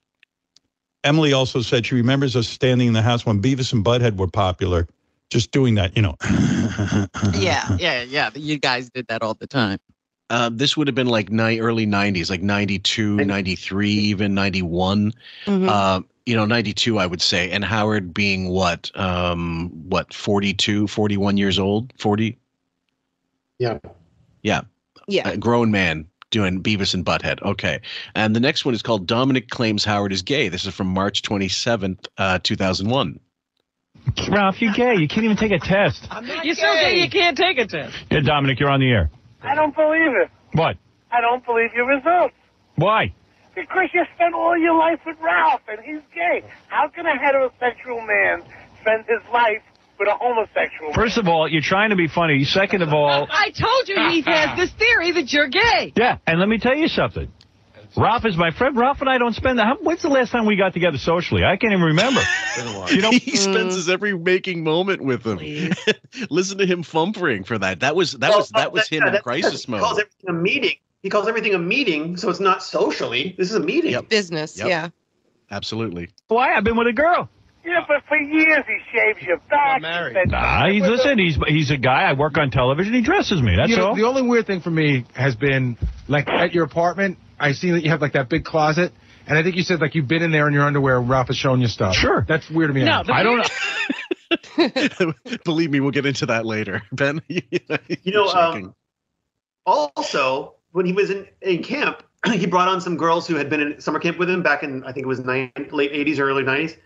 U: Emily also said she remembers us standing in the house when Beavis and Butthead were popular, just doing that,
K: Yeah. You guys did that all the time.
A: This would have been like early 90s, like 92, 93, even 91. 92, I would say. And Howard being what, 42, 41 years old? 40?
J: Yeah.
A: Yeah. A grown man Doing Beavis and Butthead. Okay. And the next one is called Dominic Claims Howard is Gay. This is from March 27th, 2001.
C: Ralph, you're gay. You can't even take a test.
K: You're so gay you can't take a test.
C: Yeah, Dominic, you're on the air.
E: I don't believe it.
C: What?
E: I don't believe your results.
C: Why?
E: Because you spent all your life with Ralph, and he's gay. How can a heterosexual man spend his life with a homosexual man?
C: First of all, you're trying to be funny. Second of all...
K: I told you he has this theory that you're gay.
C: Yeah, and let me tell you something. Ralph is my friend. Ralph and I don't spend that. When's the last time we got together socially? I can't even remember.
A: You know, he spends his every waking moment with him. Listen to him fumbling for that. That was him in crisis mode.
J: He calls everything a meeting. He calls everything a meeting, so it's not socially. This is a meeting.
A: Yep.
I: Business,
A: Yep.
I: yeah.
A: Absolutely.
C: Why? I've been with a girl.
E: Yeah, but for years he shaves your back.
C: Nah, he's a guy. I work on television. He dresses me. That's
O: You know,
C: all.
O: the only weird thing for me has been, like, at your apartment, I see that you have, like, that big closet, and I think you said, like, you've been in there in your underwear and Ralph is showing you stuff.
C: Sure.
O: That's weird to me.
C: No, I don't
A: know. Believe me, we'll get into that later. Ben,
J: also, when he was in camp, he brought on some girls who had been in summer camp with him back in, I think it was late 80s or early 90s.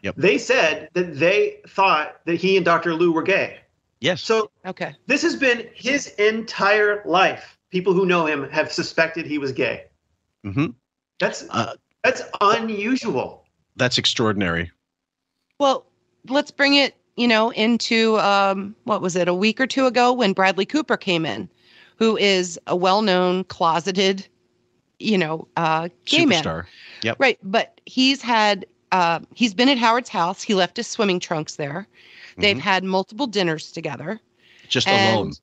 A: Yep.
J: They said that they thought that he and Dr. Lou were gay.
A: Yes.
J: So
I: okay,
J: this has been his entire life. People who know him have suspected he was gay.
A: Mm-hmm.
J: That's unusual.
A: That's extraordinary.
I: Well, let's bring it, into what was it, a week or two ago when Bradley Cooper came in, who is a well-known closeted, gay man.
A: Superstar. Yep.
I: Right, but he's been at Howard's house. He left his swimming trunks there. They've had multiple dinners together.
A: Just alone.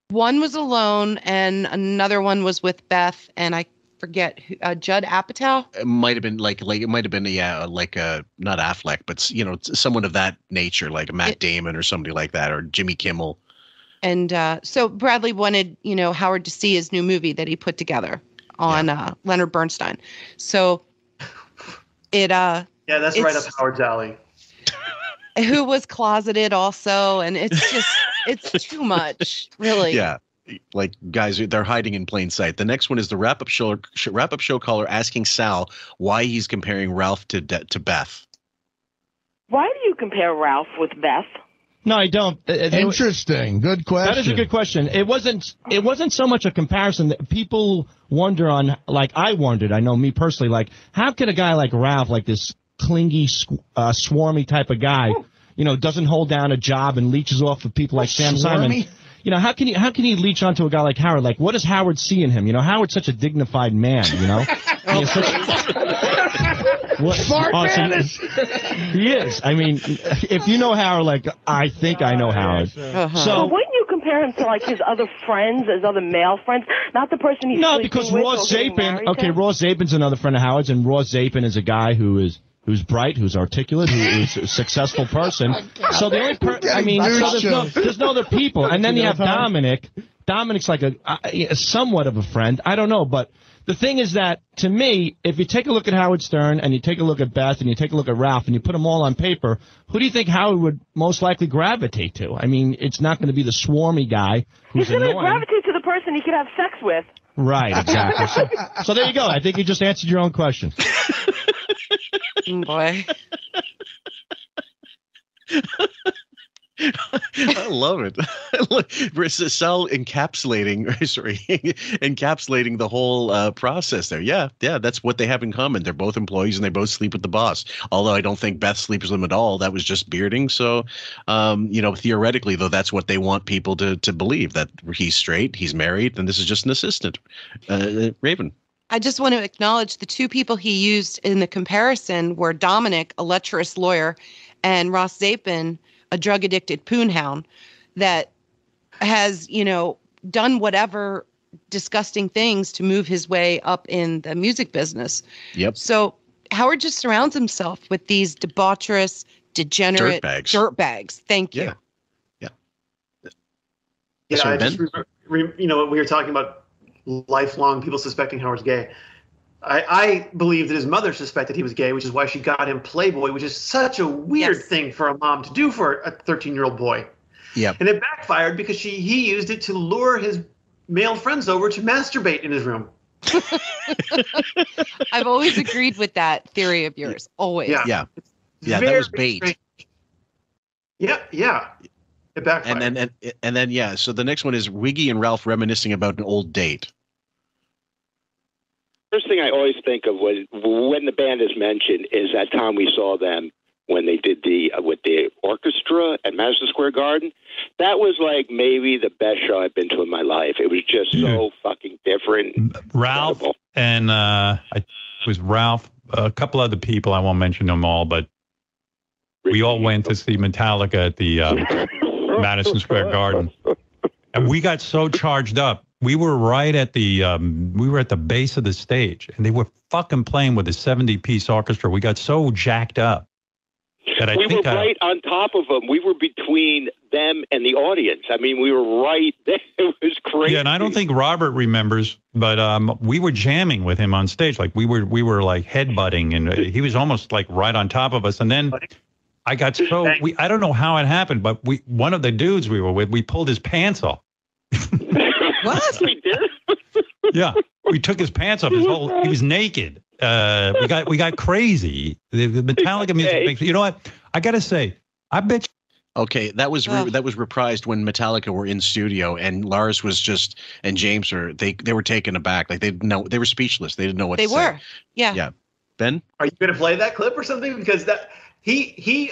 I: One was alone, and another one was with Beth, and I forget who, Judd Apatow.
A: It might have been not Affleck, but someone of that nature, like Matt Damon or somebody like that, or Jimmy Kimmel.
I: And so Bradley wanted Howard to see his new movie that he put together on Leonard Bernstein. So that's
J: right up Howard's alley.
I: Who was closeted also, and it's too much, really.
A: Yeah, like guys, they're hiding in plain sight. The next one is the wrap-up show caller asking Sal why he's comparing Ralph to Beth.
B: Why do you compare Ralph with Beth?
G: No, I don't.
F: Interesting. Good question.
G: That is a good question. It wasn't so much a comparison that people wonder on, like I wondered, I know me personally, like how could a guy like Ralph, like this clingy, swarmy type of guy, doesn't hold down a job and leeches off of people like Sam Simon. How can he leech onto a guy like Howard? Like, what does Howard see in him? Howard's such a dignified man, He is. I mean, if you know Howard, like I think I know Howard.
B: So wouldn't you compare him to like his other friends, his other male friends, not the person he's
G: No, because Ross Zapin. Okay, Ross Zapin's another friend of Howard's, and Ross Zapin is a guy who's bright, who's articulate, who is a successful person. So the only there's no other people. And then you have Dominic. Dominic's like a somewhat of a friend. I don't know, but the thing is that, to me, if you take a look at Howard Stern and you take a look at Beth and you take a look at Ralph and you put them all on paper, who do you think Howard would most likely gravitate to? I mean, it's not going to be the swarmy guy who's
B: He's going to
G: annoying.
B: gravitate to the person he could have sex with.
G: Right, exactly. So there you go. I think you just answered your own question.
I: Boy.
A: I love it. Sal encapsulating the whole process there. Yeah, that's what they have in common. They're both employees and they both sleep with the boss. Although I don't think Beth sleeps with him at all. That was just bearding. So, theoretically, though, that's what they want people to believe, that he's straight, he's married, and this is just an assistant. Raven.
I: I just want to acknowledge the two people he used in the comparison were Dominic, a lecherous lawyer, and Ross Zapin, a drug-addicted poonhound that has, done whatever disgusting things to move his way up in the music business.
A: Yep.
I: So Howard just surrounds himself with these debaucherous, degenerate dirtbags. Thank you.
A: Yeah.
J: I just we were talking about lifelong people suspecting Howard's gay. I believe that his mother suspected he was gay, which is why she got him Playboy, which is such a weird thing for a mom to do for a 13-year-old boy.
A: Yeah.
J: And it backfired because he used it to lure his male friends over to masturbate in his room.
I: I've always agreed with that theory of yours. Always.
A: Yeah. That was bait.
J: Strange. Yeah. It backfired.
A: And then yeah. So the next one is Wiggy and Ralph reminiscing about an old date.
H: First thing I always think of when the band is mentioned is that time we saw them when they did with the orchestra at Madison Square Garden. That was like maybe the best show I've been to in my life. It was just so fucking different.
N: Ralph
H: incredible.
N: and it was Ralph, a couple other people. I won't mention them all, but we all went to see Metallica at the Madison Square Garden, and we got so charged up. We were right at the base of the stage, and they were fucking playing with a 70-piece orchestra. We got so jacked up that
H: we were right on top of them. We were between them and the audience. I mean, we were right there. It was crazy.
N: Yeah, and I don't think Robert remembers, but we were jamming with him on stage. Like we were like headbutting, and he was almost like right on top of us. And then I got so I don't know how it happened, but one of the dudes we were with, we pulled his pants off.
H: What? We did?
N: Yeah, we took his pants off. He was naked. We got crazy. The Metallica music makes, you know what? I gotta say, I bet.
A: Okay, that was reprised when Metallica were in studio, and Lars was and James they were taken aback. Like they were speechless. They didn't know what to say.
I: They were. Yeah.
A: Yeah. Ben,
J: are you going to play that clip or something? Because that he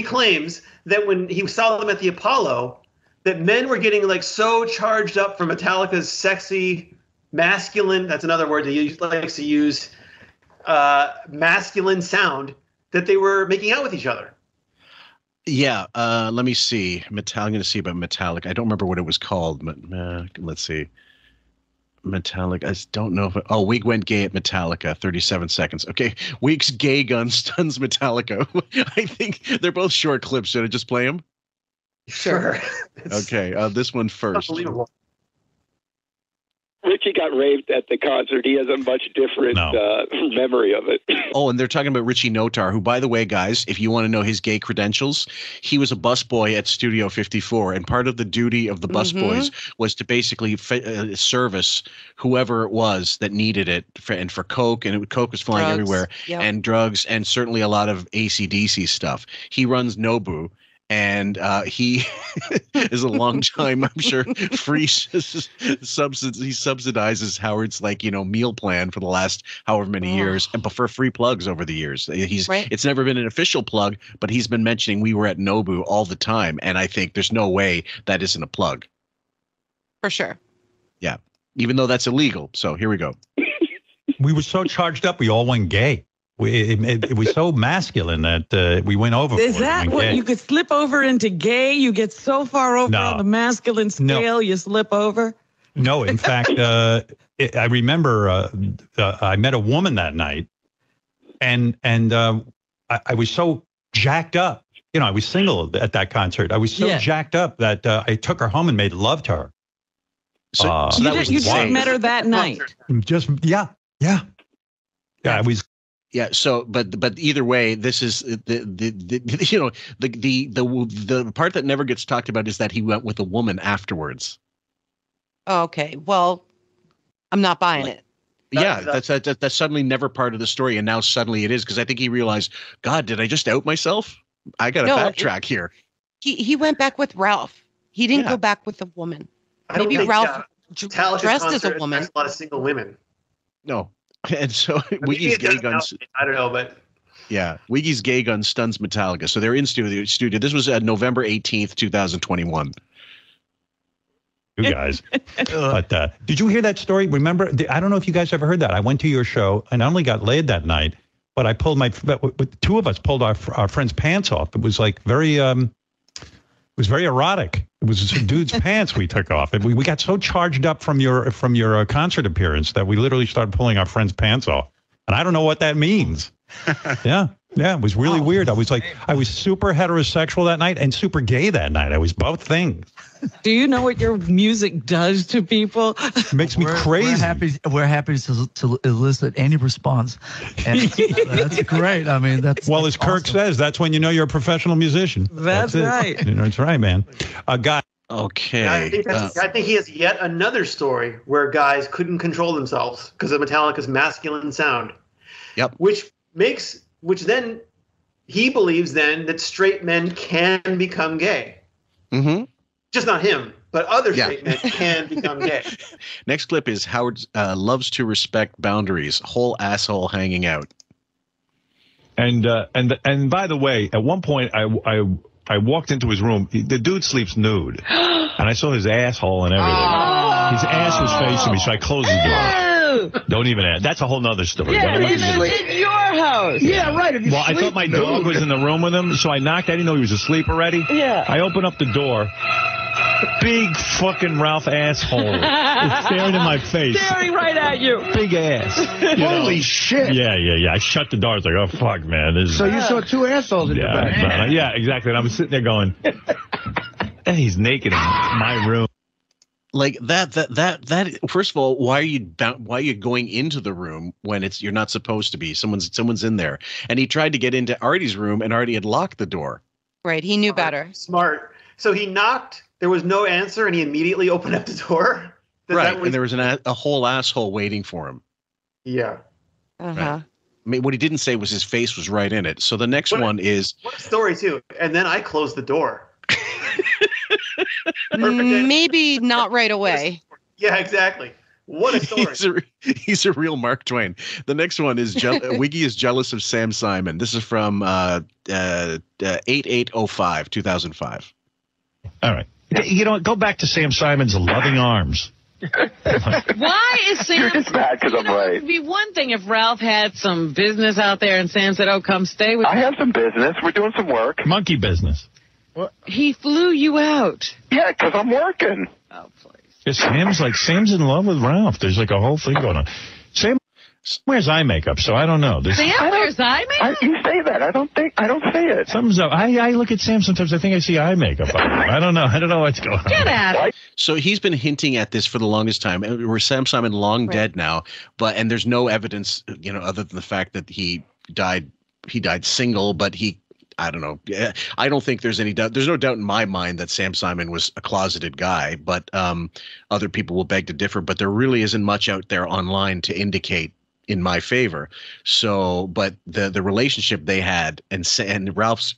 J: claims that when he saw them at the Apollo, that men were getting like so charged up from Metallica's sexy, masculine, that's another word he likes to use, masculine sound, that they were making out with each other.
A: Yeah, let me see. I'm going to see about Metallica. I don't remember what it was called, but let's see. Metallica. I don't know if Wig went gay at Metallica. 37 seconds. Okay, Wig's gay gun stuns Metallica. I think they're both short clips. Should I just play them?
J: Sure.
A: Okay, this one first.
J: Unbelievable.
H: Richie got raped at the concert. He has a much different memory of it.
A: Oh, and they're talking about Richie Notar, who, by the way, guys, if you want to know his gay credentials, he was a busboy at Studio 54, and part of the duty of the busboys was to basically service whoever it was that needed it, for coke, and coke was flying everywhere, and drugs, and certainly a lot of AC/DC stuff. He runs Nobu. And he is a long time, I'm sure, free he subsidizes Howard's meal plan for the last however many years, and for free plugs over the years. It's never been an official plug, but he's been mentioning we were at Nobu all the time, and I think there's no way that isn't a plug.
I: For sure.
A: Yeah, even though that's illegal. So here we go.
N: We were so charged up, we all went gay. It was so masculine that we went over.
K: Is that what you could slip over into gay? You get so far over on the masculine scale, you slip over?
N: No, in fact, I remember I met a woman that night, and I was so jacked up. You know, I was single at that concert. I was so jacked up that I took her home and made love to her.
K: So you just met her that night?
N: Yeah. I was.
A: Yeah. So, but either way, this is the part that never gets talked about is that he went with a woman afterwards.
I: Okay. Well, I'm not buying it.
A: Yeah, that's suddenly never part of the story, and now suddenly it is, because I think he realized, God, did I just out myself? I got to backtrack here.
I: He went back with Ralph. He didn't go back with a woman. Maybe Ralph dressed as a woman.
J: A lot of single women.
A: No. And so Wiggy's gay guns.
J: I don't know, but
A: yeah, Wiggy's gay gun stuns Metallica. So they're in studio. This was November 18th, 2021.
N: You guys. But did you hear that story? Remember, I don't know if you guys ever heard that. I went to your show and I only got laid that night, but I pulled two of us pulled our friend's pants off. It was like very erotic. It was a dude's pants we took off, and we got so charged up from your concert appearance that we literally started pulling our friend's pants off. And I don't know what that means. Yeah, it was really weird. I was super heterosexual that night and super gay that night. I was both things.
K: Do you know what your music does to people?
N: It makes me crazy.
T: We're happy to elicit any response. And that's great. I mean, that's
N: as Kirk says, that's when you know you're a professional musician.
K: That's right.
N: That's right, man. Guy.
A: Okay.
J: I think he has yet another story where guys couldn't control themselves because of Metallica's masculine sound.
A: Yep.
J: Which then he believes then that straight men can become gay.
A: Mm-hmm.
J: Just not him, but other straight men can become gay.
A: Next clip is Howard loves to respect boundaries. Whole asshole hanging out.
C: And by the way, at one point I walked into his room. The dude sleeps nude, and I saw his asshole and everything.
D: Oh.
C: His ass was facing me, so I closed the door. Don't even ask. That's a whole nother story.
D: Yeah, it's in your house.
C: Yeah, right. Well, I thought my dog was in the room with him, so I knocked. I didn't know he was asleep already.
D: Yeah.
C: I opened up the door. Big fucking Ralph asshole is staring in my face.
D: Staring right at you.
C: Big ass.
F: Holy shit.
C: Yeah. I shut the door. I was like, oh, fuck, man.
F: So you saw two assholes in the back.
C: Yeah, exactly. And I was sitting there going, hey, he's naked in my room.
A: Like that. First of all, why are you going into the room when you're not supposed to be? Someone's in there. And he tried to get into Artie's room, and Artie had locked the door.
I: Right. He knew better.
J: Smart. So he knocked. There was no answer, and he immediately opened up the door.
A: Right, and there was a whole asshole waiting for him.
J: Yeah.
I: Uh-huh.
A: Right. I mean, what he didn't say was his face was right in it. So the next one is...
J: What a story, too. And then I closed the door.
I: Maybe not right away.
J: Yeah, exactly. What a story.
A: He's a real Mark Twain. The next one is Wiggy is jealous of Sam Simon. This is from 8805, 2005.
C: All right. You know, go back to Sam Simon's loving arms.
D: Why is Sam?
M: It's bad because I'm right.
D: It'd be one thing if Ralph had some business out there and Sam said, "Oh, come stay with me."
M: I have some business. We're doing some work.
C: Monkey business.
D: What? He flew you out.
M: Yeah, because I'm working.
D: Oh, please.
C: Yeah, Sam's in love with Ralph. There's like a whole thing going on. Sam wears eye makeup, so I don't know.
D: Sam wears eye makeup?
M: You say that. I don't say it.
C: Something's up. I look at Sam sometimes. I think I see eye makeup on him. I don't know what's going on.
D: Get at it.
A: So he's been hinting at this for the longest time. We're Sam Simon long dead now, and there's no evidence, other than the fact that he died single, but I don't know. I don't think there's any doubt. There's no doubt in my mind that Sam Simon was a closeted guy, but other people will beg to differ. But there really isn't much out there online to indicate in my favor. So, but the relationship they had and Ralph's,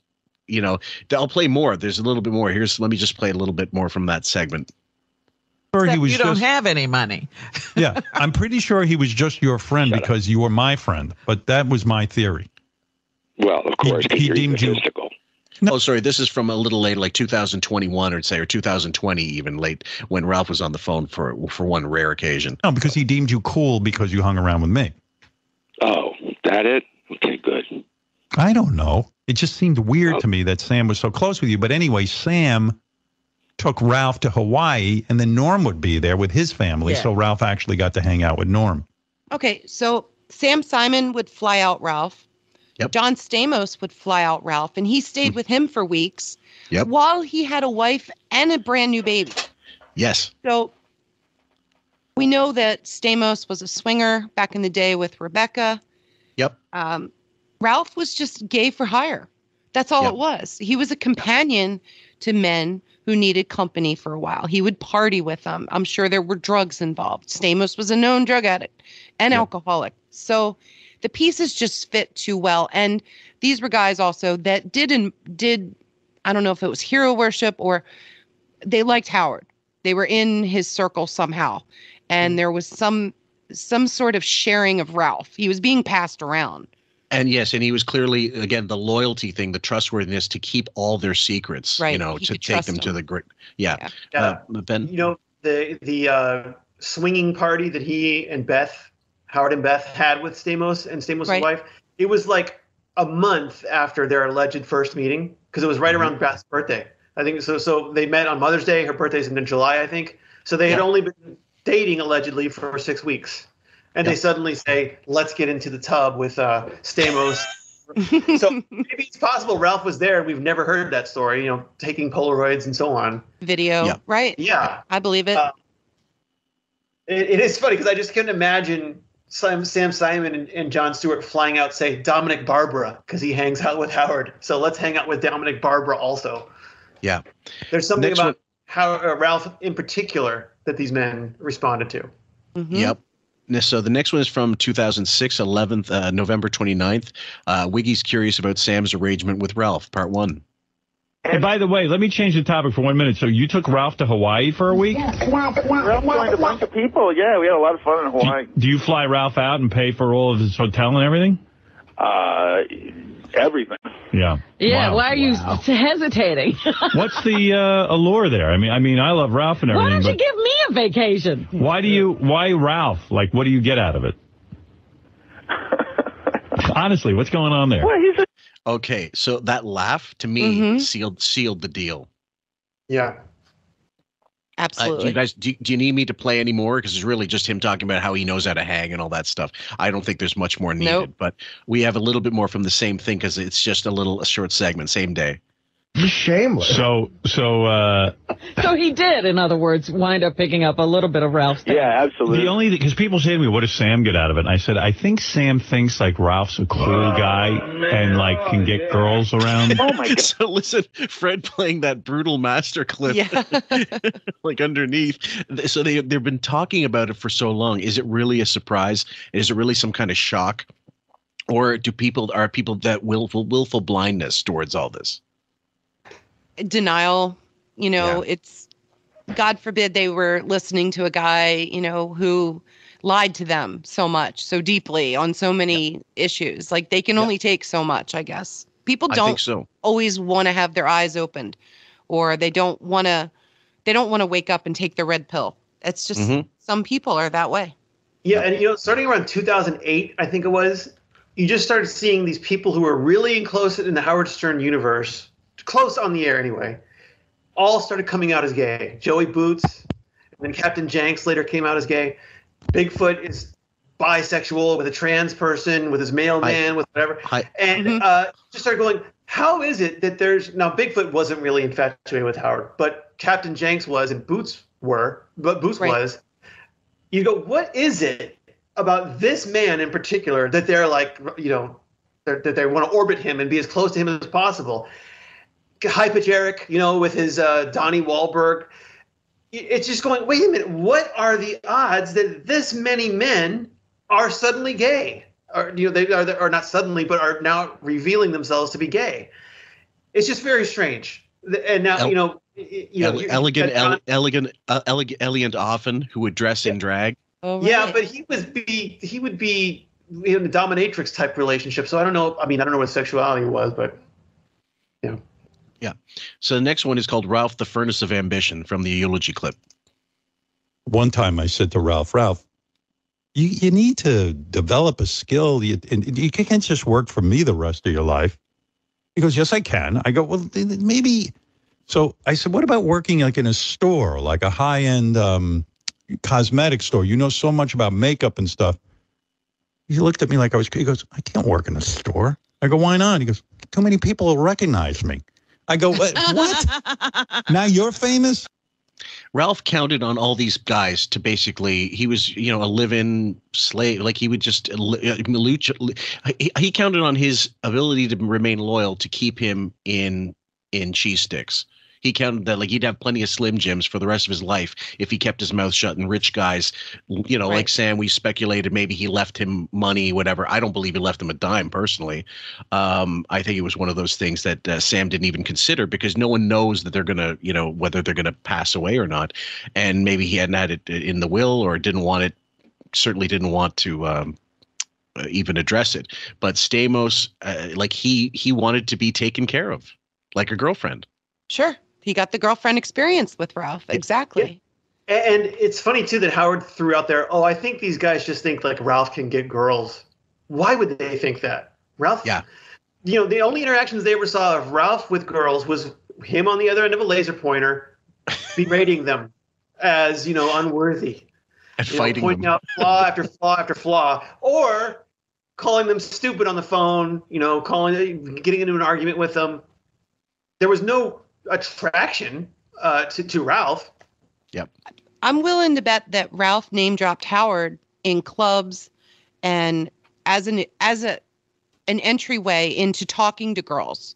A: I'll play more. There's a little bit more. Let me just play a little bit more from that segment.
K: Except you don't have any money.
U: Yeah, I'm pretty sure he was just your friend because you were my friend. But that was my theory.
H: Well, of course,
U: he deemed you.
A: No. Oh, sorry. This is from a little later, like 2021 or 2020, even late, when Ralph was on the phone for one rare occasion.
U: No, because he deemed you cool because you hung around with me.
H: Oh, that it? Okay, good.
U: I don't know. It just seemed weird to me that Sam was so close with you. But anyway, Sam took Ralph to Hawaii, and then Norm would be there with his family.
I: Yeah.
U: So Ralph actually got to hang out with Norm.
I: Okay, so Sam Simon would fly out Ralph.
A: Yep.
I: John Stamos would fly out Ralph, and he stayed with him for weeks.
A: Yep.
I: While he had a wife and a brand new baby.
A: Yes.
I: So we know that Stamos was a swinger back in the day with Rebecca.
A: Yep.
I: Ralph was just gay for hire. That's all it was. He was a companion to men who needed company for a while. He would party with them. I'm sure there were drugs involved. Stamos was a known drug addict and alcoholic. So the pieces just fit too well. And these were guys also that did, I don't know if it was hero worship or they liked Howard. They were in his circle somehow. And there was some sort of sharing of Ralph. He was being passed around.
A: And yes, and he was clearly, again, the loyalty thing, the trustworthiness to keep all their secrets,
I: right.
A: To take them to the great. Yeah. Ben?
J: The swinging party that he and Howard and Beth had with Stamos and Stamos' wife, it was like a month after their alleged first meeting because it was right around Beth's birthday. I think so. So they met on Mother's Day. Her birthday's in July, I think. So they had only been dating allegedly for 6 weeks. And they suddenly say, let's get into the tub with Stamos. So maybe it's possible Ralph was there and we've never heard that story, taking Polaroids and so on.
I: Video, right?
J: Yeah.
I: I believe it.
J: It is funny because I just couldn't imagine Sam Simon and Jon Stewart flying out, say, Dominic Barbara, because he hangs out with Howard. So let's hang out with Dominic Barbara also.
A: Yeah.
J: There's something about Ralph in particular that these men responded to.
I: Mm-hmm.
A: Yep. So the next one is from 2006, November 29th. Wiggy's curious about Sam's arrangement with Ralph, part 1.
C: Hey, by the way, let me change the topic for 1 minute. So you took Ralph to Hawaii for a week?
V: Ralph joined a bunch of people. Yeah, we had a lot of fun in Hawaii.
C: Do you fly Ralph out and pay for all of his hotel and everything?
V: Everything.
C: Yeah.
D: Yeah,
C: Wow.
D: why are you hesitating?
C: What's the allure there? I mean, I love Ralph and
D: Why
C: everything,
D: don't you
C: but
D: give me a vacation?
C: why Ralph? Like, what do you get out of it? Honestly, what's going on there?
A: Okay, so that laugh to me sealed the deal.
J: Yeah.
I: Absolutely.
A: Do you need me to play any more? Because it's really just him talking about how he knows how to hang and all that stuff. I don't think there's much more needed, but we have a little bit more from the same thing because it's just a short segment, same day.
F: Shameless.
C: So
D: he did, in other words, wind up picking up a little bit of Ralph's.
V: Yeah, absolutely.
C: The only because people say to me, "What does Sam get out of it?" And I said, "I think Sam thinks like Ralph's a cool guy and like can get girls around."
V: Oh my God!
A: So listen, Fred playing that brutal master clip, like underneath. So they've been talking about it for so long. Is it really a surprise? Is it really some kind of shock, or are people that willful blindness towards all this?
I: Denial, it's, God forbid they were listening to a guy, who lied to them so much, so deeply on so many issues. Like they can only take so much, I guess. People don't always want to have their eyes opened, or they don't want to wake up and take the red pill. It's just some people are that way.
J: Yeah. And, starting around 2008, I think it was, you just started seeing these people who were really close in the Howard Stern universe, close on the air anyway, all started coming out as gay. Joey Boots, and then Captain Janks later came out as gay. Bigfoot is bisexual with a trans person, with his mailman, with whatever. And just started going, how is it that now Bigfoot wasn't really infatuated with Howard, but Captain Janks was and Boots was. You go, what is it about this man in particular that they're like, that they want to orbit him and be as close to him as possible? High Pitch Eric, with his Donnie Wahlberg. It's just going, wait a minute, what are the odds that this many men are suddenly gay? Or they are not suddenly, but are now revealing themselves to be gay. It's just very strange. And now,
A: elegant Offen, who would dress in drag.
I: Oh, right.
J: Yeah, but he would be in a dominatrix type relationship. So I don't know. I mean, I don't know what sexuality was, but
A: Yeah. So the next one is called Ralph, the Furnace of Ambition, from the eulogy clip.
U: One time I said to Ralph, you need to develop a skill. You can't just work for me the rest of your life. He goes, yes, I can. I go, well, maybe. So I said, what about working like in a store, like a high-end cosmetic store? You know so much about makeup and stuff. He looked at me like he goes, I can't work in a store. I go, why not? He goes, too many people will recognize me. I go, what? Now you're famous?
A: Ralph counted on all these guys to basically, he was, a live-in slave. Like he would just, he counted on his ability to remain loyal to keep him in cheese sticks. He counted that like he'd have plenty of Slim Jims for the rest of his life if he kept his mouth shut. And rich guys, like Sam, we speculated maybe he left him money, whatever. I don't believe he left him a dime personally. I think it was one of those things that Sam didn't even consider because no one knows that they're going to, whether they're going to pass away or not. And maybe he hadn't had it in the will or didn't want it, certainly didn't want to even address it. But Stamos, he wanted to be taken care of like a girlfriend.
I: Sure. He got the girlfriend experience with Ralph. Exactly.
J: Yeah. And it's funny, too, that Howard threw out there, I think these guys just think like Ralph can get girls. Why would they think that? Ralph?
A: Yeah.
J: The only interactions they ever saw of Ralph with girls was him on the other end of a laser pointer berating them as, unworthy.
A: And fighting
J: pointing
A: them.
J: out flaw after flaw after flaw. Or calling them stupid on the phone, getting into an argument with them. There was no attraction to Ralph.
A: Yep.
I: I'm willing to bet that Ralph name dropped Howard in clubs and as an entryway into talking to girls.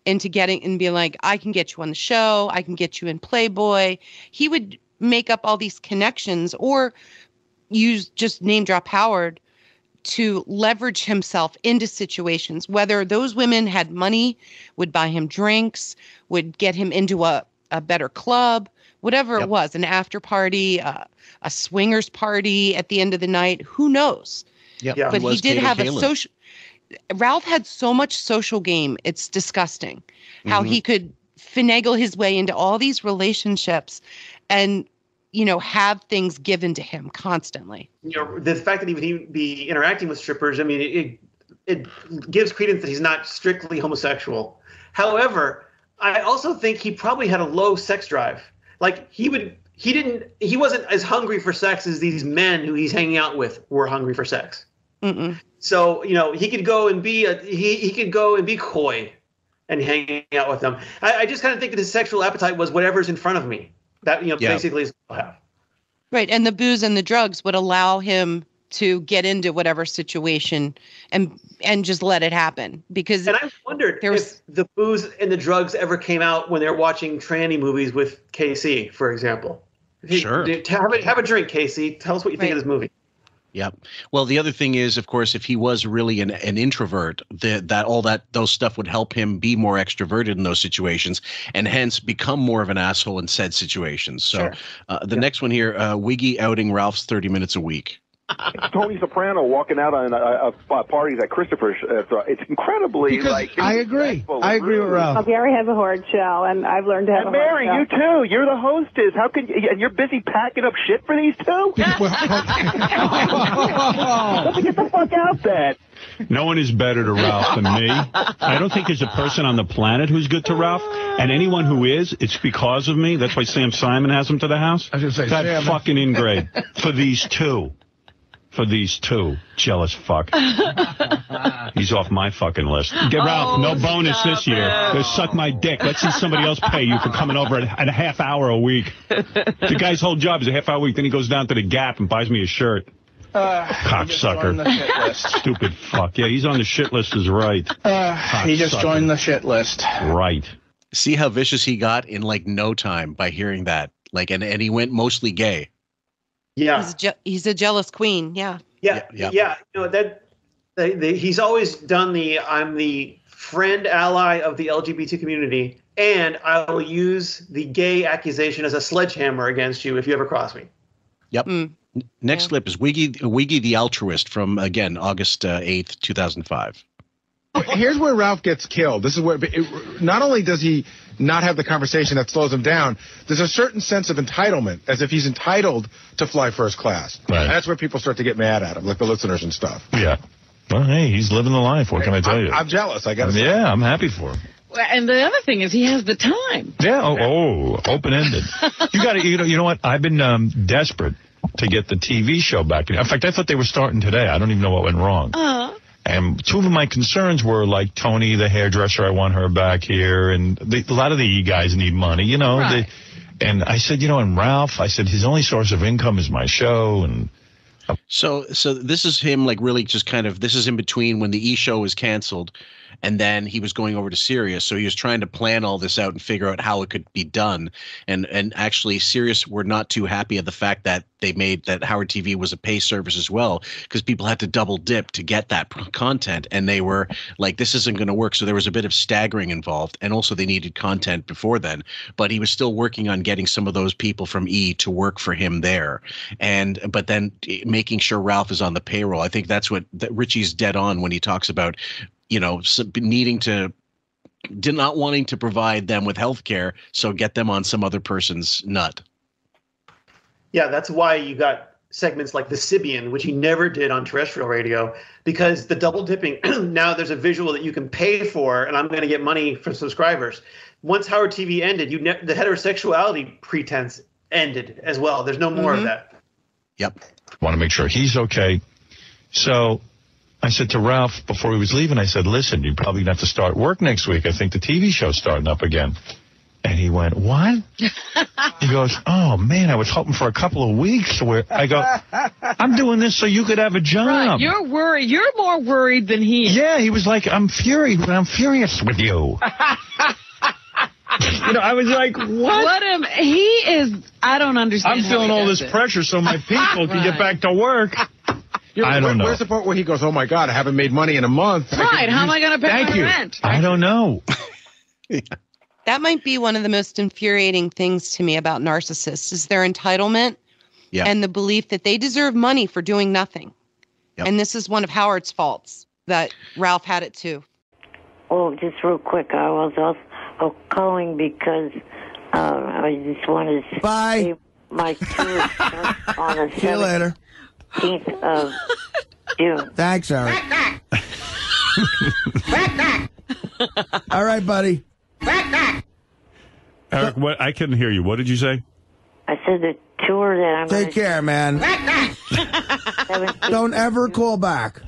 I: into getting and being like, I can get you on the show. I can get you in Playboy. He would make up all these connections or just name drop Howard to leverage himself into situations, whether those women had money, would buy him drinks, would get him into a better club, whatever it was, an after party, a swingers party at the end of the night, who knows?
A: Yep.
I: Yeah. But he did have a social, Ralph had so much social game. It's disgusting how he could finagle his way into all these relationships and, have things given to him constantly.
J: The fact that he'd be interacting with strippers, I mean, it gives credence that he's not strictly homosexual. However, I also think he probably had a low sex drive. Like he wasn't as hungry for sex as these men who he's hanging out with were hungry for sex. So, he could go and be he could go and be coy and hanging out with them. I just kind of think that his sexual appetite was whatever's in front of me. That, basically is what I have.
I: Right. And the booze and the drugs would allow him to get into whatever situation and just let it happen. And
J: I wondered if the booze and the drugs ever came out when they were watching tranny movies with Casey, for example.
A: Sure.
J: Have a drink, Casey. Tell us what you think of this movie.
A: Yeah. Well, the other thing is, of course, if he was really an introvert, those stuff would help him be more extroverted in those situations and hence become more of an asshole in said situations. So the next one here, Wiggy outing Ralph's 30 minutes a week.
L: It's Tony Soprano walking out on parties at Christopher's. It's incredibly
F: I agree. I agree with Ralph.
B: Well, Gary has a horrid show, and I've learned to have a
L: Mary,
B: horrid show.
L: you too. You're the hostess. How can you? And you're busy packing up shit for these two? Get the fuck out then.
C: No one is better to Ralph than me. I don't think there's a person on the planet who's good to Ralph. And anyone who is, it's because of me. That's why Sam Simon has him to the house.
F: I was going to say,
C: that
F: Sam.
C: fucking ingrate. For these two. Jealous fuck. He's off my fucking list. Ralph, no bonus this year. Just suck my dick. Let's see somebody else pay you for coming over at a half hour a week. The guy's whole job is a half hour a week. Then he goes down to the Gap and buys me a shirt. Cocksucker. Stupid fuck. Yeah, he's on the shit list is right.
R: He just joined the shit list.
C: Right.
A: See how vicious he got in no time by hearing that. And he went mostly gay.
J: Yeah,
I: he's a jealous queen. Yeah.
J: He's always done I'm the friend ally of the LGBT community, and I will use the gay accusation as a sledgehammer against you if you ever cross me.
A: Yep. Next clip is Wiggy the altruist from again August 8th, 2005.
O: Here's where Ralph gets killed. This is where not only does he not have the conversation that slows him down, there's a certain sense of entitlement, as if he's entitled to fly first class. Right. And that's where people start to get mad at him, like the listeners and stuff.
Q: Yeah. Well, hey, he's living the life. What can I tell you?
O: I'm jealous. I got to say.
Q: Yeah, I'm happy for him.
D: And the other thing is he has the time.
Q: Yeah. Open-ended. You know what? I've been desperate to get the TV show back. In fact, I thought they were starting today. I don't even know what went wrong. And two of my concerns were like Tony, the hairdresser, I want her back here. And a lot of the E guys need money, Right. And I said, and Ralph, I said, his only source of income is my show. And
A: so this is him really just kind of, this is in between when the E show was canceled and then he was going over to Sirius. So he was trying to plan all this out and figure out how it could be done. And actually Sirius were not too happy at the fact that they made that Howard TV was a pay service as well, because people had to double dip to get that content. And they were like, this isn't going to work. So there was a bit of staggering involved. And also they needed content before then. But he was still working on getting some of those people from E to work for him there. But then making sure Ralph is on the payroll. I think that's what Richie's dead on when he talks about, not wanting to provide them with health care, so get them on some other person's nut.
J: Yeah, that's why you got segments like the Sibian, which he never did on terrestrial radio, because the double dipping, now there's a visual that you can pay for, and I'm going to get money from subscribers. Once Howard TV ended, the heterosexuality pretense ended as well. There's no more of that.
A: Yep.
Q: Want to make sure he's okay. So I said to Ralph before he was leaving, I said, listen, you're probably going to have to start work next week. I think the TV show's starting up again.
C: And he went, what? He goes, oh, man, I was hoping for a couple of weeks. Where I go, I'm doing this so you could have a job.
D: Right, you're worried. You're more worried than he is.
C: Yeah, he was like, I'm furious with you. I was like, what?
D: He is, I don't understand.
C: I'm feeling all this pressure so my people can get back to work. I don't know.
O: Where's the part where he goes, oh, my God, I haven't made money in a month.
D: Right, how am I going to pay my rent?
C: I don't know.
I: That might be one of the most infuriating things to me about narcissists is their entitlement and the belief that they deserve money for doing nothing. Yep. And this is one of Howard's faults that Ralph had it too.
P: Oh, just real quick, I was also calling because I just wanted to say my tour starts on the 17th of June.
F: Thanks, Eric. All right, buddy.
C: Eric, what? I couldn't hear you. What did you say?
P: I said the tour that I'm
F: Take care, man. Don't ever call back.